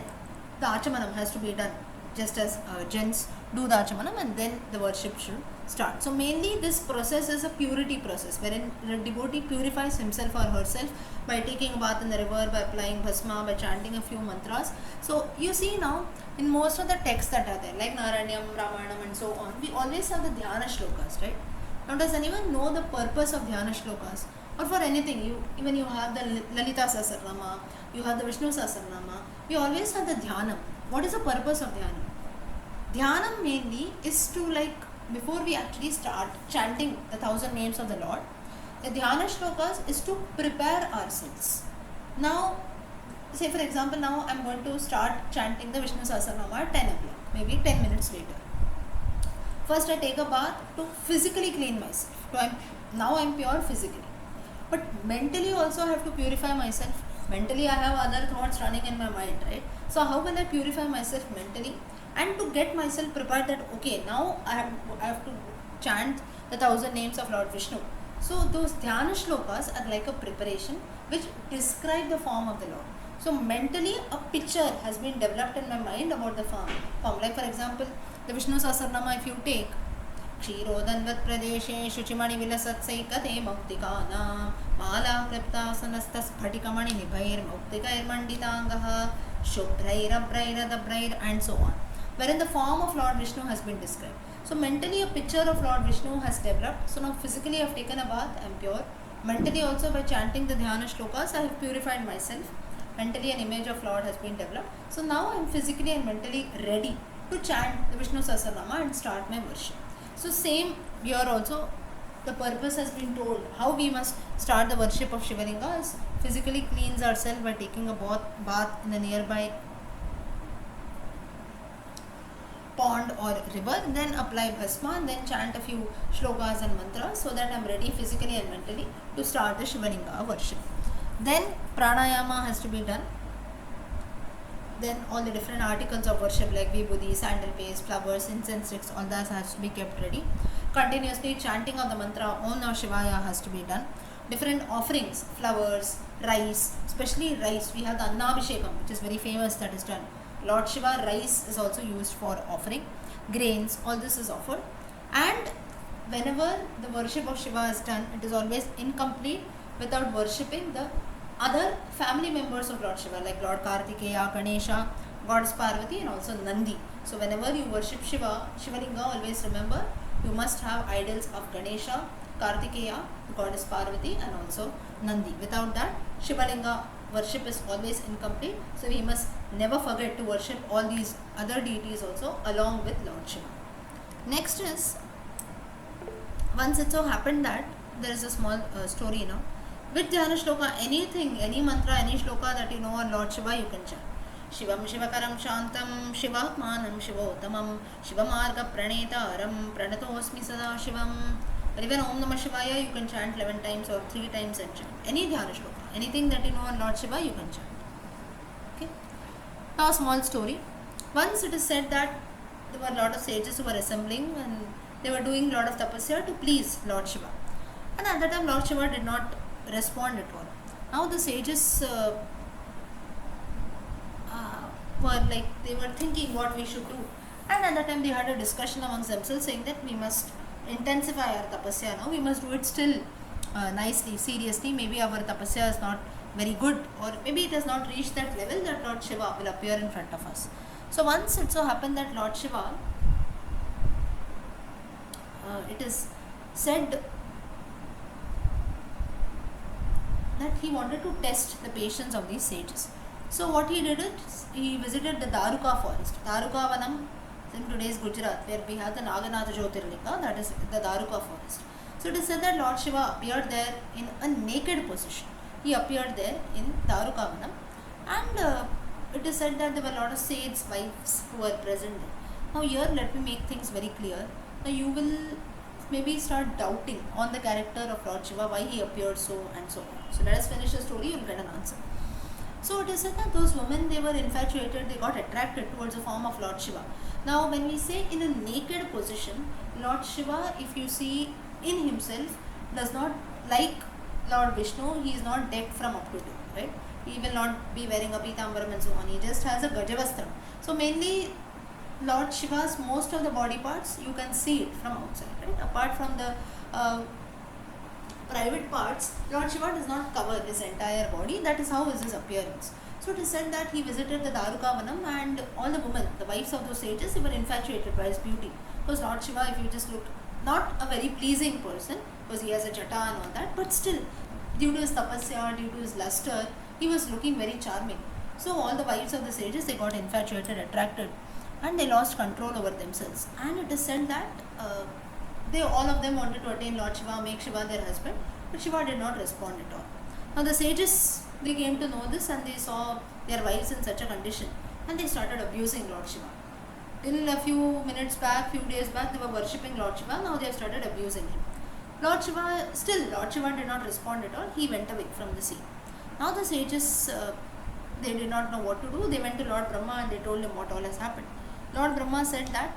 the Achamanam has to be done just as gents do the Achamanam, and then the worship should start. So mainly this process is a purity process wherein the devotee purifies himself or herself by taking a bath in the river, by applying bhasma, by chanting a few mantras. So you see now in most of the texts that are there like Narayanyam, Ramayana and so on, we always have the dhyana shlokas, right? Now does anyone know the purpose of dhyana shlokas? Or for anything, even you have the Lalita Sahasranama, you have the Vishnu Sahasranama, we always have the dhyanam. What is the purpose of dhyanam? Dhyanam mainly is to, like, before we actually start chanting the 1000 names of the Lord, the dhyana shlokas is to prepare ourselves. Now, say for example, now I am going to start chanting the Vishnu Sahasranama at 10 o'clock, maybe 10 minutes later. First I take a bath to physically clean myself. Now I am pure physically. But mentally also I have to purify myself. Mentally I have other thoughts running in my mind, right? So how will I purify myself mentally? And to get myself prepared that, okay, now I have to chant the 1000 names of Lord Vishnu. So those dhyana shlokas are like a preparation which describe the form of the Lord. So mentally a picture has been developed in my mind about the form. Like for example, the Vishnu Sahasranama, if you take Kshirodanvat Pradeshe Shuchimani Vilasatsai Muktikana Mala Kriptasanastas Phatikamani Nibair Muktikair Manditangaha Shubhraira Braira Dabrair and so on, wherein the form of Lord Vishnu has been described. So mentally a picture of Lord Vishnu has developed. So now physically I have taken a bath, I am pure. Mentally also by chanting the dhyana shlokas I have purified myself. Mentally an image of Lord has been developed. So now I am physically and mentally ready to chant the Vishnu Sahasranama and start my worship. So same here also, the purpose has been told how we must start the worship of Shivalinga is physically cleanse ourselves by taking a bath in the nearby pond or river, then apply bhasma and then chant a few shlokas and mantras so that I am ready physically and mentally to start the Shivalinga worship. Then pranayama has to be done. Then all the different articles of worship like vibhuti, sandal paste, flowers, incense sticks, all that has to be kept ready. Continuously chanting of the mantra Om Namah Shivaya has to be done. Different offerings, flowers, rice, especially rice. We have the Annabhishekam, which is very famous, that is done. Lord Shiva, rice is also used for offering. Grains, all this is offered. And whenever the worship of Shiva is done, it is always incomplete without worshipping the other family members of Lord Shiva, like Lord Kartikeya, Ganesha, Goddess Parvati and also Nandi. So whenever you worship Shivalinga, always remember you must have idols of Ganesha, Kartikeya, Goddess Parvati and also Nandi. Without that, Shivalinga worship is always incomplete. So we must never forget to worship all these other deities also along with Lord Shiva. Next is, once it so happened that there is a small story now. With dhyana shloka, anything, any mantra, any shloka that you know on Lord Shiva, you can chant. Shivam Shivakaram Shantam, Shivatmanam Shivotamam, Shivamarga Pranetaram, Pranatosmi Sada Shivam. Or even Om Namah Shivaya, you can chant 11 times or 3 times and chant. Any dhyana shloka, anything that you know on Lord Shiva, you can chant. Okay. Now a small story. Once it is said that there were a lot of sages who were assembling and they were doing a lot of tapasya to please Lord Shiva. And at that time Lord Shiva did not respond at all. Now the sages were like, they were thinking what we should do. And at that time they had a discussion amongst themselves saying that we must intensify our tapasya now, we must do it still nicely, seriously. Maybe our tapasya is not very good, or maybe it has not reached that level that Lord Shiva will appear in front of us. So once it so happened that Lord Shiva, it is said that he wanted to test the patience of these sages. So what he did is, he visited the Daruka forest. Daruka Vanam in today's Gujarat, where we have the Naganatha Jyotirlinga, that is the Daruka forest. So it is said that Lord Shiva appeared there in a naked position. He appeared there in Daruka Vanam, and it is said that there were a lot of sage wives who were present there. Now here let me make things very clear. Now you will maybe start doubting on the character of Lord Shiva, why he appeared so and so on. So let us finish the story, you will get an answer. So it is said that those women, they were infatuated, they got attracted towards the form of Lord Shiva. Now when we say in a naked position, Lord Shiva, if you see in himself, does not like Lord Vishnu, he is not decked from up to toe, right? He will not be wearing a pitambaram and so on, he just has a gajavastram. So mainly Lord Shiva's most of the body parts, you can see it from outside, right? Apart from the private parts, Lord Shiva does not cover his entire body. That is how is his appearance. So it is said that he visited the Daruka Vanam, and all the women, the wives of those sages, they were infatuated by his beauty. Because Lord Shiva, if you just look, not a very pleasing person, because he has a jata and all that, but still, due to his tapasya, due to his luster, he was looking very charming. So all the wives of the sages, they got infatuated, attracted, and they lost control over themselves. And it is said that they all of them wanted to attain Lord Shiva, make Shiva their husband, but Shiva did not respond at all. Now the sages, they came to know this, and they saw their wives in such a condition, and they started abusing Lord Shiva. Till a few minutes back, few days back, they were worshipping Lord Shiva, now they have started abusing him. Lord Shiva did not respond at all, he went away from the scene. Now the sages, they did not know what to do. They went to Lord Brahma and they told him what all has happened. Lord Brahma said that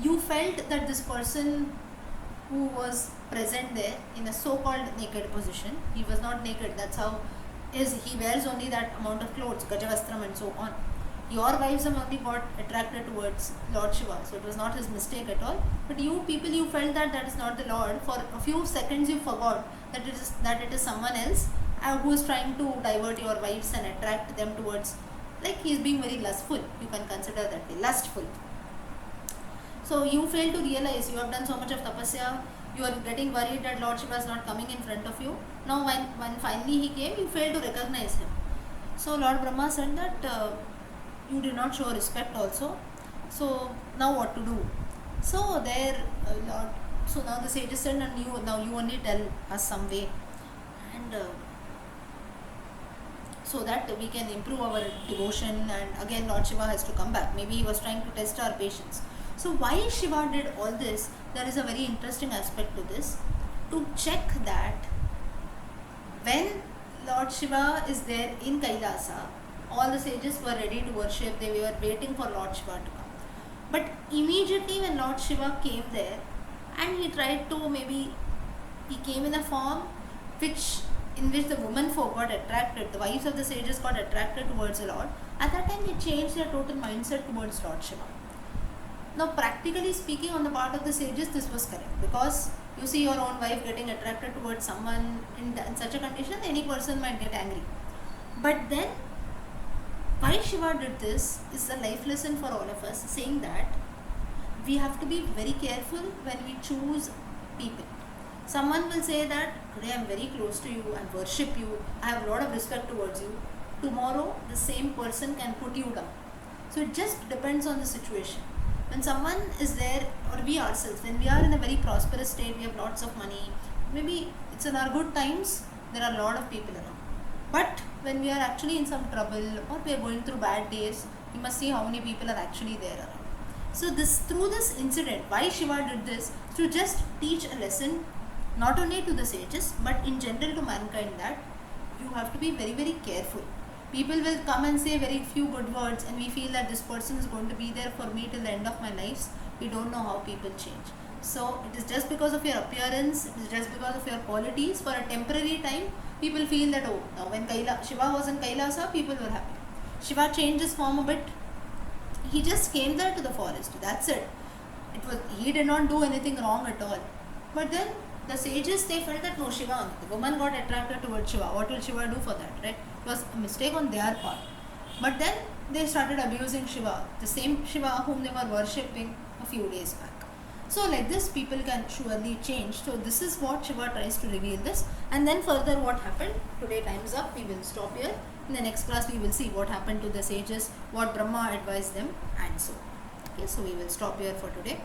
you felt that this person who was present there in a so-called naked position, he was not naked, that's how he wears only that amount of clothes, gajavastram and so on. Your wives have only got attracted towards Lord Shiva, so it was not his mistake at all. But you people, you felt that that is not the Lord. For a few seconds you forgot that it is someone else who is trying to divert your wives and attract them towards, like he is being very lustful, you can consider that way, lustful. So you fail to realize, you have done so much of tapasya, you are getting worried that Lord Shiva is not coming in front of you. Now when finally he came, you fail to recognize him. So Lord Brahma said that you did not show respect also. So now what to do? So there so now the sages said, and you only tell us some way, and so that we can improve our devotion, and again Lord Shiva has to come back. Maybe he was trying to test our patience. So why Shiva did all this, there is a very interesting aspect to this, to check that when Lord Shiva is there in Kailasa, all the sages were ready to worship, they were waiting for Lord Shiva to come. But immediately when Lord Shiva came there, and he tried to, maybe he came in a form in which the women folk got attracted, the wives of the sages got attracted towards the Lord. At that time they changed their total mindset towards Lord Shiva. Now practically speaking, on the part of the sages, this was correct, because you see your own wife getting attracted towards someone in such a condition, any person might get angry. But then why Shiva did this is a life lesson for all of us, saying that we have to be very careful when we choose people. Someone will say that today I am very close to you and worship you, I have a lot of respect towards you. Tomorrow the same person can put you down. So it just depends on the situation. When someone is there, or we ourselves, when we are in a very prosperous state, we have lots of money, maybe it's in our good times, there are a lot of people around. But when we are actually in some trouble, or we are going through bad days, you must see how many people are actually there around. So through this incident, why Shiva did this, to just teach a lesson, not only to the sages, but in general to mankind, that you have to be very, very careful. People will come and say very few good words, and we feel that this person is going to be there for me till the end of my life. We don't know how people change. So it is just because of your appearance, it is just because of your qualities, for a temporary time, people feel that, oh, now when Shiva was in Kailasa, people were happy. Shiva changed his form a bit. He just came there to the forest. That's it. He did not do anything wrong at all. But then the sages, they felt that no, Shiva, the woman got attracted towards Shiva. What will Shiva do for that, right? It was a mistake on their part. But then they started abusing Shiva, the same Shiva whom they were worshipping a few days back. So like this, people can surely change. So this is what Shiva tries to reveal this. And then further what happened. Today time's up. We will stop here. In the next class we will see what happened to the sages, what Brahma advised them, and so. Okay, so we will stop here for today.